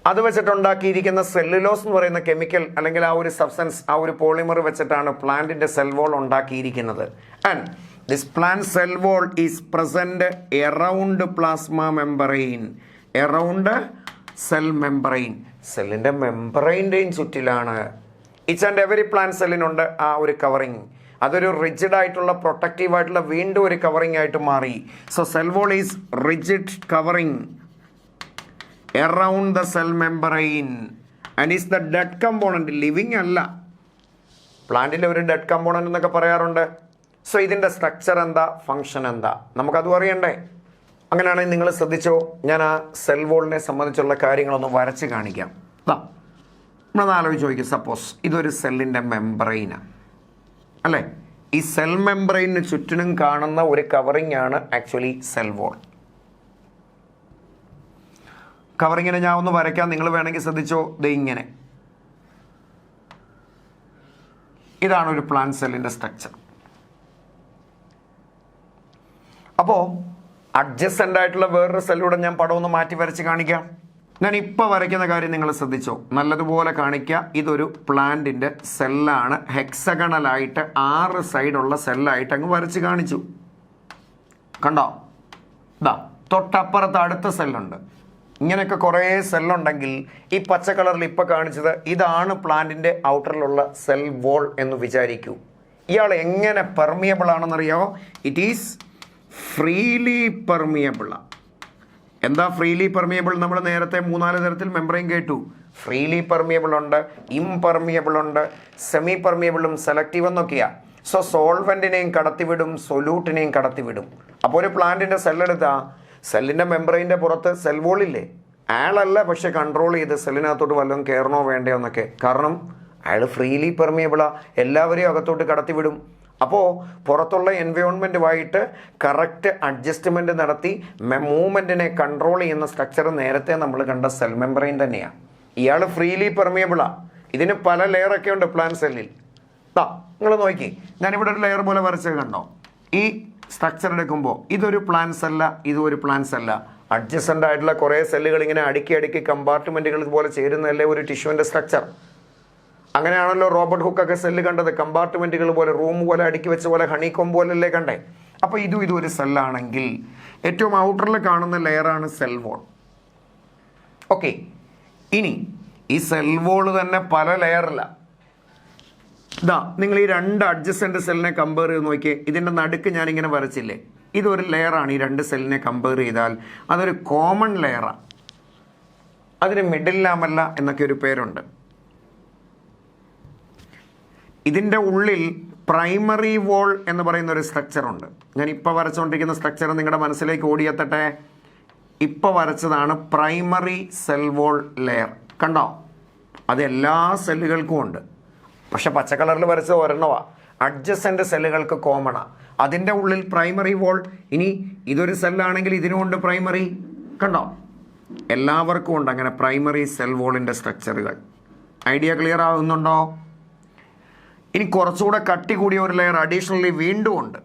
അത് വെച്ചിട്ടുണ്ടാക്കിയിരിക്കുന്ന സെല്ലുലോസ് എന്ന് പറയുന്ന കെമിക്കൽ അല്ലെങ്കിൽ ആ ഒരു സബ്സ്റ്റൻസ്, ആ ഒരു പോളിമർ വെച്ചിട്ടാണ് പ്ലാന്റിൻ്റെ സെൽ വോൾ ഉണ്ടാക്കിയിരിക്കുന്നത്. And this plant cell wall is present around plasma membrane. Around cell membrane, സെല്ലിൻ്റെ മെമ്പറൈൻ്റെയും ചുറ്റിലാണ്. ഈച്ച് ആൻഡ് എവറി പ്ലാന്റ് സെല്ലിനുണ്ട് ആ ഒരു കവറിങ്. അതൊരു റിജിഡ് ആയിട്ടുള്ള പ്രൊട്ടക്റ്റീവ് ആയിട്ടുള്ള വീണ്ടും ഒരു കവറിങ് ആയിട്ട് മാറി. So cell wall is rigid covering around the cell membrane and is the dead component. Living അല്ല, പ്ലാന്റിൻ്റെ ഒരു ഡെഡ് കമ്പോണൻ്റ് എന്നൊക്കെ പറയാറുണ്ട്. സോ ഇതിൻ്റെ സ്ട്രക്ചർ എന്താ, ഫങ്ഷൻ എന്താ, നമുക്കതും അറിയണ്ടേ? അങ്ങനെയാണെങ്കിൽ നിങ്ങൾ ശ്രദ്ധിച്ചോ, ഞാൻ ആ സെൽ വോളിനെ സംബന്ധിച്ചുള്ള കാര്യങ്ങളൊന്ന് വരച്ച് കാണിക്കാം. നമ്മളത് ആലോചിച്ച് നോക്കിക്കും. സപ്പോസ് ഇതൊരു സെല്ലിൻ്റെ മെംബ്രെയിനാണ് അല്ലേ? ഈ സെൽ മെംബ്രെയിന് ചുറ്റിനും കാണുന്ന ഒരു കവറിങ് ആണ് ആക്ച്വലി സെൽ വോൾ. കവറിങ്ങിനെ ഞാൻ ഒന്ന് വരയ്ക്കാം, നിങ്ങൾ വേണമെങ്കിൽ ശ്രദ്ധിച്ചോ. ഇത് ഇങ്ങനെ, ഇതാണ് ഒരു പ്ലാന്റ് സെല്ലിൻ്റെ സ്ട്രക്ചർ. അപ്പോൾ അഡ്ജസ്റ്റൻ്റ് ആയിട്ടുള്ള വേറൊരു സെല്ലൂടെ ഞാൻ പടം ഒന്ന് മാറ്റി വരച്ച് കാണിക്കാം. ഞാൻ ഇപ്പോൾ വരയ്ക്കുന്ന കാര്യം നിങ്ങൾ ശ്രദ്ധിച്ചോ, നല്ലതുപോലെ കാണിക്കുക. ഇതൊരു പ്ലാന്റിൻ്റെ സെല്ലാണ്. ഹെക്സഗണലായിട്ട് 6 സൈഡുള്ള സെല്ലായിട്ട് അങ്ങ് വരച്ച് കാണിച്ചു. കണ്ടോ? ഇതാ തൊട്ടപ്പുറത്ത് അടുത്ത സെല്ലുണ്ട്. ഇങ്ങനെയൊക്കെ കുറേ സെല്ലുണ്ടെങ്കിൽ ഈ പച്ച കളറിൽ ഇപ്പോൾ കാണിച്ചത് ഇതാണ് പ്ലാന്റിൻ്റെ ഔട്ടറിലുള്ള സെൽ വോൾ എന്ന് വിചാരിക്കൂ. ഇയാൾ എങ്ങനെ പെർമിയബിൾ ആണെന്നറിയാമോ? It is freely permeable. എന്താ ഫ്രീലി പെർമിയബിൾ? നമ്മൾ നേരത്തെ 3-4 തരത്തിൽ മെംബ്രെയിൻ കേട്ടു. ഫ്രീലി പെർമിയബിൾ ഉണ്ട്, ഇംപെർമിയബിൾ ഉണ്ട്, സെമി പെർമിയബിളും സെലക്റ്റീവ് എന്നൊക്കെയാ. സോ സോൾവെൻറ്റിനെയും കടത്തിവിടും, സൊല്യൂട്ടിനെയും കടത്തിവിടും. അപ്പോൾ ഒരു പ്ലാന്റിൻ്റെ സെല്ലെടുത്താ സെല്ലിൻ്റെ മെംബ്രെയിൻ്റെ പുറത്ത് സെൽ വോളില്ലേ, അയാളല്ല പക്ഷെ കൺട്രോൾ ചെയ്ത് സെല്ലിനകത്തോട്ട് വല്ലതും കയറണോ വേണ്ടയോ എന്നൊക്കെ. കാരണം അയാൾ ഫ്രീലി പെർമിയബിളാ, എല്ലാവരെയും അകത്തോട്ട് കടത്തിവിടും. അപ്പോൾ പുറത്തുള്ള എൻവയോൺമെൻറ്റുമായിട്ട് കറക്റ്റ് അഡ്ജസ്റ്റ്മെൻറ്റ് നടത്തി മൂവ്മെൻറ്റിനെ കൺട്രോൾ ചെയ്യുന്ന സ്ട്രക്ചർ നേരത്തെ നമ്മൾ കണ്ട സെൽ മെംബ്രെയിൻ തന്നെയാണ്. ഇയാൾ ഫ്രീലി പെർമിയബിളാണ്. ഇതിന് പല ലെയറൊക്കെ ഉണ്ട് പ്ലാൻ സെല്ലിൽ. നിങ്ങൾ നോക്കി, ഞാനിവിടെ ഒരു ലെയർ പോലെ വരച്ചത് കണ്ടോ? ഈ സ്ട്രക്ചർ എടുക്കുമ്പോൾ ഇതൊരു പ്ലാൻ സെല്ല, ഇതൊരു പ്ലാൻ സെല്ല. അഡ്ജസ്റ്റൻ്റ് ആയിട്ടുള്ള കുറേ സെല്ലുകൾ ഇങ്ങനെ അടുക്കി കമ്പാർട്ട്മെൻറ്റുകൾ പോലെ ചേരുന്നതല്ലേ ഒരു ടിഷ്യൂവിൻ്റെ സ്ട്രക്ചർ. അങ്ങനെയാണല്ലോ റോബർട്ട് ഹുക്കൊക്കെ സെല്ല് കണ്ടത്, കമ്പാർട്ട്മെൻറ്റുകൾ പോലെ, റൂം പോലെ അടുക്കി വെച്ച പോലെ, ഹണികോം പോലല്ലേ കണ്ടേ. അപ്പോൾ ഇതും ഒരു സെല്ലാണെങ്കിൽ ഏറ്റവും ഔട്ടറിൽ കാണുന്ന ലെയറാണ് സെൽ വോൾ. ഓക്കെ, ഇനി ഈ സെൽ വോൾ തന്നെ പല ലെയറില്ല. നിങ്ങൾ ഈ 2 അഡ്ജസ്റ്റൻ്റ് സെല്ലിനെ കമ്പയർ ചെയ്ത് നോക്കിയേ. ഇതിൻ്റെ നടുക്ക് ഞാനിങ്ങനെ വരച്ചില്ലേ, ഇതൊരു ലെയറാണ്. ഈ 2 സെല്ലിനെ കമ്പയർ ചെയ്താൽ അതൊരു കോമൺ ലെയറാണ്. അതിന് മിഡിൽ ലാമല്ല എന്നൊക്കെ ഒരു പേരുണ്ട്. ഇതിൻ്റെ ഉള്ളിൽ പ്രൈമറി വോൾ എന്ന് പറയുന്ന ഒരു സ്ട്രക്ചറുണ്ട്. ഞാൻ ഇപ്പോൾ വരച്ചുകൊണ്ടിരിക്കുന്ന സ്ട്രക്ചർ നിങ്ങളുടെ മനസ്സിലേക്ക് ഓടിയെത്തട്ടെ. ഇപ്പോൾ വരച്ചതാണ് പ്രൈമറി സെൽ വോൾ ലെയർ. കണ്ടോ? അത് എല്ലാ സെല്ലുകൾക്കും ഉണ്ട്. പക്ഷെ പച്ച കളറിൽ വരച്ചത് ഒരെണ്ണമാണ്, അഡ്ജസൻ്റ് സെല്ലുകൾക്ക് കോമണാണ്. അതിൻ്റെ ഉള്ളിൽ പ്രൈമറി വോൾ. ഇനി ഇതൊരു സെല്ലാണെങ്കിൽ ഇതിനുമുണ്ട് പ്രൈമറി. കണ്ടോ? എല്ലാവർക്കും ഉണ്ട് അങ്ങനെ പ്രൈമറി സെൽ വോളിൻ്റെ സ്ട്രക്ചറുകൾ. ഐഡിയ ക്ലിയർ ആകുന്നുണ്ടോ? ഇനി കുറച്ചുകൂടെ കട്ടി കൂടിയ ഒരു ലെയർ അഡീഷണലി വീണ്ടും ഉണ്ട്.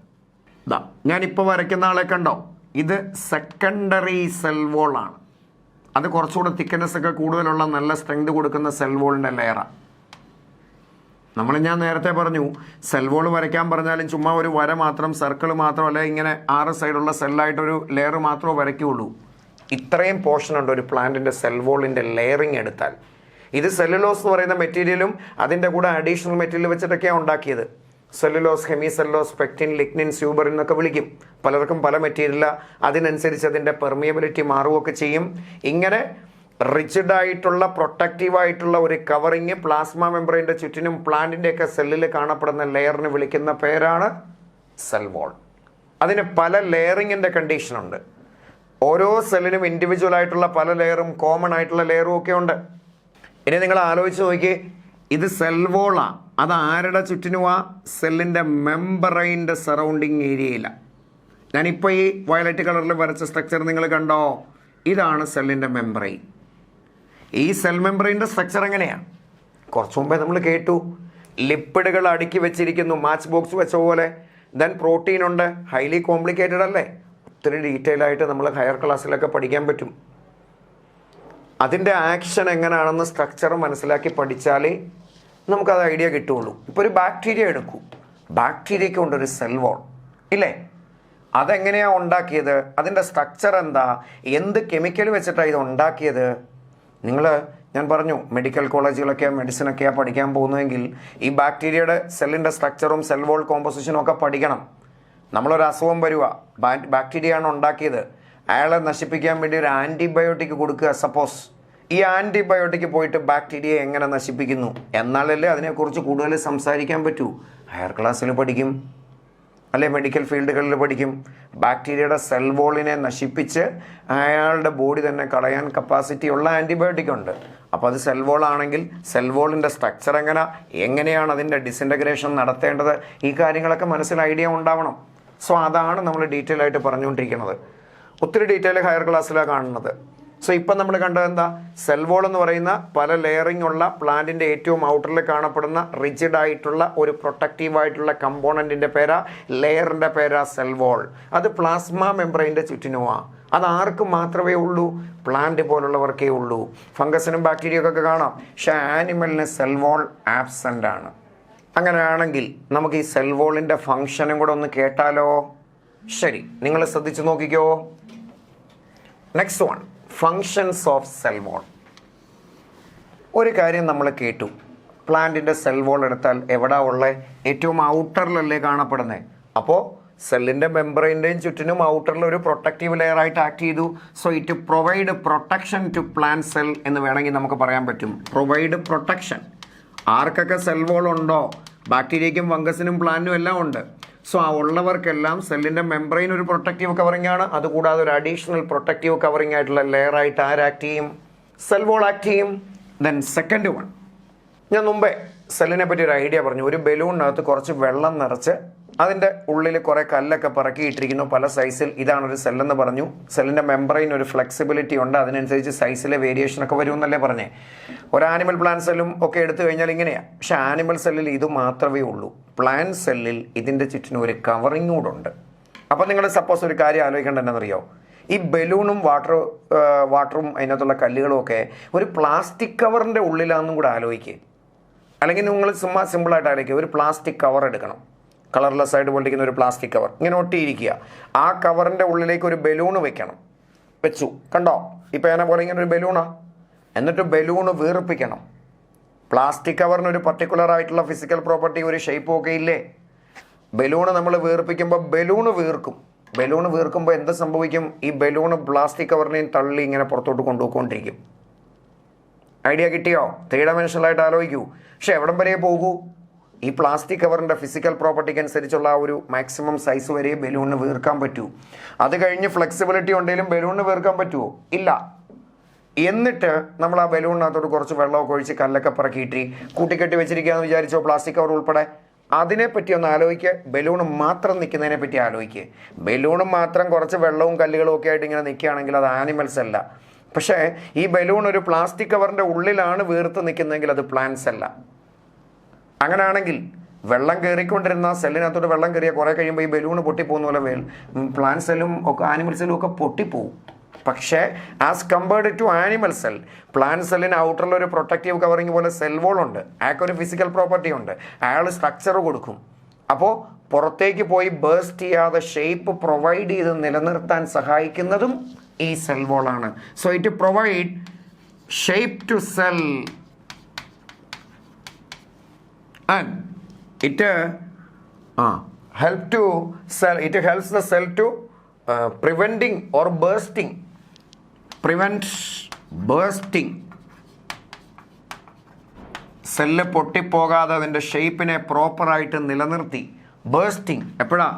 ഞാനിപ്പോൾ വരയ്ക്കുന്ന ആളെ കണ്ടോ? ഇത് സെക്കൻഡറി സെൽ വോളാണ്. അത് കുറച്ചുകൂടെ തിക്നെസ് ഒക്കെ കൂടുതലുള്ള നല്ല സ്ട്രെങ്ത് കൊടുക്കുന്ന സെൽ വോളിൻ്റെ ലെയറാണ്. ഞാൻ നേരത്തെ പറഞ്ഞു, സെൽ വോൾ വരയ്ക്കാൻ പറഞ്ഞാലും ചുമ്മാ ഒരു വര മാത്രം, സർക്കിൾ മാത്രം, അല്ലെ ഇങ്ങനെ 6 സൈഡുള്ള സെല്ലായിട്ടൊരു ലെയർ മാത്രമേ വരയ്ക്കുകയുള്ളൂ. ഇത്രയും പോർഷൻ ഉണ്ട് ഒരു പ്ലാന്റിൻ്റെ സെൽ വോളിൻ്റെ ലെയറിങ് എടുത്താൽ. ഇത് സെല്ലുലോസ് എന്ന് പറയുന്ന മെറ്റീരിയലും അതിൻ്റെ കൂടെ അഡീഷണൽ മെറ്റീരിയൽ വെച്ചിട്ടൊക്കെയാണ് ഉണ്ടാക്കിയത്. Cellulose, hemicellulose, pectin, lignin, suberin എന്നൊക്കെ വിളിക്കും. പലർക്കും പല മെറ്റീരിയല, അതിനനുസരിച്ച് അതിൻ്റെ പെർമിയബിലിറ്റി മാറുകയൊക്കെ ചെയ്യും. ഇങ്ങനെ റിജിഡായിട്ടുള്ള പ്രൊട്ടക്റ്റീവായിട്ടുള്ള ഒരു കവറിങ് പ്ലാസ്മ മെംബ്രെയിൻ്റെ ചുറ്റിനും പ്ലാന്റിൻ്റെയൊക്കെ സെല്ലിൽ കാണപ്പെടുന്ന ലെയറിന് വിളിക്കുന്ന പേരാണ് സെൽ വോൾ. അതിന് പല ലെയറിങ്ങിൻ്റെ കണ്ടീഷനുണ്ട്. ഓരോ സെല്ലിനും ഇൻഡിവിജ്വൽ ആയിട്ടുള്ള പല ലെയറും കോമൺ ആയിട്ടുള്ള ലെയറും ഒക്കെ ഉണ്ട്. ഇനി നിങ്ങൾ ആലോചിച്ച് നോക്കിയേ, ഇത് സെൽ വോളാണ്. അത് ആരുടെ ചുറ്റിനുമാ? സെല്ലിൻ്റെ മെംബ്രെയിൻ്റെ സറൗണ്ടിങ് ഏരിയയിലാണ്. ഞാനിപ്പോൾ ഈ വയലറ്റ് കളറിൽ വരച്ച സ്ട്രക്ചർ നിങ്ങൾ കണ്ടോ? ഇതാണ് സെല്ലിൻ്റെ മെംബ്രെയിൻ. ഈ സെൽ മെംബ്രെയിൻ്റെ സ്ട്രക്ചർ എങ്ങനെയാണ്? കുറച്ച് മുമ്പേ നമ്മൾ കേട്ടു, ലിപ്പിഡുകൾ അടുക്കി വെച്ചിരിക്കുന്നു, മാച്ച് ബോക്സ് വെച്ച പോലെ. ദെൻ പ്രോട്ടീൻ ഉണ്ട്. ഹൈലി കോംപ്ലിക്കേറ്റഡ് അല്ലേ? ഒത്തിരി ഡീറ്റെയിൽ ആയിട്ട് നമ്മൾ ഹയർ ക്ലാസ്സിലൊക്കെ പഠിക്കാൻ പറ്റും. അതിൻ്റെ ആക്ഷൻ എങ്ങനെയാണെന്ന് സ്ട്രക്ചർ മനസ്സിലാക്കി പഠിച്ചാലേ നമുക്കത് ഐഡിയ കിട്ടുകയുള്ളൂ. ഇപ്പോൾ ഒരു ബാക്ടീരിയ എടുക്കൂ. ബാക്ടീരിയയ്ക്ക് കൊണ്ടൊരു സെൽ വോൾ ഇല്ലേ? അതെങ്ങനെയാണ് ഉണ്ടാക്കിയത്? അതിൻ്റെ സ്ട്രക്ചർ എന്താ? എന്ത് കെമിക്കൽ വെച്ചിട്ടാണ് ഇത് ഉണ്ടാക്കിയത്? ഞാൻ പറഞ്ഞു, മെഡിക്കൽ കോളേജുകളൊക്കെ മെഡിസിനൊക്കെയാണ് പഠിക്കാൻ പോകുന്നതെങ്കിൽ ഈ ബാക്ടീരിയയുടെ സെല്ലിൻ്റെ സ്ട്രക്ചറും സെൽ വോൾ കോമ്പോസിഷനും ഒക്കെ പഠിക്കണം. നമ്മളൊരു അസുഖം വരുക, ബാക്ടീരിയ ആണ് ഉണ്ടാക്കിയത്, അയാളെ നശിപ്പിക്കാൻ വേണ്ടി ഒരു ആൻറ്റിബയോട്ടിക് കൊടുക്കുക സപ്പോസ്. ഈ ആൻറ്റിബയോട്ടിക് പോയിട്ട് ബാക്ടീരിയയെ എങ്ങനെ നശിപ്പിക്കുന്നു എന്നാലല്ലേ അതിനെക്കുറിച്ച് കൂടുതൽ സംസാരിക്കാൻ പറ്റൂ. ഹയർ ക്ലാസ്സിൽ പഠിക്കും, അല്ലെ മെഡിക്കൽ ഫീൽഡുകളിൽ പഠിക്കും. ബാക്ടീരിയയുടെ സെൽ വോളിനെ നശിപ്പിച്ച് അയാളുടെ ബോഡി തന്നെ കളയാൻ കപ്പാസിറ്റി ഉള്ള ആൻറ്റിബയോട്ടിക് ഉണ്ട്. അപ്പോൾ അത് സെൽ വോൾ ആണെങ്കിൽ സെൽ വോളിൻ്റെ സ്ട്രക്ചർ എങ്ങനെയാണ് അതിൻ്റെ ഡിസിൻറ്റഗ്രേഷൻ നടത്തേണ്ടത്, ഈ കാര്യങ്ങളൊക്കെ മനസ്സിൽ ഐഡിയ ഉണ്ടാവണം. സോ അതാണ് നമ്മൾ ഡീറ്റെയിൽ ആയിട്ട് പറഞ്ഞുകൊണ്ടിരിക്കുന്നത്. ഒത്തിരി ഡീറ്റെയിൽ ഹയർ ക്ലാസ്സിലാണ് കാണുന്നത്. സോ ഇപ്പം നമ്മൾ കണ്ടത് എന്താ? സെൽ വോൾ എന്ന് പറയുന്ന പല ലെയറിംഗ് ഉള്ള പ്ലാന്റിൻ്റെ ഏറ്റവും ഔട്ടറിൽ കാണപ്പെടുന്ന റിജിഡ് ആയിട്ടുള്ള ഒരു പ്രൊട്ടക്റ്റീവായിട്ടുള്ള കമ്പോണൻറ്റിൻ്റെ പേരാ, ലെയറിൻ്റെ പേരാ സെൽ വോൾ. അത് പ്ലാസ്മ മെംബ്രെയിൻ്റെ ചുറ്റിനുമാണ്. അത് ആർക്ക് മാത്രമേ ഉള്ളൂ? പ്ലാന്റ് പോലുള്ളവർക്കേ ഉള്ളൂ. ഫംഗസിനും ബാക്ടീരിയക്കൊക്കെ കാണാം, പക്ഷേ ആനിമലിന് സെൽ വോൾ ആബ്സെൻ്റ് ആണ്. അങ്ങനെയാണെങ്കിൽ നമുക്ക് ഈ സെൽ വോളിൻ്റെ ഫങ്ഷനും കൂടെ ഒന്ന് കേട്ടാലോ? ശരി, നിങ്ങൾ ശ്രദ്ധിച്ചു നോക്കിക്കോ. Next one, functions of cell wall. ഒരു കാര്യം നമ്മൾ കേട്ടു, പ്ലാന്റിൻ്റെ സെൽ വോൾ എടുത്താൽ എവിടാ ഉള്ളത്? ഏറ്റവും ഔട്ടറിലല്ലേ കാണപ്പെടുന്നത്. അപ്പോൾ സെല്ലിൻ്റെ മെമ്പറിൻ്റെയും ചുറ്റിനും ഔട്ടറിൽ ഒരു പ്രൊട്ടക്റ്റീവ് ലെയർ ആയിട്ട് ആക്ട് ചെയ്തു. So it provide protection to plant cell എന്ന് വേണമെങ്കിൽ നമുക്ക് പറയാൻ പറ്റും. Provide protection. ആർക്കൊക്കെ സെൽ വോൾ ഉണ്ടോ? ബാക്ടീരിയയ്ക്കും ഫംഗസിനും പ്ലാന്റിനും എല്ലാം ഉണ്ട്. സോ ആ ഉള്ളവർക്കെല്ലാം സെല്ലിൻ്റെ മെമ്പറൈൻ ഒരു പ്രൊട്ടക്റ്റീവ് കവറിംഗ് ആണ്. അതുകൂടാതെ ഒരു അഡീഷണൽ പ്രൊട്ടക്റ്റീവ് കവറിംഗ് ആയിട്ടുള്ള ലെയർ ആയിട്ട് ആക്ട് ചെയ്യും? സെൽ വോൾ ആക്ട് ചെയ്യും. ദെൻ സെക്കൻഡ് വൺ, ഞാൻ മുമ്പേ സെല്ലിനെ പറ്റി ഒരു ഐഡിയ പറഞ്ഞു. ഒരു ബലൂണിനകത്ത് കുറച്ച് വെള്ളം നിറച്ച് അതിൻ്റെ ഉള്ളിൽ കുറേ കല്ലൊക്കെ പറക്കിയിട്ടിരിക്കുന്നു പല സൈസിൽ. ഇതാണൊരു സെല്ലെന്ന് പറഞ്ഞു. സെല്ലിൻ്റെ മെമ്പറൈൻ ഒരു ഫ്ലെക്സിബിലിറ്റി ഉണ്ട്, അതിനനുസരിച്ച് സൈസിലെ വേരിയേഷനൊക്കെ വരുമെന്നല്ലേ പറഞ്ഞേ. ഒരു ആനിമൽ പ്ലാന്റ് സെല്ലും ഒക്കെ എടുത്തു കഴിഞ്ഞാൽ ഇങ്ങനെയാണ്. പക്ഷേ ആനിമൽ സെല്ലിൽ ഇത് മാത്രമേ ഉള്ളൂ. പ്ലാന്റ് സെല്ലിൽ ഇതിൻ്റെ ചുറ്റിനും ഒരു കവറിങ് കൂടെ ഉണ്ട്. അപ്പോൾ നിങ്ങൾ സപ്പോസ് ഒരു കാര്യം ആലോചിക്കേണ്ടതെന്നറിയോ? ഈ ബലൂണും വാട്ടറും അതിനകത്തുള്ള കല്ലുകളും ഒക്കെ ഒരു പ്ലാസ്റ്റിക് കവറിൻ്റെ ഉള്ളിലാണെന്നും കൂടെ ആലോചിക്കുക. അല്ലെങ്കിൽ നിങ്ങൾ സിമ്പിളായിട്ട് ആലോചിക്കുക, ഒരു പ്ലാസ്റ്റിക് കവർ എടുക്കണം, കളർലെസ് ആയിട്ട് പൊളിക്കുന്ന ഒരു പ്ലാസ്റ്റിക് കവർ ഇങ്ങനെ ഒട്ടിയിരിക്കുക. ആ കവറിൻ്റെ ഉള്ളിലേക്ക് ഒരു ബലൂണ് വെക്കണം. വെച്ചു, കണ്ടോ? ഈ പേന പോലെ ഇങ്ങനെ ഒരു ബലൂണാ. എന്നിട്ട് ബലൂണ് വീർപ്പിക്കണം. പ്ലാസ്റ്റിക് കവറിന് ഒരു പർട്ടിക്കുലർ ആയിട്ടുള്ള ഫിസിക്കൽ പ്രോപ്പർട്ടി, ഒരു ഷേപ്പും ഒക്കെ ഇല്ലേ? ബലൂണ് നമ്മൾ വീർപ്പിക്കുമ്പോൾ ബലൂണ് വീർക്കും. ബലൂണ് വീർക്കുമ്പോൾ എന്ത് സംഭവിക്കും? ഈ ബലൂണ് പ്ലാസ്റ്റിക് കവറിനെയും തള്ളി ഇങ്ങനെ പുറത്തോട്ട് കൊണ്ടുപോയിക്കൊണ്ടിരിക്കും. ഐഡിയ കിട്ടിയോ? 3 ഡയമെൻഷനലായിട്ട് ആലോചിക്കൂ. പക്ഷെ എവിടം വരെ പോകൂ? ഈ പ്ലാസ്റ്റിക് കവറിൻ്റെ ഫിസിക്കൽ പ്രോപ്പർട്ടിക്ക് അനുസരിച്ചുള്ള ആ ഒരു മാക്സിമം സൈസ് വരെ ബലൂണിന് വീർക്കാൻ പറ്റൂ. അത് കഴിഞ്ഞ് ഫ്ലെക്സിബിലിറ്റി ഉണ്ടെങ്കിലും ബലൂണിന് വീർക്കാൻ പറ്റുമോ? ഇല്ല. എന്നിട്ട് നമ്മൾ ആ ബലൂണിനകത്തോട്ട് കുറച്ച് വെള്ളമൊക്കെ ഒഴിച്ച് കല്ലൊക്കെ പറക്കിയിട്ട് കൂട്ടിക്കെട്ടി വെച്ചിരിക്കുകയെന്ന് വിചാരിച്ചോ, പ്ലാസ്റ്റിക് കവർ ഉൾപ്പെടെ. അതിനെപ്പറ്റി ഒന്ന് ആലോചിക്കുക. ബലൂണ് മാത്രം നിൽക്കുന്നതിനെ പറ്റി ആലോചിക്കുക. ബലൂണ് മാത്രം കുറച്ച് വെള്ളവും കല്ലുകളും ഒക്കെ ആയിട്ട് ഇങ്ങനെ നിൽക്കുകയാണെങ്കിൽ അത് ആനിമൽസ് അല്ല. പക്ഷേ ഈ ബലൂൺ ഒരു പ്ലാസ്റ്റിക് കവറിൻ്റെ ഉള്ളിലാണ് വീർത്ത് നിൽക്കുന്നതെങ്കിൽ അത് പ്ലാന്റ്സ് അല്ല. അങ്ങനെയാണെങ്കിൽ വെള്ളം കയറിക്കൊണ്ടിരുന്ന സെല്ലിനകത്തോട്ട് വെള്ളം കയറിയാൽ കുറേ കഴിയുമ്പോൾ ഈ ബലൂണ് പൊട്ടിപ്പോകുന്ന പോലെ പ്ലാന്റ് സെല്ലും ഒക്കെ ആനിമൽ സെല്ലും ഒക്കെ പൊട്ടിപ്പോവും. പക്ഷേ as compared to animal cell, plant സെല്ലിന് ഔട്ടറിൽ ഒരു പ്രൊട്ടക്റ്റീവ് കവറിങ് പോലെ സെൽ വോൾ ഉണ്ട്. അയാൾക്കൊരു ഫിസിക്കൽ പ്രോപ്പർട്ടി ഉണ്ട്. അയാൾ സ്ട്രക്ചർ കൊടുക്കും. അപ്പോൾ പുറത്തേക്ക് പോയി ബേസ്റ്റ് ചെയ്യാതെ ഷേപ്പ് പ്രൊവൈഡ് ചെയ്ത് നിലനിർത്താൻ സഹായിക്കുന്നതും ഈ സെൽ വോൾ ആണ്. So it provide shape to cell and it helps the cell to preventing or prevent bursting. സെല്ല് പൊട്ടിപ്പോകാതെ അതിൻ്റെ ഷേപ്പിനെ പ്രോപ്പറായിട്ട് നിലനിർത്തി. ബേസ്റ്റിംഗ് എപ്പോഴാ?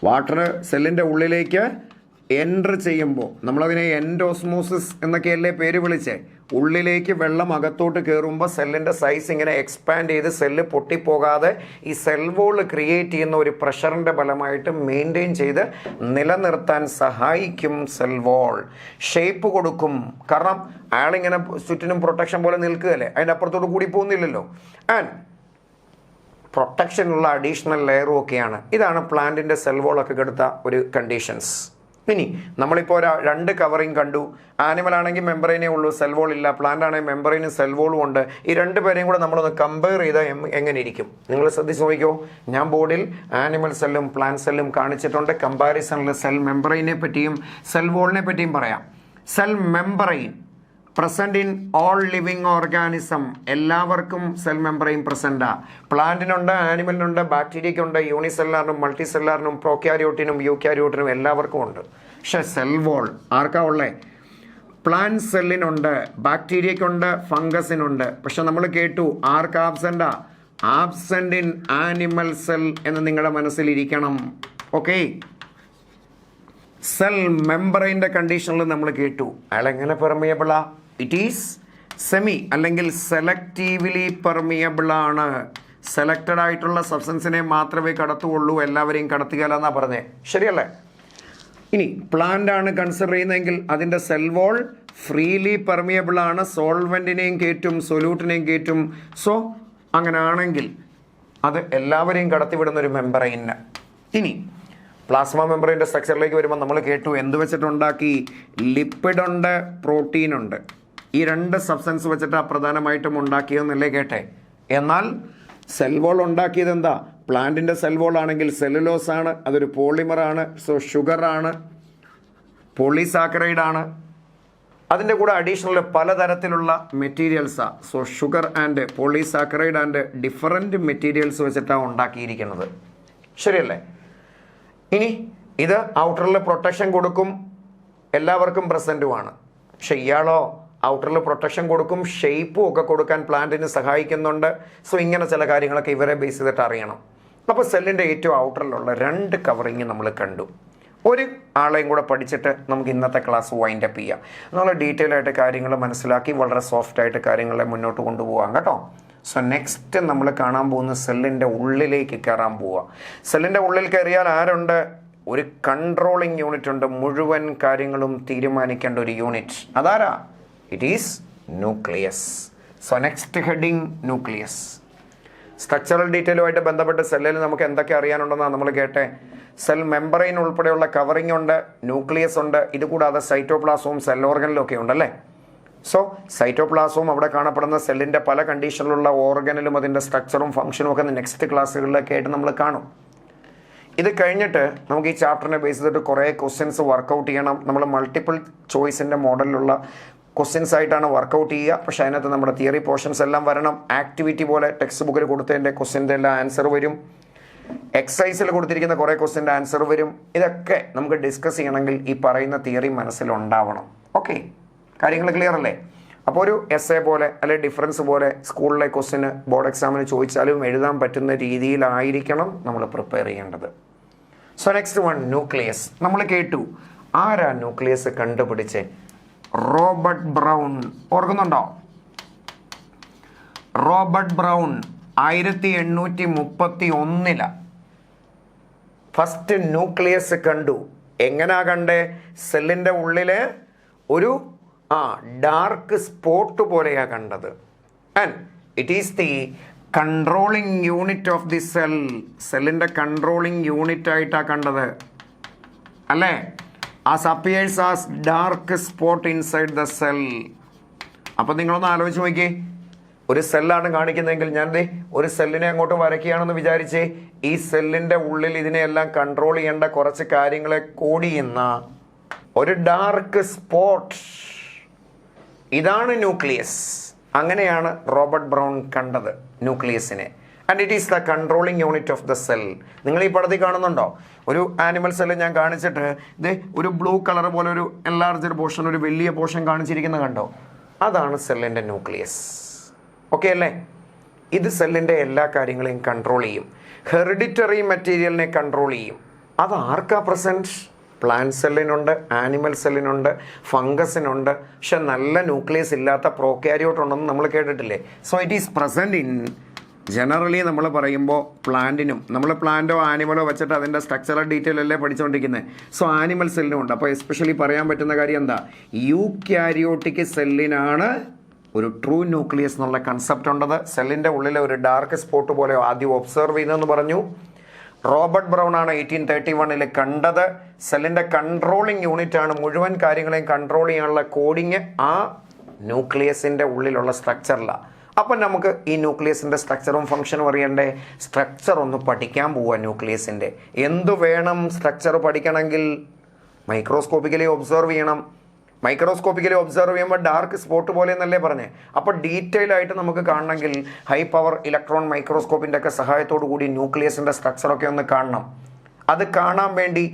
വാട്ടർ സെല്ലിൻ്റെ ഉള്ളിലേക്ക് എൻറ്റർ ചെയ്യുമ്പോൾ, നമ്മളതിനെ എൻഡോസ്മോസിസ് എന്നൊക്കെയല്ലേ പേര് വിളിച്ചേ. ഉള്ളിലേക്ക് വെള്ളം അകത്തോട്ട് കയറുമ്പോൾ സെല്ലിൻ്റെ സൈസ് ഇങ്ങനെ എക്സ്പാൻഡ് ചെയ്ത് സെല്ല് പൊട്ടിപ്പോകാതെ ഈ സെൽ വോൾ ക്രിയേറ്റ് ചെയ്യുന്ന ഒരു പ്രഷറിൻ്റെ ഫലമായിട്ട് മെയിൻറ്റെയിൻ ചെയ്ത് നിലനിർത്താൻ സഹായിക്കും സെൽ വോൾ. ഷേപ്പ് കൊടുക്കും. കാരണം അയാളിങ്ങനെ ചുറ്റിനും പ്രൊട്ടക്ഷൻ പോലെ നിൽക്കുകയല്ലേ, അതിൻ്റെ അപ്പുറത്തോട്ട് കൂടി പോകുന്നില്ലല്ലോ. ആൻഡ് പ്രൊട്ടക്ഷനുള്ള അഡീഷണൽ ലെയറും ഒക്കെയാണ്. ഇതാണ് പ്ലാന്റിൻ്റെ സെൽ വോളൊക്കെ കെടുത്ത ഒരു കണ്ടീഷൻസ്. ഇനി നമ്മളിപ്പോൾ 2 കവറിങ് കണ്ടു. ആനിമൽ ആണെങ്കിൽ മെമ്പറൈനേ ഉള്ളൂ, സെൽ വോൾ ഇല്ല. പ്ലാന്റ് ആണെങ്കിൽ മെമ്പറൈനും സെൽ വോളും ഉണ്ട്. ഈ 2 പേരെയും കൂടെ നമ്മളൊന്ന് കമ്പയർ ചെയ്താൽ എങ്ങനെ ഇരിക്കും? നിങ്ങൾ ശ്രദ്ധിച്ച് നോക്കിക്കോ. ഞാൻ ബോർഡിൽ ആനിമൽ സെല്ലും പ്ലാന്റ് സെല്ലും കാണിച്ചിട്ടുണ്ട്. കമ്പാരിസണിൽ സെൽ മെമ്പറൈനെ പറ്റിയും സെൽ വോളിനെ പറ്റിയും പറയാം. Cell membrane present in all living organism. എല്ലാവർക്കും സെൽ മെമ്പറൈൻ പ്രസൻറ്റാ. പ്ലാന്റിനുണ്ട്, ആനിമലിനുണ്ട്, ബാക്ടീരിയയ്ക്കുണ്ട്, യൂണിസെല്ലാറിനും മൾട്ടി സെല്ലാറിനും പ്രോക്യാരിയോട്ടിനും യൂക്യാരിയോട്ടിനും എല്ലാവർക്കും ഉണ്ട്. പക്ഷേ സെൽ വോൾ ആർക്കാ ഉള്ളേ? പ്ലാന്റ് സെല്ലിനുണ്ട്, ബാക്ടീരിയയ്ക്കുണ്ട്, ഫംഗസിനുണ്ട്. പക്ഷെ നമ്മൾ കേട്ടു ആർക്ക് ആബ്സെൻ്റാ? ആബ്സെൻ്റ് ഇൻ ആനിമൽ സെൽ എന്ന് നിങ്ങളുടെ മനസ്സിലിരിക്കണം. ഓക്കെ, സെൽ മെമ്പറൈൻ്റെ കണ്ടീഷനിൽ നമ്മൾ കേട്ടു. അയാളെങ്ങനെ പെർമിയബിളാ? ഇറ്റ് ഈസ് സെമി അല്ലെങ്കിൽ സെലക്റ്റീവ്ലി പെർമിയബിൾ ആണ്. സെലക്റ്റഡ് ആയിട്ടുള്ള സബ്സ്റ്റൻസിനെ മാത്രമേ കടത്തുള്ളൂ, എല്ലാവരെയും കടത്തുകയല്ല എന്നാ പറഞ്ഞേ. ശരിയല്ലേ? ഇനി പ്ലാന്റ് ആണ് കൺസിഡർ ചെയ്യുന്നതെങ്കിൽ അതിൻ്റെ സെൽ വോൾ ഫ്രീലി പെർമിയബിൾ ആണ്. സോൾവെൻറ്റിനെയും കയറ്റും, സൊല്യൂട്ടിനെയും കയറ്റും. സോ അങ്ങനെ ആണെങ്കിൽ അത് എല്ലാവരെയും കടത്തിവിടുന്ന ഒരു മെമ്പറൈന്. ഇനി പ്ലാസ്മ മെമ്പറിൻ്റെ സ്ട്രക്ചറിലേക്ക് വരുമ്പോൾ നമ്മൾ കേട്ടു എന്ത് വെച്ചിട്ടുണ്ടാക്കി? ലിപ്പിഡ് ഉണ്ട്, പ്രോട്ടീൻ ഉണ്ട്. ഈ 2 സബ്സ്റ്റൻസ് വെച്ചിട്ടാണ് പ്രധാനമായിട്ടും ഉണ്ടാക്കിയതെന്നല്ലേ കേട്ടെ. എന്നാൽ സെൽ വോൾ ഉണ്ടാക്കിയത് എന്താ? പ്ലാന്റിൻ്റെ സെൽ വോൾ ആണെങ്കിൽ സെല്ലുലോസ് ആണ്, അതൊരു പോളിമറാണ്. സോ ഷുഗറാണ്, പോളിസാക്കറൈഡ് ആണ്. അതിൻ്റെ കൂടെ അഡീഷണൽ പലതരത്തിലുള്ള മെറ്റീരിയൽസാണ്. So sugar and polysaccharide and different materials വെച്ചിട്ടാണ് ഉണ്ടാക്കിയിരിക്കുന്നത്. ശരിയല്ലേ? ഇനി ഇത് ഔട്ടറിൽ പ്രൊട്ടക്ഷൻ കൊടുക്കും, എല്ലാവർക്കും പ്രസൻറ്റുമാണ്. പക്ഷെ ഇയാളോ ഔട്ടറിൽ പ്രൊട്ടക്ഷൻ കൊടുക്കും, ഷേപ്പും ഒക്കെ കൊടുക്കാൻ പ്ലാന്റിന് സഹായിക്കുന്നുണ്ട്. സോ ഇങ്ങനെ ചില കാര്യങ്ങളൊക്കെ ഇവരെ ബേസ് ചെയ്തിട്ട് അറിയണം. അപ്പോൾ സെല്ലിൻ്റെ ഏറ്റവും ഔട്ടറിലുള്ള 2 കവറിങ് നമ്മൾ കണ്ടു. ഒരു ആളെയും കൂടെ പഠിച്ചിട്ട് നമുക്ക് ഇന്നത്തെ ക്ലാസ് വൈൻഡപ്പ് ചെയ്യാം. നമ്മൾ ഡീറ്റെയിൽ ആയിട്ട് കാര്യങ്ങൾ മനസ്സിലാക്കി വളരെ സോഫ്റ്റായിട്ട് കാര്യങ്ങളെ മുന്നോട്ട് കൊണ്ടുപോകാം കേട്ടോ. സോ നെക്സ്റ്റ് നമ്മൾ കാണാൻ പോകുന്ന സെല്ലിൻ്റെ ഉള്ളിലേക്ക് കയറാൻ പോവുക. സെല്ലിൻ്റെ ഉള്ളിൽ കയറിയാൽ ആരുണ്ട്? ഒരു കൺട്രോളിങ് യൂണിറ്റ് ഉണ്ട്, മുഴുവൻ കാര്യങ്ങളും തീരുമാനിക്കേണ്ട ഒരു യൂണിറ്റ്. അതാരാ? It is nucleus. So next heading nucleus. Structural ഡീറ്റെയിലുമായിട്ട് ബന്ധപ്പെട്ട് സെല്ലിൽ നമുക്ക് എന്തൊക്കെ അറിയാനുണ്ടെന്നാണ് നമ്മൾ കേട്ടെ. സെൽ മെമ്പറൈൻ ഉൾപ്പെടെയുള്ള കവറിംഗ് ഉണ്ട്, ന്യൂക്ലിയസ് ഉണ്ട്, ഇതുകൂടാതെ സൈറ്റോപ്ലാസവും സെൽ ഓർഗനിലും ഒക്കെ ഉണ്ടല്ലേ. സോ സൈറ്റോപ്ലാസവും അവിടെ കാണപ്പെടുന്ന സെല്ലിൻ്റെ പല കണ്ടീഷനിലുള്ള ഓർഗനിലും അതിൻ്റെ സ്ട്രക്ചറും ഫംഗ്ഷനും ഒക്കെ നെക്സ്റ്റ് ക്ലാസ്സുകളിലൊക്കെ ആയിട്ട് നമ്മൾ കാണും. ഇത് കഴിഞ്ഞിട്ട് നമുക്ക് ഈ ചാപ്റ്ററിനെ ബേസ് ചെയ്തിട്ട് കുറേ ക്വസ്റ്റ്യൻസ് വർക്കൗട്ട് ചെയ്യണം. നമ്മൾ മൾട്ടിപ്പിൾ ചോയ്സിൻ്റെ മോഡലിലുള്ള ക്വസ്റ്റ്യൻസ് ആയിട്ടാണ് വർക്കൗട്ട് ചെയ്യുക. പക്ഷേ അതിനകത്ത് നമ്മുടെ തിയറി പോർഷൻസ് എല്ലാം വരണം. ആക്ടിവിറ്റി പോലെ ടെക്സ്റ്റ് ബുക്കിൽ കൊടുത്തതിൻ്റെ ക്വസ്റ്റ്യൻ്റെ എല്ലാം ആൻസർ വരും. എക്സസൈസിൽ കൊടുത്തിരിക്കുന്ന കുറേ ക്വസ്റ്റ്യൻ്റെ ആൻസർ വരും. ഇതൊക്കെ നമുക്ക് ഡിസ്കസ് ചെയ്യണമെങ്കിൽ ഈ പറയുന്ന തിയറി മനസ്സിലുണ്ടാവണം. ഓക്കെ, കാര്യങ്ങൾ ക്ലിയർ അല്ലേ? അപ്പോൾ ഒരു എസ് എ പോലെ അല്ലെങ്കിൽ ഡിഫറൻസ് പോലെ സ്കൂളിലെ ക്വസ്റ്റ്യന് ബോർഡ് എക്സാമിന് ചോദിച്ചാലും എഴുതാൻ പറ്റുന്ന രീതിയിലായിരിക്കണം നമ്മൾ പ്രിപ്പയർ ചെയ്യേണ്ടത്. So next one, nucleus. നമ്മൾ കേട്ടു, ആരാ ന്യൂക്ലിയസ് കണ്ടുപിടിച്ചേ? Robert Brown. ഓർക്കുന്നുണ്ടോ? റോബർട്ട് ബ്രൗൺ 1831 ഫസ്റ്റ് ന്യൂക്ലിയസ് കണ്ടു. എങ്ങനാ കണ്ടേ? സെല്ലിൻ്റെ ഉള്ളില് ഒരു ഡാർക്ക് സ്പോട്ട് പോലെയാ കണ്ടത്. And it is the controlling unit of the cell. സെല്ലിൻ്റെ കൺട്രോളിങ് യൂണിറ്റ് ആയിട്ടാ കണ്ടത് അല്ലേ? As appears as dark spot inside the cell. അപ്പം നിങ്ങളൊന്ന് ആലോചിച്ച് നോക്കിയേ, ഒരു സെല്ലാണ് കാണിക്കുന്നതെങ്കിൽ ഞാൻ ഒരു സെല്ലിനെ അങ്ങോട്ട് വരയ്ക്കുകയാണെന്ന് വിചാരിച്ചേ. ഈ സെല്ലിൻ്റെ ഉള്ളിൽ ഇതിനെയെല്ലാം കൺട്രോൾ ചെയ്യേണ്ട കുറച്ച് കാര്യങ്ങളെ കോഡ് ചെയ്യുന്ന ഒരു ഡാർക്ക് സ്പോട്ട്, ഇതാണ് ന്യൂക്ലിയസ്. അങ്ങനെയാണ് റോബർട്ട് ബ്രൗൺ കണ്ടത് ന്യൂക്ലിയസിനെ. And it is the controlling unit of the cell. നിങ്ങൾ ഈ പടത്തിൽ കാണുന്നുണ്ടോ? ഒരു ആനിമൽ സെല്ല് ഞാൻ കാണിച്ചിട്ട് ഇത് ഒരു ബ്ലൂ കളർ പോലെ ഒരു എൻലാർജ്ഡ് പോർഷൻ, ഒരു വലിയ പോർഷൻ കാണിച്ചിരിക്കുന്നത് കണ്ടോ? അതാണ് സെല്ലിൻ്റെ ന്യൂക്ലിയസ്. ഓക്കെ അല്ലേ? ഇത് സെല്ലിൻ്റെ എല്ലാ കാര്യങ്ങളെയും കൺട്രോൾ ചെയ്യും. ഹെറിഡിറ്ററി മെറ്റീരിയലിനെ കൺട്രോൾ ചെയ്യും. അത് ആർക്കാ പ്രസൻറ്റ്? പ്ലാന്റ് സെല്ലിനുണ്ട്, ആനിമൽ സെല്ലിനുണ്ട്, ഫംഗസിനുണ്ട്. പക്ഷെ നല്ല ന്യൂക്ലിയസ് ഇല്ലാത്ത പ്രോക്യാരിയോട്ട് ഉണ്ടെന്ന് നമ്മൾ കേട്ടിട്ടില്ലേ? So it is present in generally നമ്മൾ പറയുമ്പോൾ പ്ലാന്റിനും, നമ്മൾ പ്ലാന്റോ ആനിമലോ വെച്ചിട്ട് അതിൻ്റെ സ്ട്രക്ചറൽ ഡീറ്റെയിൽ അല്ലേ പഠിച്ചുകൊണ്ടിരിക്കുന്നത്. സോ ആനിമൽ സെല്ലിനും ഉണ്ട്. അപ്പോൾ എസ്പെഷ്യലി പറയാൻ പറ്റുന്ന കാര്യം എന്താ? യൂക്യാരിയോട്ടിക് സെല്ലിനാണ് ഒരു ട്രൂ ന്യൂക്ലിയസ് എന്നുള്ള കൺസെപ്റ്റ് ഉണ്ടത്. സെല്ലിൻ്റെ ഉള്ളിലെ ഒരു ഡാർക്ക് സ്പോട്ട് പോലെ ആദ്യം ഒബ്സർവ് ചെയ്യുന്നതെന്ന് പറഞ്ഞു. റോബർട്ട് ബ്രൗൺ ആണ് 1831 കണ്ടത്. സെല്ലിൻ്റെ കൺട്രോളിങ് യൂണിറ്റ് ആണ്, മുഴുവൻ കാര്യങ്ങളെയും കൺട്രോൾ ചെയ്യാനുള്ള കോഡിങ് ആ ന്യൂക്ലിയസിൻ്റെ ഉള്ളിലുള്ള സ്ട്രക്ചറിലാണ്. അപ്പം നമുക്ക് ഈ ന്യൂക്ലിയസിൻ്റെ സ്ട്രക്ചറും ഫംഗ്ഷനും അറിയണ്ടേ? സ്ട്രക്ചർ ഒന്ന് പഠിക്കാൻ പോവുക ന്യൂക്ലിയസിൻ്റെ. എന്തു വേണം സ്ട്രക്ചർ പഠിക്കണമെങ്കിൽ? മൈക്രോസ്കോപ്പിക്കലി ഒബ്സർവ് ചെയ്യണം. മൈക്രോസ്കോപ്പിക്കലി ഒബ്സർവ് ചെയ്യുമ്പോൾ ഡാർക്ക് സ്പോട്ട് പോലെ എന്നല്ലേ പറഞ്ഞേ? അപ്പോൾ ഡീറ്റെയിൽ ആയിട്ട് നമുക്ക് കാണണമെങ്കിൽ ഹൈ പവർ ഇലക്ട്രോൺ മൈക്രോസ്കോപ്പിൻ്റെ ഒക്കെ സഹായത്തോടു കൂടി ന്യൂക്ലിയസിൻ്റെ സ്ട്രക്ചറൊക്കെ ഒന്ന് കാണണം. അത് കാണാൻ വേണ്ടി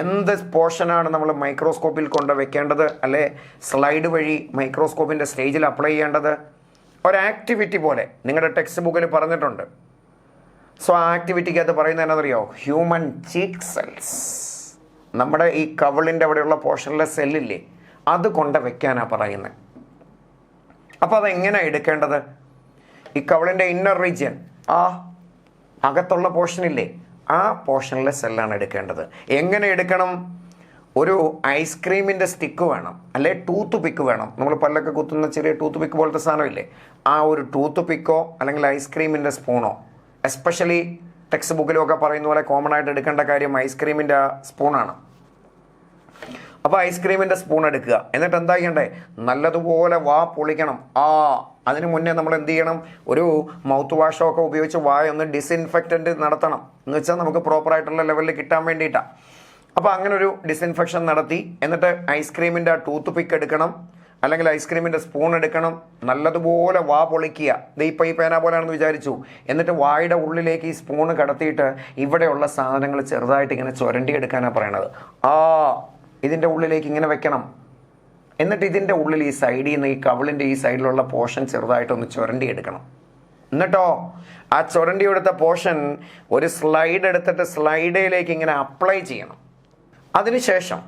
എന്ത് പോർഷനാണ് നമ്മൾ മൈക്രോസ്കോപ്പിൽ കൊണ്ട് വെക്കേണ്ടത്, അല്ലെ സ്ലൈഡ് വഴി മൈക്രോസ്കോപ്പിൻ്റെ സ്റ്റേജിൽ അപ്ലൈ ചെയ്യേണ്ടത്? ഒരു ആക്ടിവിറ്റി പോലെ നിങ്ങളുടെ ടെക്സ്റ്റ് ബുക്കിൽ പറഞ്ഞിട്ടുണ്ട്. സോ ആ ആക്ടിവിറ്റിക്ക് അത് പറയുന്നത് എന്നറിയോ? Human cheek cells. നമ്മുടെ ഈ കവിളിൻ്റെ അവിടെയുള്ള പോർഷനിലെ സെല്ലില്ലേ, അത് കൊണ്ട് വെക്കാനാണ് പറയുന്നത്. അപ്പോൾ അതെങ്ങനെയാണ് എടുക്കേണ്ടത്? ഈ കവിളിൻ്റെ ഇന്നർ റീജിയൻ, ആ അകത്തുള്ള പോർഷനില്ലേ, ആ പോർഷനിലെ സെല്ലാണ് എടുക്കേണ്ടത്. എങ്ങനെ എടുക്കണം? ഒരു ഐസ്ക്രീമിൻ്റെ സ്റ്റിക്ക് വേണം, അല്ലെ ടൂത്ത് പിക്ക് വേണം. നമ്മൾ പല്ലൊക്കെ കുത്തുന്ന ചെറിയ ടൂത്ത് പിക്ക് പോലത്തെ സാധനമില്ലേ, ആ ഒരു ടൂത്ത് പിക്കോ അല്ലെങ്കിൽ ഐസ്ക്രീമിൻ്റെ സ്പൂണോ. എസ്പെഷ്യലി ടെക്സ്റ്റ് ബുക്കിലും ഒക്കെ പറയുന്ന പോലെ കോമൺ ആയിട്ട് എടുക്കേണ്ട കാര്യം ഐസ്ക്രീമിൻ്റെ സ്പൂണാണ്. അപ്പോൾ ഐസ്ക്രീമിൻ്റെ സ്പൂൺ എടുക്കുക. എന്നിട്ട് എന്താ ചെയ്യണ്ടേ? നല്ലതുപോലെ വാ പൊളിക്കണം. അതിന് മുന്നേ നമ്മൾ എന്ത് ചെയ്യണം? ഒരു മൗത്ത് വാഷോ ഒക്കെ ഉപയോഗിച്ച് വായ ഒന്ന് ഡിസിൻഫെക്റ്റൻറ്റ് നടത്തണം. എന്ന് വെച്ചാൽ നമുക്ക് പ്രോപ്പറായിട്ടുള്ള ലെവലിൽ കിട്ടാൻ വേണ്ടിയിട്ടാണ്. അപ്പോൾ അങ്ങനെ ഒരു ഡിസിൻഫെക്ഷൻ നടത്തി എന്നിട്ട് ഐസ്ക്രീമിൻ്റെ ആ ടൂത്ത് പിക്ക് എടുക്കണം, അല്ലെങ്കിൽ ഐസ്ക്രീമിൻ്റെ സ്പൂൺ എടുക്കണം. നല്ലതുപോലെ വാ പൊളിക്കുക. ഇപ്പോൾ ഈ പേന പോലെയാണെന്ന് വിചാരിച്ചു. എന്നിട്ട് വായുടെ ഉള്ളിലേക്ക് ഈ സ്പൂണ് കടത്തിയിട്ട് ഇവിടെയുള്ള സാധനങ്ങൾ ചെറുതായിട്ട് ഇങ്ങനെ ചുരണ്ടിയെടുക്കാനാണ് പറയണത്. ഇതിൻ്റെ ഉള്ളിലേക്ക് ഇങ്ങനെ വെക്കണം. എന്നിട്ട് ഇതിൻ്റെ ഉള്ളിൽ ഈ സൈഡിൽ നിന്ന് ഈ കവിളിൻ്റെ ഈ സൈഡിലുള്ള പോർഷൻ ചെറുതായിട്ടൊന്ന് ചുരണ്ടിയെടുക്കണം. എന്നിട്ടോ ആ ചുരണ്ടിയെടുത്ത പോർഷൻ ഒരു സ്ലൈഡ് എടുത്തിട്ട് സ്ലൈഡിലേക്ക് ഇങ്ങനെ അപ്ലൈ ചെയ്യണം. അതിനുശേഷം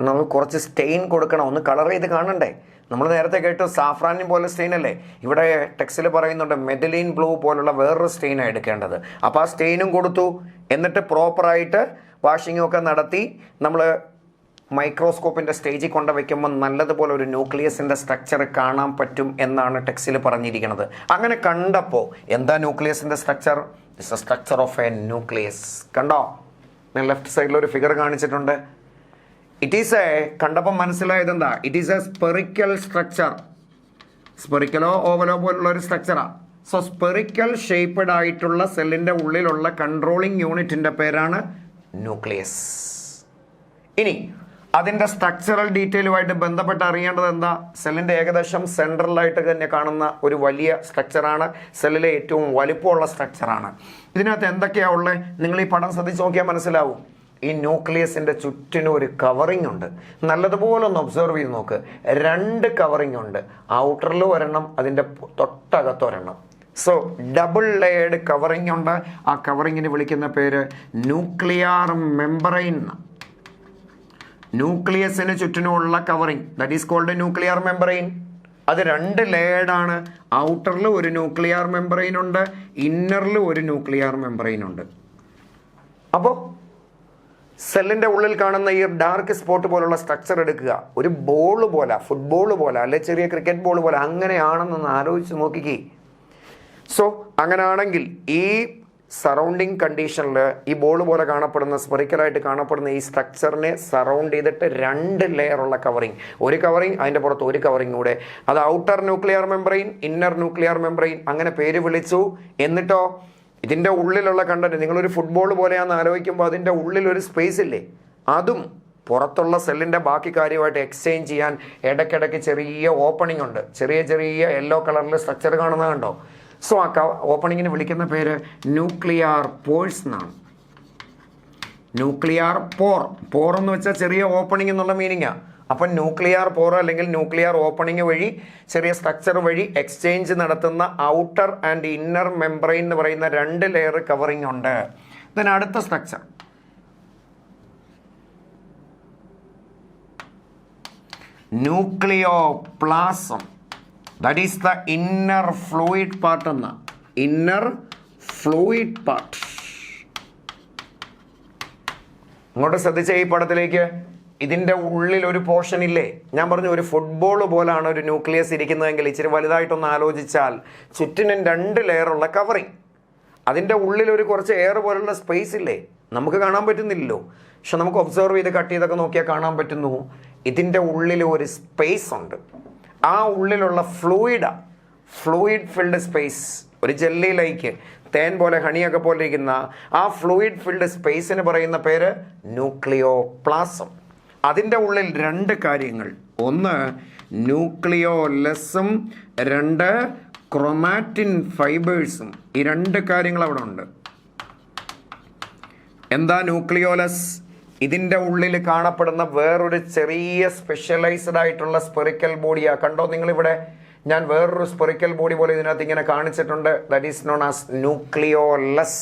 നമ്മൾ കുറച്ച് സ്റ്റെയിൻ കൊടുക്കണം. ഒന്ന് കളർ ചെയ്ത് കാണണ്ടേ? നമ്മൾ നേരത്തെ കേട്ടു സാഫ്രാനിൻ പോലെ സ്റ്റെയിൻ അല്ലേ? ഇവിടെ ടെക്സ്റ്റിൽ പറയുന്നുണ്ട് മെഡലിൻ ബ്ലൂ പോലുള്ള വേറൊരു സ്റ്റെയിനാണ് എടുക്കേണ്ടത്. അപ്പോൾ ആ സ്റ്റെയിനും കൊടുത്തു. എന്നിട്ട് പ്രോപ്പറായിട്ട് വാഷിങ്ങും ഒക്കെ നടത്തി നമ്മൾ മൈക്രോസ്കോപ്പിൻ്റെ സ്റ്റേജിൽ കൊണ്ടുവയ്ക്കുമ്പോൾ നല്ലതുപോലെ ഒരു ന്യൂക്ലിയസിൻ്റെ സ്ട്രക്ചർ കാണാൻ പറ്റും എന്നാണ് ടെക്സ്റ്റിൽ പറഞ്ഞിരിക്കുന്നത്. അങ്ങനെ കണ്ടപ്പോൾ എന്താ ന്യൂക്ലിയസിൻ്റെ structure? It's a structure of a nucleus. കണ്ടോ? ഞാൻ ലെഫ്റ്റ് സൈഡിൽ ഒരു ഫിഗർ കാണിച്ചിട്ടുണ്ട്. ഇറ്റ് ഈസ് കണ്ടപ്പോൾ മനസ്സിലായത് എന്താ? It is a spherical structure. സ്പെറിക്കലോ ഓവലോ പോലുള്ള ഒരു സ്ട്രക്ചറാണ്. സോ സ്പെറിക്കൽ ഷേപ്പ്ഡ് ആയിട്ടുള്ള സെല്ലിൻ്റെ ഉള്ളിലുള്ള കൺട്രോളിങ് യൂണിറ്റിൻ്റെ പേരാണ് ന്യൂക്ലിയസ്. ഇനി അതിൻ്റെ സ്ട്രക്ചറൽ ഡീറ്റെയിലുമായിട്ട് ബന്ധപ്പെട്ട് അറിയേണ്ടത് എന്താ? സെല്ലിൻ്റെ ഏകദേശം സെൻട്രലായിട്ട് തന്നെ കാണുന്ന ഒരു വലിയ സ്ട്രക്ചറാണ്. സെല്ലിലെ ഏറ്റവും വലിപ്പമുള്ള സ്ട്രക്ചറാണ്. ഇതിനകത്ത് എന്തൊക്കെയാണ് ഉള്ളത്? നിങ്ങൾ ഈ പടം ശ്രദ്ധിച്ച് നോക്കിയാൽ മനസ്സിലാവും. ഈ ന്യൂക്ലിയസിൻ്റെ ചുറ്റിനും ഒരു കവറിങ് ഉണ്ട്. നല്ലതുപോലെ ഒന്ന് ഒബ്സർവ് ചെയ്ത് നോക്ക്. 2 കവറിങ് ഉണ്ട്. ഔട്ടറിൽ ഒരെണ്ണം, അതിൻ്റെ തൊട്ടകത്ത് ഒരെണ്ണം. സോ ഡബിൾ ലെയർഡ് കവറിങ് ഉണ്ട്. ആ കവറിങ്ങിന് വിളിക്കുന്ന പേര് ന്യൂക്ലിയർ മെമ്പറൈൻ. ന്യൂക്ലിയസിന് ചുറ്റിനുമുള്ള covering, that is called nuclear membrane. അത് 2 ലെയർഡാണ്. ഔട്ടറിൽ ഒരു ന്യൂക്ലിയർ മെമ്പറൈൻ ഉണ്ട്, ഇന്നറിൽ ഒരു ന്യൂക്ലിയർ മെമ്പറൈൻ ഉണ്ട്. അപ്പോൾ സെല്ലിൻ്റെ ഉള്ളിൽ കാണുന്ന ഈ ഡാർക്ക് സ്പോട്ട് പോലുള്ള സ്ട്രക്ചർ എടുക്കുക. ഒരു ബോൾ പോലെ, ഫുട്ബോൾ പോലെ, അല്ലെ ചെറിയ ക്രിക്കറ്റ് ബോൾ പോലെ അങ്ങനെയാണെന്നൊന്ന് ആലോചിച്ച് നോക്കിക്കേ. സോ അങ്ങനെയാണെങ്കിൽ ഈ സറൗണ്ടിങ് കണ്ടീഷനിൽ ഈ ബോൾ പോലെ കാണപ്പെടുന്ന സ്പെറിക്കലായിട്ട് കാണപ്പെടുന്ന ഈ സ്ട്രക്ചറിനെ സറൗണ്ട് ചെയ്തിട്ട് 2 ലെയറുള്ള കവറിങ്. ഒരു കവറിങ്, അതിൻ്റെ പുറത്ത് ഒരു കവറിങ് കൂടെ. അത് outer nuclear membrane, inner nuclear membrane, അങ്ങനെ പേര് വിളിച്ചു. എന്നിട്ടോ ഇതിൻ്റെ ഉള്ളിലുള്ള കണ്ടന്റ്, നിങ്ങളൊരു ഫുട്ബോൾ പോലെയാണെന്ന് ആലോചിക്കുമ്പോൾ അതിൻ്റെ ഉള്ളിലൊരു സ്പേസ് ഇല്ലേ? അതും പുറത്തുള്ള സെല്ലിൻ്റെ ബാക്കി കാര്യമായിട്ട് എക്സ്ചേഞ്ച് ചെയ്യാൻ ഇടയ്ക്കിടയ്ക്ക് ചെറിയ ഓപ്പണിംഗ് ഉണ്ട്. ചെറിയ ചെറിയ യെല്ലോ കളറിൽ സ്ട്രക്ചർ കാണുന്നത് കണ്ടോ? സോ ആ ഓപ്പണിങ്ങിന് വിളിക്കുന്ന പേര് ന്യൂക്ലിയർ പോഴ്സ് എന്നാണ്. ന്യൂക്ലിയർ പോർ എന്ന് വെച്ചാൽ ചെറിയ ഓപ്പണിംഗ് എന്നുള്ള മീനിങ്ങാണ്. അപ്പം ന്യൂക്ലിയർ പോർ അല്ലെങ്കിൽ ന്യൂക്ലിയർ ഓപ്പണിംഗ് വഴി, ചെറിയ സ്ട്രക്ചർ വഴി എക്സ്ചേഞ്ച് നടത്തുന്ന ഔട്ടർ ആൻഡ് ഇന്നർ മെംബ്രെയിൻ എന്ന് പറയുന്ന 2 ലെയർ കവറിംഗ് ഉണ്ട്. ഇതിന് അടുത്ത structure nucleoplasm. That is the inner fluid part എന്ന ഇന്നർ ഫ്ലൂയിഡ് പാർട്ട്. അങ്ങോട്ട് ശ്രദ്ധിച്ച ഈ പടത്തിലേക്ക്. ഇതിൻ്റെ ഉള്ളിൽ ഒരു പോർഷൻ ഇല്ലേ? ഞാൻ പറഞ്ഞു ഒരു ഫുട്ബോൾ പോലാണ് ഒരു ന്യൂക്ലിയസ് ഇരിക്കുന്നതെങ്കിൽ ഇച്ചിരി വലുതായിട്ടൊന്ന് ആലോചിച്ചാൽ ചുറ്റിനും 2 ലെയറുള്ള കവറിങ്. അതിൻ്റെ ഉള്ളിൽ ഒരു കുറച്ച് എയർ പോലുള്ള സ്പേസ് ഇല്ലേ? നമുക്ക് കാണാൻ പറ്റുന്നില്ലല്ലോ, പക്ഷെ നമുക്ക് ഒബ്സർവ് ചെയ്ത് കട്ട് ചെയ്തൊക്കെ നോക്കിയാൽ കാണാൻ പറ്റുന്നു. ഇതിൻ്റെ ഉള്ളിൽ ഒരു സ്പേസ് ഉണ്ട്. ആ ഉള്ളിലുള്ള ഫ്ലൂയിഡ് ഫിൽഡ് സ്പേസ്, ഒരു ജെല്ലിയിലേക്ക് തേൻ പോലെ ഹണിയൊക്കെ പോലെ ഇരിക്കുന്ന ആ ഫ്ലൂയിഡ് ഫിൽഡ് സ്പേസിന് പറയുന്ന പേര് ന്യൂക്ലിയോപ്ലാസം. അതിൻ്റെ ഉള്ളിൽ 2 കാര്യങ്ങൾ, ഒന്ന് ന്യൂക്ലിയോലസും 2 ക്രോമാറ്റിൻ ഫൈബേഴ്സും. ഈ 2 കാര്യങ്ങൾ അവിടെ ഉണ്ട്. എന്താ ന്യൂക്ലിയോലസ്? ഇതിൻ്റെ ഉള്ളിൽ കാണപ്പെടുന്ന വേറൊരു ചെറിയ സ്പെഷ്യലൈസ്ഡ് ആയിട്ടുള്ള സ്പെറിക്കൽ ബോഡിയാ. കണ്ടോ നിങ്ങളിവിടെ? ഞാൻ വേറൊരു സ്പെറിക്കൽ ബോഡി പോലെ ഇതിനകത്ത് ഇങ്ങനെ കാണിച്ചിട്ടുണ്ട്. That is known as nucleolus.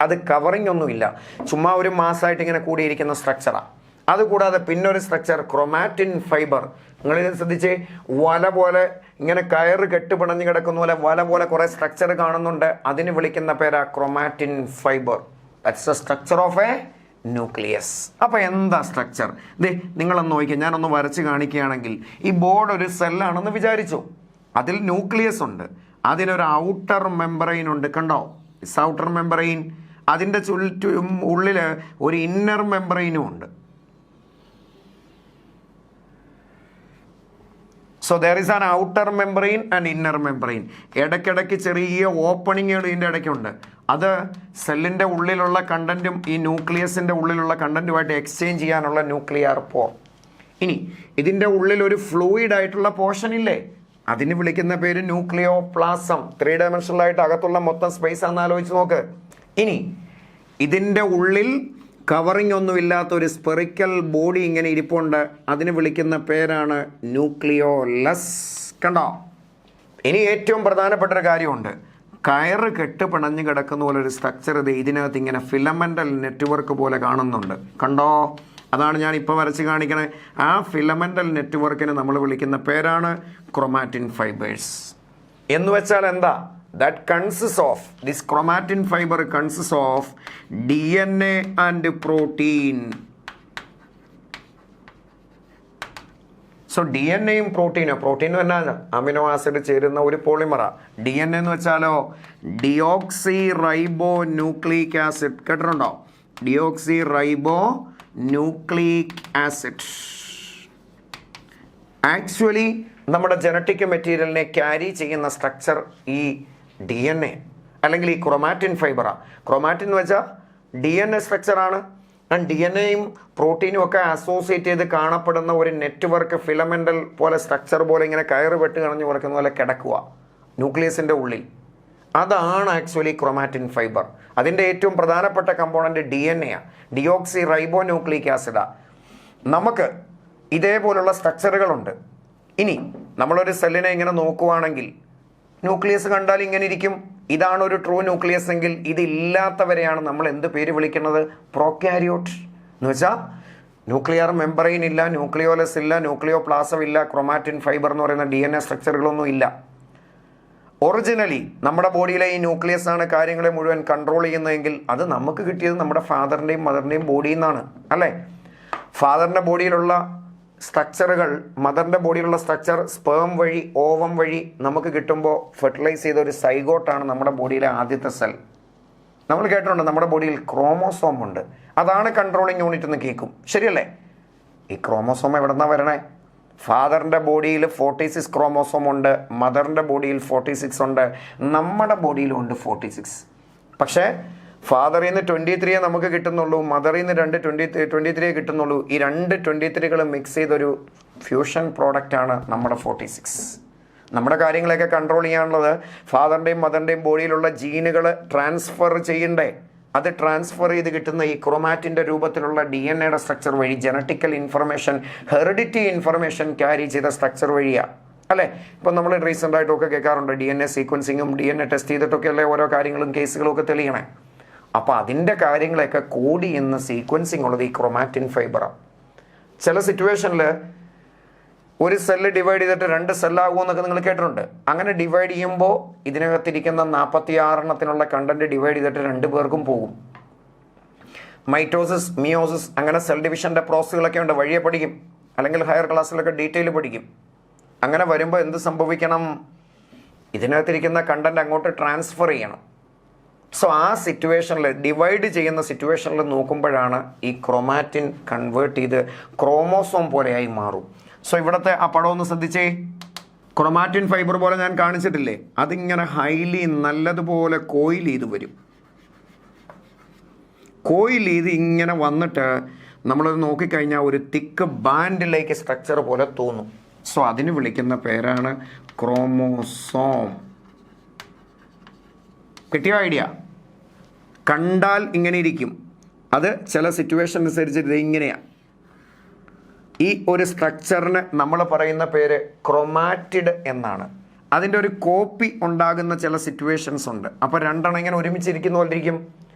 അത് കവറിങ് ഒന്നുമില്ല, ചുമ്മാ ഒരു മാസമായിട്ട് ഇങ്ങനെ കൂടിയിരിക്കുന്ന സ്ട്രക്ചറാണ്. അതുകൂടാതെ പിന്നൊരു സ്ട്രക്ചർ ക്രോമാറ്റിൻ ഫൈബർ. നിങ്ങളിത് ശ്രദ്ധിച്ച്, വല പോലെ ഇങ്ങനെ കയറ് കെട്ടുപിണഞ്ഞ് കിടക്കുന്ന പോലെ വല പോലെ കുറേ സ്ട്രക്ചർ കാണുന്നുണ്ട്. അതിന് വിളിക്കുന്ന പേരാ chromatin fibre. That's A structure of a nucleus. അപ്പോൾ എന്താ സ്ട്രക്ചർ? ദേ നിങ്ങളൊന്ന് നോക്കിയാൽ, ഞാനൊന്ന് വരച്ച് കാണിക്കുകയാണെങ്കിൽ, ഈ ബോർഡ് ഒരു സെല്ലാണെന്ന് വിചാരിച്ചു. അതിൽ ന്യൂക്ലിയസ് ഉണ്ട്, അതിനൊരു ഔട്ടർ മെമ്പറൈൻ ഉണ്ട്. കണ്ടോ? Outer membrane. അതിൻ്റെ ചുറ്റും ഉള്ളിൽ ഒരു ഇന്നർ മെമ്പറൈനും ഉണ്ട്. So there is an outer membrane and inner membrane. ഇടയ്ക്കിടയ്ക്ക് ചെറിയ ഓപ്പണിങ്ങുകൾ ഇതിൻ്റെ ഇടയ്ക്കുണ്ട്. അത് സെല്ലിൻ്റെ ഉള്ളിലുള്ള കണ്ടൻറ്റും ഈ ന്യൂക്ലിയസിൻ്റെ ഉള്ളിലുള്ള കണ്ടൻറ്റുമായിട്ട് എക്സ്ചേഞ്ച് ചെയ്യാനുള്ള ന്യൂക്ലിയർ പോർ. ഇനി ഇതിൻ്റെ ഉള്ളിൽ ഒരു ഫ്ലൂയിഡ് ആയിട്ടുള്ള പോർഷൻ ഇല്ലേ, അതിന് വിളിക്കുന്ന പേര് ന്യൂക്ലിയോപ്ലാസം. 3 ഡയമെൻഷനലായിട്ട് അകത്തുള്ള മൊത്തം സ്പേസ് ആണെന്ന് ആലോചിച്ച് നോക്ക്. ഇനി ഇതിൻ്റെ ഉള്ളിൽ കവറിങ് ഒന്നുമില്ലാത്ത ഒരു സ്പെറിക്കൽ ബോഡി ഇങ്ങനെ ഇരിപ്പുണ്ട്. അതിന് വിളിക്കുന്ന പേരാണ് ന്യൂക്ലിയോലസ്. കണ്ടോ? ഇനി ഏറ്റവും പ്രധാനപ്പെട്ട ഒരു കാര്യമുണ്ട്. കയറ് കെട്ട് പിണഞ്ഞ് കിടക്കുന്ന പോലെ ഒരു സ്ട്രക്ചർ ഇത് ഇതിനകത്ത് ഇങ്ങനെ ഫിലമെൻ്റൽ നെറ്റ്വർക്ക് പോലെ കാണുന്നുണ്ട്. കണ്ടോ? അതാണ് ഞാൻ ഇപ്പോൾ വരച്ച് കാണിക്കണേ. ആ ഫിലമെൻ്റൽ നെറ്റ്വർക്കിന് നമ്മൾ വിളിക്കുന്ന പേരാണ് ക്രൊമാറ്റിൻ ഫൈബേഴ്സ്. എന്ന് വെച്ചാൽ എന്താ? That consists of, this chromatin fiber consists of DNA and protein. So D N എയും പ്രോട്ടീനും എന്നാ അമിനോ ആസിഡ് ചേരുന്ന ഒരു പോളിമറാ. ഡി എൻ എന്ന് വെച്ചാലോ ഡിയോക്സി റൈബോ ന്യൂക്ലിക് ആസിഡ്. കേട്ടിട്ടുണ്ടോ? Deoxyribonucleic acid. Actually നമ്മുടെ ജനറ്റിക് മെറ്റീരിയലിനെ ക്യാരി ചെയ്യുന്ന സ്ട്രക്ചർ ഈ ഡി എൻ എ അല്ലെങ്കിൽ ഈ ക്രൊമാറ്റിൻ ഫൈബറാണ്. ക്രൊമാറ്റിൻ എന്ന് വെച്ചാൽ ഡി എൻ എ സ്ട്രക്ചറാണ്. ആൻഡ് ഡി എൻ എയും പ്രോട്ടീനും ഒക്കെ അസോസിയേറ്റ് ചെയ്ത് കാണപ്പെടുന്ന ഒരു നെറ്റ്വർക്ക് ഫിലമെൻ്റൽ പോലെ സ്ട്രക്ചർ പോലെ ഇങ്ങനെ കയറ് വെട്ട് കളഞ്ഞു കൊടുക്കുന്ന പോലെ കിടക്കുക ന്യൂക്ലിയസിൻ്റെ ഉള്ളിൽ. അതാണ് ആക്ച്വലി ക്രൊമാറ്റിൻ ഫൈബർ. അതിൻ്റെ ഏറ്റവും പ്രധാനപ്പെട്ട കമ്പോണൻറ്റ് ഡി എൻ എ ആണ്, ഡിയോക്സി റൈബോ ന്യൂക്ലിക് ആസിഡാണ്. നമുക്ക് ഇതേപോലുള്ള സ്ട്രക്ചറുകളുണ്ട്. ഇനി നമ്മളൊരു സെല്ലിനെ ഇങ്ങനെ നോക്കുവാണെങ്കിൽ ന്യൂക്ലിയസ് കണ്ടാൽ ഇങ്ങനെ ഇരിക്കും. ഇതാണ് ഒരു ട്രൂ ന്യൂക്ലിയസ് എങ്കിൽ ഇതില്ലാത്തവരെയാണ് നമ്മൾ എന്ത് പേര് വിളിക്കുന്നത്? പ്രോക്യാരിയോട്ട് എന്ന് വെച്ചാൽ ന്യൂക്ലിയർ മെമ്പറൈൻ ഇല്ല, ന്യൂക്ലിയോലസ് ഇല്ല, ന്യൂക്ലിയോപ്ലാസം ഇല്ല, ക്രൊമാറ്റിൻ ഫൈബർ എന്ന് പറയുന്ന ഡി എൻ എ സ്ട്രക്ചറുകളൊന്നും ഇല്ല. ഒറിജിനലി നമ്മുടെ ബോഡിയിലെ ഈ ന്യൂക്ലിയസ് ആണ് കാര്യങ്ങളെ മുഴുവൻ കൺട്രോൾ ചെയ്യുന്നതെങ്കിൽ അത് നമുക്ക് കിട്ടിയത് നമ്മുടെ ഫാദറിൻ്റെയും മദറിൻ്റെയും ബോഡിയിൽ നിന്നാണ്, അല്ലേ? ഫാദറിൻ്റെ ബോഡിയിലുള്ള സ്ട്രക്ചറുകൾ, മദറിൻ്റെ ബോഡിയിലുള്ള സ്ട്രക്ചർ സ്പേം വഴി, ഓവം വഴി നമുക്ക് കിട്ടുമ്പോൾ ഫെർട്ടിലൈസ് ചെയ്ത ഒരു സൈഗോട്ടാണ് നമ്മുടെ ബോഡിയിലെ ആദ്യത്തെ സെൽ. നമ്മൾ കേട്ടിട്ടുണ്ട് നമ്മുടെ ബോഡിയിൽ ക്രോമോസോം ഉണ്ട്, അതാണ് കൺട്രോളിങ് യൂണിറ്റ് എന്ന് കേൾക്കും, ശരിയല്ലേ? ഈ ക്രോമോസോം എവിടെ നിന്നാണ് വരണേ? ഫാദറിൻ്റെ ബോഡിയിൽ 46 ക്രോമോസോം ഉണ്ട്, മദറിൻ്റെ ബോഡിയിൽ 46 ഉണ്ട്, നമ്മുടെ ബോഡിയിലും ഉണ്ട് 46. പക്ഷേ ഫാദറിൽ നിന്ന് 23 നമുക്ക് കിട്ടുന്നുള്ളൂ, മദറിൽ നിന്ന് 23 കിട്ടുന്നുള്ളൂ. ഈ 2 23 മിക്സ് ചെയ്തൊരു ഫ്യൂഷൻ പ്രോഡക്റ്റാണ് നമ്മുടെ 46. നമ്മുടെ കാര്യങ്ങളൊക്കെ കൺട്രോൾ ചെയ്യാനുള്ളത് ഫാദറിൻ്റെയും മദറിൻ്റെയും ബോഡിയിലുള്ള ജീനുകൾ ട്രാൻസ്ഫർ ചെയ്യണ്ടേ? അത് ട്രാൻസ്ഫർ ചെയ്ത് കിട്ടുന്ന ഈ ക്രൊമാറ്റിൻ്റെ രൂപത്തിലുള്ള ഡി എൻ എയുടെ സ്ട്രക്ചർ വഴി, genetical information, heredity information carry ചെയ്ത സ്ട്രക്ചർ വഴിയാണ്, അല്ലേ? ഇപ്പം നമ്മൾ റീസെൻ്റ് ആയിട്ടൊക്കെ കേൾക്കാറുണ്ട് ഡി എൻ എ സീക്വൻസിങ്ങും ഡി എൻ എ ടെസ്റ്റ് ചെയ്തിട്ടൊക്കെ അല്ലേ ഓരോ കാര്യങ്ങളും കേസുകളും ഒക്കെ തെളിയണേ. അപ്പോൾ അതിൻ്റെ കാര്യങ്ങളൊക്കെ കോഡ് ചെയ്യുന്ന സീക്വൻസിങ് ഉള്ളത് ഈ ക്രൊമാറ്റിൻ ഫൈബറാണ്. ചില സിറ്റുവേഷനിൽ ഒരു സെല്ല് ഡിവൈഡ് ചെയ്തിട്ട് 2 സെല്ലാകുമെന്നൊക്കെ നിങ്ങൾ കേട്ടിട്ടുണ്ട്. അങ്ങനെ ഡിവൈഡ് ചെയ്യുമ്പോൾ ഇതിനകത്തിരിക്കുന്ന 46 കണ്ടന്റ് ഡിവൈഡ് ചെയ്തിട്ട് 2 പേർക്കും പോകും. മൈറ്റോസിസ്, മിയോസിസ്, അങ്ങനെ സെൽ ഡിവിഷൻ്റെ പ്രോസസ്സുകളൊക്കെ ഉണ്ട്, വഴിയെ പഠിക്കും, അല്ലെങ്കിൽ ഹയർ ക്ലാസ്സിലൊക്കെ ഡീറ്റെയിൽ പഠിക്കും. അങ്ങനെ വരുമ്പോൾ എന്ത് സംഭവിക്കണം? ഇതിനകത്തിരിക്കുന്ന കണ്ടന്റ് അങ്ങോട്ട് ട്രാൻസ്ഫർ ചെയ്യണം. സോ ആ സിറ്റുവേഷനിൽ, ഡിവൈഡ് ചെയ്യുന്ന സിറ്റുവേഷനിൽ നോക്കുമ്പോഴാണ് ഈ ക്രൊമാറ്റിൻ കൺവേർട്ട് ചെയ്ത് ക്രോമോസോം പോലെയായി മാറും. സോ ഇവിടുത്തെ ആ പടം ഒന്ന് ശ്രദ്ധിച്ചേ. ക്രൊമാറ്റിൻ ഫൈബർ പോലെ ഞാൻ കാണിച്ചിട്ടില്ലേ, അതിങ്ങനെ ഹൈലി നല്ലതുപോലെ കോയിൽ ചെയ്ത് വരും. കോയിൽ ചെയ്ത് ഇങ്ങനെ വന്നിട്ട് നമ്മളത് നോക്കിക്കഴിഞ്ഞാൽ ഒരു തിക്ക് ബാൻഡിലേക്ക് സ്ട്രക്ചർ പോലെ തോന്നും. സോ അതിന് വിളിക്കുന്ന പേരാണ് ക്രോമോസോം. കിട്ടിയ ഐഡിയ? കണ്ടാൽ ഇങ്ങനെ ഇരിക്കും, അത് ചില സിറ്റുവേഷൻ അനുസരിച്ച് ഇത് ഇങ്ങനെയാണ്. ഈ ഒരു സ്ട്രക്ചറിന് നമ്മൾ പറയുന്ന പേര് ക്രൊമാറ്റിഡ് എന്നാണ്. അതിൻ്റെ ഒരു കോപ്പി ഉണ്ടാകുന്ന ചില സിറ്റുവേഷൻസ് ഉണ്ട്. അപ്പോൾ 2 ഇങ്ങനെ ഒരുമിച്ചിരിക്കുന്ന പോലെ ഇരിക്കും,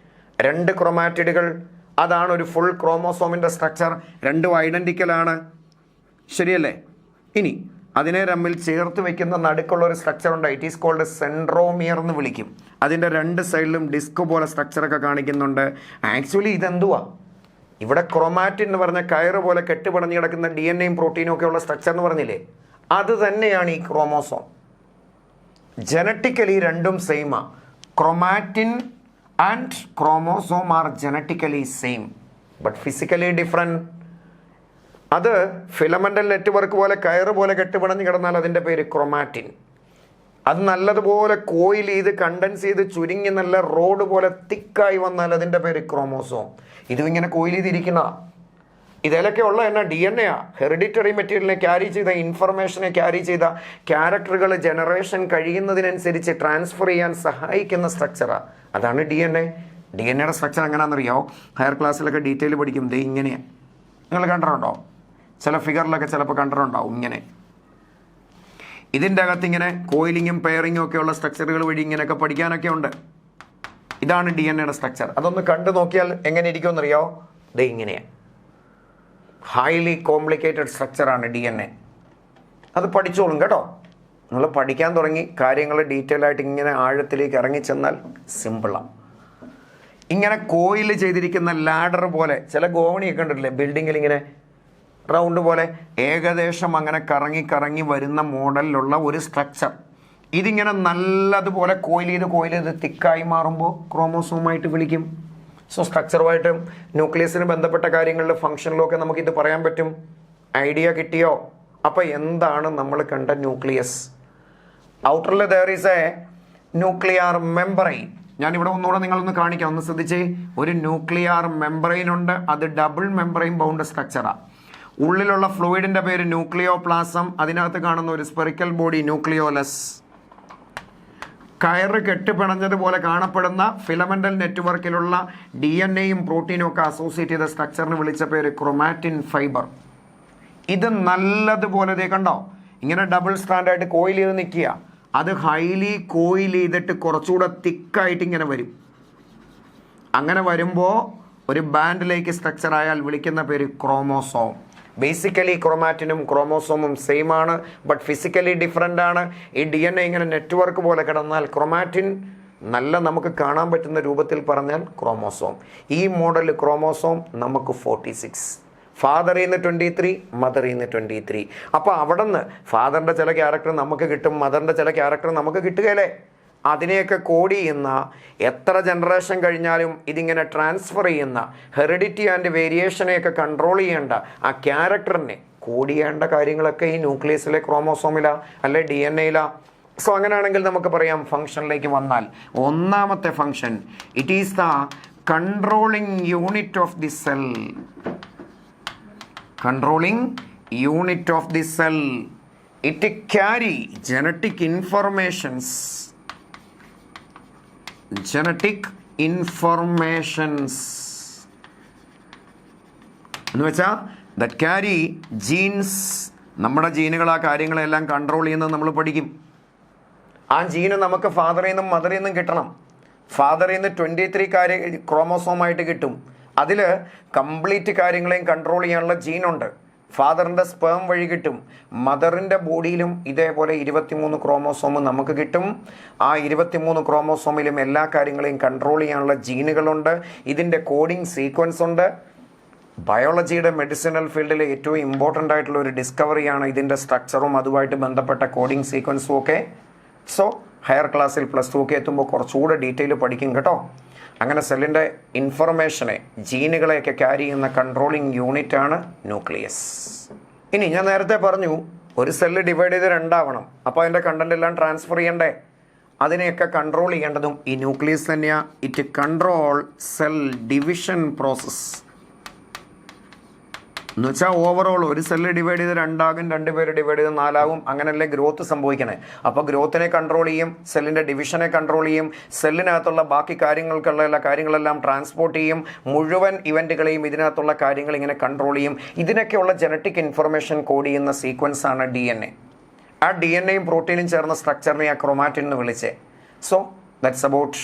2 ക്രൊമാറ്റിഡുകൾ. അതാണ് ഒരു ഫുൾ ക്രോമോസോമിൻ്റെ സ്ട്രക്ചർ. 2 ഐഡൻറ്റിക്കലാണ്, ശരിയല്ലേ? ഇനി അതിനെ തമ്മിൽ ചേർത്ത് വെക്കുന്ന നടുക്കുള്ള ഒരു സ്ട്രക്ചർ ഉണ്ട്, ഇറ്റ് ഈസ് കോൾഡ് സെൻട്രോമിയർ എന്ന് വിളിക്കും. അതിൻ്റെ 2 സൈഡിലും ഡിസ്ക് പോലെ സ്ട്രക്ചറൊക്കെ കാണിക്കുന്നുണ്ട്. ആക്ച്വലി ഇതെന്തുവാ? ഇവിടെ ക്രൊമാറ്റിൻ എന്ന് പറഞ്ഞ കയറ് പോലെ കെട്ടുപിണഞ്ഞ് കിടക്കുന്ന ഡി എൻ എയും പ്രോട്ടീനും ഒക്കെ ഉള്ള സ്ട്രക്ചർ എന്ന് പറഞ്ഞില്ലേ, അത് തന്നെയാണ് ഈ ക്രോമോസോം. ജനറ്റിക്കലി രണ്ടും സെയിമാണ്. Chromatin and chromosome are genetically same but physically different. അത് ഫിലമെൻ്റൽ നെറ്റ്വർക്ക് പോലെ കയറ് പോലെ കെട്ടുപിണഞ്ഞ് കിടന്നാൽ അതിൻ്റെ പേര് ക്രൊമാറ്റിൻ. അത് നല്ലതുപോലെ കോയിൽ ചെയ്ത് കണ്ടൻസ് ചെയ്ത് ചുരുങ്ങി നല്ല റോഡ് പോലെ തിക്കായി വന്നാൽ അതിൻ്റെ പേര് ക്രോമോസോം. ഇതും ഇങ്ങനെ കോയിൽ ചെയ്തിരിക്കുന്ന ഇതിലൊക്കെ ഉള്ള എന്നാ DNA ഹെറിഡിറ്ററി മെറ്റീരിയലിനെ ക്യാരി ചെയ്ത ഇൻഫർമേഷനെ ക്യാരി ചെയ്ത ക്യാരക്ടറുകൾ ജനറേഷൻ കഴിയുന്നതിനനുസരിച്ച് ട്രാൻസ്ഫർ ചെയ്യാൻ സഹായിക്കുന്ന സ്ട്രക്ചറാണ്. അതാണ് DNA. DNAയുടെ സ്ട്രക്ചർ എങ്ങനെയാണെന്നറിയാമോ? ഹയർ ക്ലാസ്സിലൊക്കെ ഡീറ്റെയിൽ പഠിക്കും. ദേ ഇങ്ങനെയാണ്. നിങ്ങൾ കണ്ടിട്ടുണ്ടോ? ചില ഫിഗറിലൊക്കെ ചിലപ്പോൾ കണ്ടിട്ടുണ്ടാവും. ഇങ്ങനെ ഇതിൻ്റെ അകത്ത് ഇങ്ങനെ കോയിലിങ്ങും പെയറിങ്ങും ഒക്കെയുള്ള സ്ട്രക്ചറുകൾ വഴി ഇങ്ങനെയൊക്കെ പഠിക്കാനൊക്കെ ഉണ്ട്. ഇതാണ് DNAയുടെ സ്ട്രക്ചർ. അതൊന്ന് കണ്ടു നോക്കിയാൽ എങ്ങനെ ഇരിക്കുമെന്നറിയാമോ? ദേ ഇങ്ങനെയാണ്. ഹൈലി കോംപ്ലിക്കേറ്റഡ് സ്ട്രക്ചറാണ് DNA. അത് പഠിച്ചോളും കേട്ടോ. നിങ്ങൾ പഠിക്കാൻ തുടങ്ങി കാര്യങ്ങൾ ഡീറ്റെയിൽ ആയിട്ട് ഇങ്ങനെ ആഴത്തിലേക്ക് ഇറങ്ങിച്ചെന്നാൽ സിമ്പിളാണ്. ഇങ്ങനെ കോയിൽ ചെയ്തിരിക്കുന്ന ലാഡർ പോലെ ചില ഗോവണിയൊക്കെ കണ്ടിട്ടില്ലേ ബിൽഡിങ്ങിൽ ഇങ്ങനെ റൗണ്ട് പോലെ ഏകദേശം അങ്ങനെ കറങ്ങി കറങ്ങി വരുന്ന മോഡലിലുള്ള ഒരു സ്ട്രക്ചർ. ഇതിങ്ങനെ നല്ലതുപോലെ കോയിൽ ചെയ്ത് തിക്കായി മാറുമ്പോൾ ക്രോമോസോമായിട്ട് വിളിക്കും. സോ സ്ട്രക്ചറുമായിട്ടും ന്യൂക്ലിയസിന് ബന്ധപ്പെട്ട കാര്യങ്ങളിൽ ഫംഗ്ഷനിലും ഒക്കെ നമുക്കിത് പറയാൻ പറ്റും. ഐഡിയ കിട്ടിയോ? അപ്പോൾ എന്താണ് നമ്മൾ കണ്ട ന്യൂക്ലിയസ്? ഔട്ടറിൽ there is a nuclear membrane. ഞാനിവിടെ ഒന്നുകൂടെ നിങ്ങളൊന്ന് കാണിക്കാം, ഒന്ന് ശ്രദ്ധിച്ചേ. ഒരു ന്യൂക്ലിയർ മെമ്പറൈൻ ഉണ്ട്. അത് ഡബിൾ മെമ്പറൈൻ ബൗണ്ട് സ്ട്രക്ചറാണ്. ഉള്ളിലുള്ള ഫ്ലൂയിഡിൻ്റെ പേര് ന്യൂക്ലിയോപ്ലാസം. അതിനകത്ത് കാണുന്ന ഒരു സ്പെറിക്കൽ ബോഡി ന്യൂക്ലിയോലസ്. കയറ് കെട്ടുപിണഞ്ഞതുപോലെ കാണപ്പെടുന്ന ഫിലമെൻ്റൽ നെറ്റ്വർക്കിലുള്ള DNAയും പ്രോട്ടീനും ഒക്കെ അസോസിയേറ്റ് ചെയ്ത സ്ട്രക്ചറിന് വിളിച്ച പേര് ക്രൊമാറ്റിൻ ഫൈബർ. ഇത് നല്ലതുപോലെ ദേ കണ്ടോ ഇങ്ങനെ ഡബിൾ സ്റ്റാൻഡായിട്ട് കോയിൽ ചെയ്ത് നിൽക്കുക. അത് ഹൈലി കോയിൽ ചെയ്തിട്ട് കുറച്ചുകൂടെ തിക്കായിട്ട് ഇങ്ങനെ വരും. അങ്ങനെ വരുമ്പോൾ ഒരു ബാൻഡിലേക്ക് സ്ട്രക്ചർ ആയാൽ വിളിക്കുന്ന പേര് ക്രോമോസോം. ബേസിക്കലി ക്രോമാറ്റിനും ക്രോമോസോമും സെയിം ആണ്, ബട്ട് ഫിസിക്കലി ഡിഫറെൻ്റ് ആണ്. ഈ DNA ഇങ്ങനെ നെറ്റ്വർക്ക് പോലെ കിടന്നാൽ ക്രോമാറ്റിൻ നല്ല നമുക്ക് കാണാൻ പറ്റുന്ന രൂപത്തിൽ പറഞ്ഞാൽ ക്രോമോസോം. ഈ മോഡൽ ക്രോമോസോം നമുക്ക് 46. ഫാദറിൽ നിന്ന് 23, മദറിൽ നിന്ന് 23. അപ്പോൾ അവിടെ നിന്ന് ഫാദറിൻ്റെ ചില ക്യാരക്ടർ നമുക്ക് കിട്ടും, മദറിൻ്റെ ചില ക്യാരക്ടർ നമുക്ക് കിട്ടുകയല്ലേ. അതിനെയൊക്കെ കോഡ് ചെയ്യുന്ന, എത്ര ജനറേഷൻ കഴിഞ്ഞാലും ഇതിങ്ങനെ ട്രാൻസ്ഫർ ചെയ്യുന്ന, ഹെറിഡിറ്റി ആൻഡ് വേരിയേഷനെയൊക്കെ കൺട്രോൾ ചെയ്യേണ്ട ആ ക്യാരക്ടറിനെ കോഡ് ചെയ്യേണ്ട കാര്യങ്ങളൊക്കെ ഈ ന്യൂക്ലിയസിലെ ക്രോമോസോമിലാ അല്ലെ DNAയിലാ. സോ അങ്ങനെയാണെങ്കിൽ നമുക്ക് പറയാം ഫംഗ്ഷനിലേക്ക് വന്നാൽ ഒന്നാമത്തെ function, it is the controlling unit of the cell. Controlling unit of the cell. It carry genetic informations. എന്ന് വെച്ചാൽ that carry genes. നമ്മുടെ ജീനുകൾ ആ കാര്യങ്ങളെല്ലാം കൺട്രോൾ ചെയ്യുന്നത് നമ്മൾ പഠിക്കും. ആ ജീന് നമുക്ക് ഫാദറിൽ നിന്നും മദറിൽ നിന്നും കിട്ടണം. ഫാദറിൽ നിന്ന് 23 ക്രോമോസോമായിട്ട് കിട്ടും. അതിൽ കംപ്ലീറ്റ് കാര്യങ്ങളെയും കൺട്രോൾ ചെയ്യാനുള്ള ജീനുണ്ട്. ഫാദറിൻ്റെ സ്പേം വഴി കിട്ടും. മദറിൻ്റെ ബോഡിയിലും ഇതേപോലെ 23 ക്രോമോസോം നമുക്ക് കിട്ടും. ആ 23 ക്രോമോസോമിലും എല്ലാ കാര്യങ്ങളെയും കൺട്രോൾ ചെയ്യാനുള്ള ജീനുകളുണ്ട്. ഇതിൻ്റെ കോഡിങ് സീക്വൻസ് ഉണ്ട്. ബയോളജിയുടെ മെഡിസിനൽ ഫീൽഡിലെ ഏറ്റവും ഇമ്പോർട്ടൻ്റ് ആയിട്ടുള്ള ഒരു ഡിസ്കവറിയാണ് ഇതിൻ്റെ സ്ട്രക്ചറും അതുമായിട്ട് ബന്ധപ്പെട്ട കോഡിങ് സീക്വൻസും ഒക്കെ. സോ ഹയർ ക്ലാസ്സിൽ +2 ഒക്കെ എത്തുമ്പോൾ കുറച്ചുകൂടെ ഡീറ്റെയിൽ പഠിക്കും കേട്ടോ. അങ്ങനെ സെല്ലിൻ്റെ ഇൻഫർമേഷനെ, ജീനുകളെയൊക്കെ ക്യാരി ചെയ്യുന്ന കൺട്രോളിങ് യൂണിറ്റാണ് ന്യൂക്ലിയസ്. ഇനി ഞാൻ നേരത്തെ പറഞ്ഞു ഒരു സെല്ല് ഡിവൈഡ് ചെയ്ത് 2 ആവണം. അപ്പോൾ അതിൻ്റെ കണ്ടന്റ് എല്ലാം ട്രാൻസ്ഫർ ചെയ്യണ്ടേ? അതിനെയൊക്കെ കൺട്രോൾ ചെയ്യേണ്ടതും ഈ ന്യൂക്ലിയസ് തന്നെയാണ്. It control cell division process. എന്ന് വെച്ചാൽ ഓവറോൾ ഒരു സെല്ല് ഡിവൈഡ് ചെയ്ത് 2 ആകും, 2 പേര് ഡിവൈഡ് ചെയ്ത് 4 ആകും. അങ്ങനെയല്ലേ ഗ്രോത്ത് സംഭവിക്കണേ. അപ്പോൾ ഗ്രോത്തിനെ കൺട്രോൾ ചെയ്യും, സെല്ലിൻ്റെ ഡിവിഷനെ കൺട്രോൾ ചെയ്യും, സെല്ലിനകത്തുള്ള ബാക്കി കാര്യങ്ങൾക്കുള്ള എല്ലാ കാര്യങ്ങളെല്ലാം ട്രാൻസ്പോർട്ട് ചെയ്യും, മുഴുവൻ ഇവൻറ്റുകളെയും ഇതിനകത്തുള്ള കാര്യങ്ങൾ ഇങ്ങനെ കൺട്രോൾ ചെയ്യും. ഇതിനൊക്കെയുള്ള ജനറ്റിക് ഇൻഫർമേഷൻ കോഡ് ചെയ്യുന്ന സീക്വൻസ് ആണ് DNA. ആ DNAയും പ്രോട്ടീനും ചേർന്ന സ്ട്രക്ചറിനെ ആ ക്രൊമാറ്റിൻ എന്ന് വിളിച്ചേ. So that's about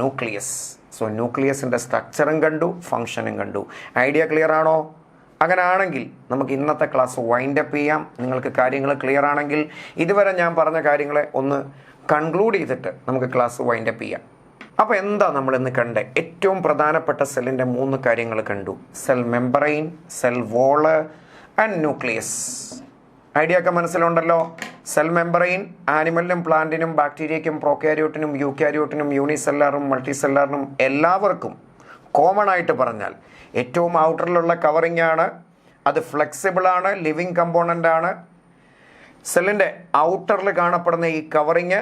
nucleus. So ന്യൂക്ലിയസിൻ്റെ സ്ട്രക്ചറും കണ്ടു, ഫങ്ഷനും കണ്ടു. ഐഡിയ ക്ലിയർ ആണോ? അങ്ങനെ ആണെങ്കിൽ നമുക്ക് ഇന്നത്തെ ക്ലാസ് വൈൻഡപ്പ് ചെയ്യാം. നിങ്ങൾക്ക് കാര്യങ്ങൾ ക്ലിയർ ആണെങ്കിൽ ഇതുവരെ ഞാൻ പറഞ്ഞ കാര്യങ്ങളെ ഒന്ന് കൺക്ലൂഡ് ചെയ്തിട്ട് നമുക്ക് ക്ലാസ് വൈൻഡപ്പ് ചെയ്യാം. അപ്പോൾ എന്താ നമ്മളിന്ന് കണ്ടേ? ഏറ്റവും പ്രധാനപ്പെട്ട സെല്ലിൻ്റെ 3 കാര്യങ്ങൾ കണ്ടു. Cell membrane, cell wall and nucleus. Idea ഒക്കെ മനസ്സിലുണ്ടല്ലോ. സെൽ മെമ്പറൈൻ ആനിമലിനും പ്ലാന്റിനും ബാക്ടീരിയയ്ക്കും പ്രോക്യാരിയോട്ടിനും യൂക്യാരിയോട്ടിനും യൂണിസെല്ലാറിനും മൾട്ടിസെല്ലാറിനും എല്ലാവർക്കും കോമൺ ആയിട്ട് പറഞ്ഞാൽ ഏറ്റവും ഔട്ടറിലുള്ള കവറിംഗ് ആണ് അത് ഫ്ലെക്സിബിൾ ആണ്, ലിവിങ് കമ്പോണൻ്റ് ആണ്. സെല്ലിൻ്റെ ഔട്ടറിൽ കാണപ്പെടുന്ന ഈ കവറിങ്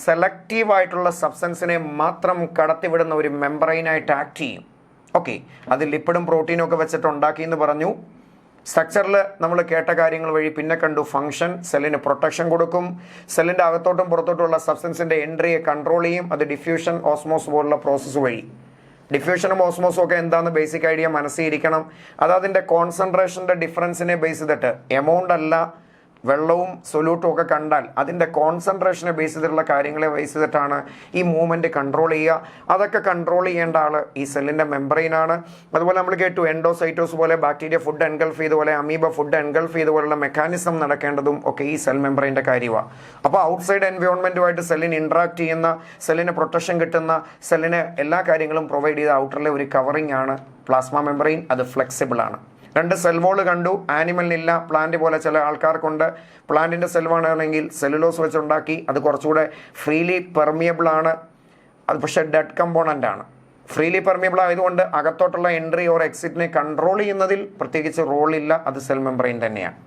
സെലക്റ്റീവായിട്ടുള്ള സബ്സ്റ്റൻസിനെ മാത്രം കടത്തിവിടുന്ന ഒരു മെംബ്രെയിനായിട്ട് ആക്ട് ചെയ്യും. ഓക്കെ, അത് ലിപ്പിഡും പ്രോട്ടീനും ഒക്കെ വെച്ചിട്ട് ഉണ്ടാക്കിയെന്ന് പറഞ്ഞു. സ്ട്രക്ചറിൽ നമ്മൾ കേട്ട കാര്യങ്ങൾ വഴി പിന്നെ കണ്ടു ഫംഗ്ഷൻ. സെല്ലിന് പ്രൊട്ടക്ഷൻ കൊടുക്കും, സെല്ലിൻ്റെ അകത്തോട്ടും പുറത്തോട്ടുമുള്ള സബ്സ്റ്റൻസിൻ്റെ എൻട്രിയെ കൺട്രോൾ ചെയ്യും. അത് ഡിഫ്യൂഷൻ, ഓസ്മോസ് പോലുള്ള പ്രോസസ്സ് വഴി. ഡിഫ്യൂഷനും ഓസ്മോസും ഒക്കെ എന്താണെന്ന് ബേസിക് ഐഡിയ മനസ്സിലിരിക്കണം. അത് അതിൻ്റെ കോൺസെൻട്രേഷൻ്റെ ഡിഫറൻസിനെ ബേസ് ചെയ്തിട്ട്, എമൗണ്ട് അല്ല, വെള്ളവും സൊല്യൂട്ടും ഒക്കെ കണ്ടാൽ അതിൻ്റെ കോൺസെൻട്രേഷനെ ബേസ് ചെയ്തിട്ടുള്ള കാര്യങ്ങളെ ബേസ് ചെയ്തിട്ടാണ് ഈ മൂവ്മെൻറ്റ് കൺട്രോൾ ചെയ്യുക. അതൊക്കെ കൺട്രോൾ ചെയ്യേണ്ട ആൾ ഈ സെല്ലിൻ്റെ മെംബ്രെയിനാണ്. അതുപോലെ നമ്മൾ കേട്ടു എൻഡോസൈറ്റോസ് പോലെ ബാക്ടീരിയ ഫുഡ് എൻഗൾഫ് ചെയ്തുപോലെ അമീബ ഫുഡ് എൻഗൾഫ് ചെയ്തുപോലുള്ള മെക്കാനിസം നടക്കേണ്ടതും ഒക്കെ ഈ സെൽ മെംബ്രെയിൻ്റെ കാര്യമാണ്. അപ്പോൾ ഔട്ട്സൈഡ് എൻവയോൺമെൻറ്റുമായിട്ട് സെല്ലിന് ഇൻട്രാക്ട് ചെയ്യുന്ന, സെല്ലിന് പ്രൊട്ടക്ഷൻ കിട്ടുന്ന, സെല്ലിന് എല്ലാ കാര്യങ്ങളും പ്രൊവൈഡ് ചെയ്ത ഔട്ടറിലെ ഒരു കവറിംഗ് ആണ് പ്ലാസ്മ മെംബ്രെയിൻ. അത് ഫ്ലെക്സിബിൾ ആണ്. 2 സെൽ വോൾ കണ്ടു. ആനിമലിനില്ല, പ്ലാന്റ് പോലെ ചില ആൾക്കാർക്കുണ്ട്. പ്ലാന്റിൻ്റെ സെൽവാണെങ്കിൽ സെല്ലുലോസ് വെച്ചുണ്ടാക്കി, അത് കുറച്ചുകൂടെ ഫ്രീലി പെർമിയബിൾ ആണ്. അത് പക്ഷേ ഡെഡ് കമ്പോണൻ്റ് ആണ്. ഫ്രീലി പെർമിയബിൾ ആയതുകൊണ്ട് അകത്തോട്ടുള്ള എൻട്രി ഓർ എക്സിറ്റിനെ കൺട്രോൾ ചെയ്യുന്നതിൽ പ്രത്യേകിച്ച് റോളില്ല. അത് സെൽ മെംബ്രെയിൻ തന്നെയാണ്.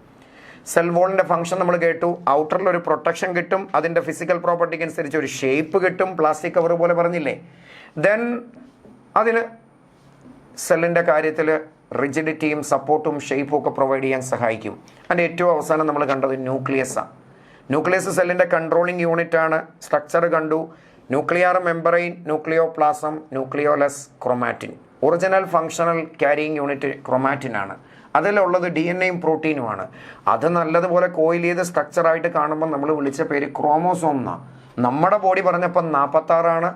സെൽ വോളിൻ്റെ ഫംഗ്ഷൻ നമ്മൾ കേട്ടു. ഔട്ടറിൽ ഒരു പ്രൊട്ടക്ഷൻ കിട്ടും, അതിൻ്റെ ഫിസിക്കൽ പ്രോപ്പർട്ടിക്ക് അനുസരിച്ച് ഒരു ഷേപ്പ് കിട്ടും, പ്ലാസ്റ്റിക് കവർ പോലെ പറഞ്ഞില്ലേ. ദെൻ അതിന് സെല്ലിൻ്റെ കാര്യത്തിൽ റിജിഡിറ്റിയും സപ്പോർട്ടും ഷേപ്പും ഒക്കെ പ്രൊവൈഡ് ചെയ്യാൻ സഹായിക്കും. അതിൻ്റെ ഏറ്റവും അവസാനം നമ്മൾ കണ്ടത് ന്യൂക്ലിയസാണ്. ന്യൂക്ലിയസ് സെല്ലിൻ്റെ കൺട്രോളിങ് യൂണിറ്റ് ആണ്. സ്ട്രക്ചർ കണ്ടു. Nuclear membrane, nucleoplasm, nucleolus, chromatin. Original functional carrying unit chromatin ആണ്. അതിലുള്ളത് DNA-യും പ്രോട്ടീനുമാണ്. അത് നല്ലതുപോലെ കോയിൽ ചെയ്ത് സ്ട്രക്ചറായിട്ട് കാണുമ്പോൾ നമ്മൾ വിളിച്ച പേര് ക്രോമോസോം എന്നാണ്. നമ്മുടെ ബോഡി പറഞ്ഞപ്പോൾ 46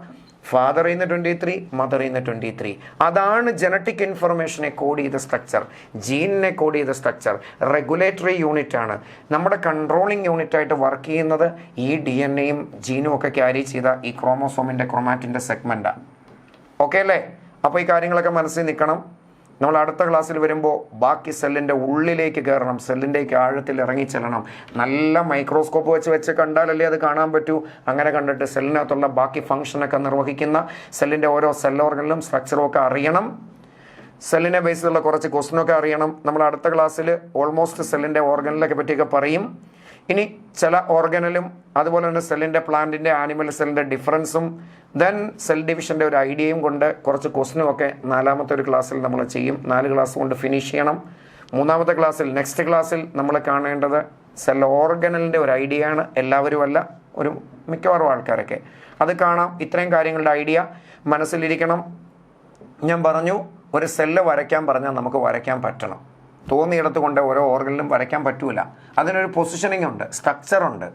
ഫാദറിൽ നിന്ന് 23, മദറിൽ നിന്ന് 23. അതാണ് ജനറ്റിക് ഇൻഫർമേഷനെ കോഡ് ചെയ്ത സ്ട്രക്ചർ, ജീനിനെ കോഡ് ചെയ്ത സ്ട്രക്ചർ. റെഗുലേറ്ററി യൂണിറ്റ് ആണ്. നമ്മുടെ കൺട്രോളിങ് യൂണിറ്റായിട്ട് വർക്ക് ചെയ്യുന്നത് ഈ DNA-യും ജീനും ഒക്കെ ക്യാരി ചെയ്ത ഈ ക്രോമോസോമിൻ്റെ ക്രോമാറ്റിൻ്റെ സെഗ്മെൻറ്റാണ്. ഓക്കെ അല്ലേ? അപ്പോൾ ഈ കാര്യങ്ങളൊക്കെ മനസ്സിൽ നിൽക്കണം. നമ്മൾ അടുത്ത ക്ലാസ്സിൽ വരുമ്പോൾ ബാക്കി സെല്ലിൻ്റെ ഉള്ളിലേക്ക് കയറണം, സെല്ലിൻ്റെയൊക്കെ ആഴത്തിൽ ഇറങ്ങിച്ചെല്ലണം. നല്ല മൈക്രോസ്കോപ്പ് വെച്ച് കണ്ടാലല്ലേ അത് കാണാൻ പറ്റൂ. അങ്ങനെ കണ്ടിട്ട് സെല്ലിനകത്തുള്ള ബാക്കി ഫംഗ്ഷനൊക്കെ നിർവഹിക്കുന്ന സെല്ലിൻ്റെ ഓരോ സെൽ ഓർഗനിലും സ്ട്രക്ചറും ഒക്കെ അറിയണം. സെല്ലിനെ ബേസ് ചെയ്തുള്ള കുറച്ച് ക്വസ്റ്റ്യനൊക്കെ അറിയണം. നമ്മൾ അടുത്ത ക്ലാസ്സിൽ ഓൾമോസ്റ്റ് സെല്ലിൻ്റെ ഓർഗനിലൊക്കെ പറ്റിയൊക്കെ പറയും. ഇനി ചില ഓർഗനിലും അതുപോലെ തന്നെ സെല്ലിൻ്റെ, പ്ലാന്റിൻ്റെ, ആനിമൽ സെല്ലിൻ്റെ ഡിഫറൻസും ദെൻ സെൽ ഡിവിഷൻ്റെ ഒരു ഐഡിയയും കൊണ്ട് കുറച്ച് ക്വസ്റ്റ്യനും ഒക്കെ 4ാമത്തെ ഒരു ക്ലാസ്സിൽ നമ്മൾ ചെയ്യും. 4 ക്ലാസ് കൊണ്ട് ഫിനിഷ് ചെയ്യണം. 3ാമത്തെ ക്ലാസ്സിൽ, നെക്സ്റ്റ് ക്ലാസ്സിൽ നമ്മൾ കാണേണ്ടത് സെൽ ഓർഗനലിൻ്റെ ഒരു ഐഡിയ ആണ്. എല്ലാവരും അല്ല, ഒരു മിക്കവാറും ആൾക്കാരൊക്കെ അത് കാണാം. ഇത്രയും കാര്യങ്ങളുടെ ഐഡിയ മനസ്സിലിരിക്കണം. ഞാൻ പറഞ്ഞു, ഒരു സെല്ല് വരയ്ക്കാൻ പറഞ്ഞാൽ നമുക്ക് വരയ്ക്കാൻ പറ്റണം. തോന്നിയിടത്ത് കൊണ്ട് ഓരോ ഓർഗനിലും വരയ്ക്കാൻ പറ്റൂല. അതിനൊരു പൊസിഷനിങ് ഉണ്ട്, സ്ട്രക്ചറുണ്ട്.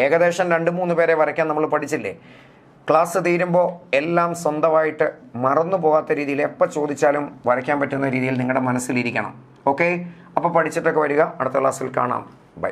ഏകദേശം 2-3 പേരെ വരയ്ക്കാൻ നമ്മൾ പഠിച്ചില്ലേ? ക്ലാസ് തീരുമ്പോൾ എല്ലാം സ്വന്തമായിട്ട് മറന്നു പോകാത്ത രീതിയിൽ എപ്പോൾ ചോദിച്ചാലും വരയ്ക്കാൻ പറ്റുന്ന രീതിയിൽ നിങ്ങളുടെ മനസ്സിലിരിക്കണം. ഓക്കെ, അപ്പോൾ പഠിച്ചിട്ടൊക്കെ വരിക. അടുത്ത ക്ലാസ്സിൽ കാണാം. ബൈ.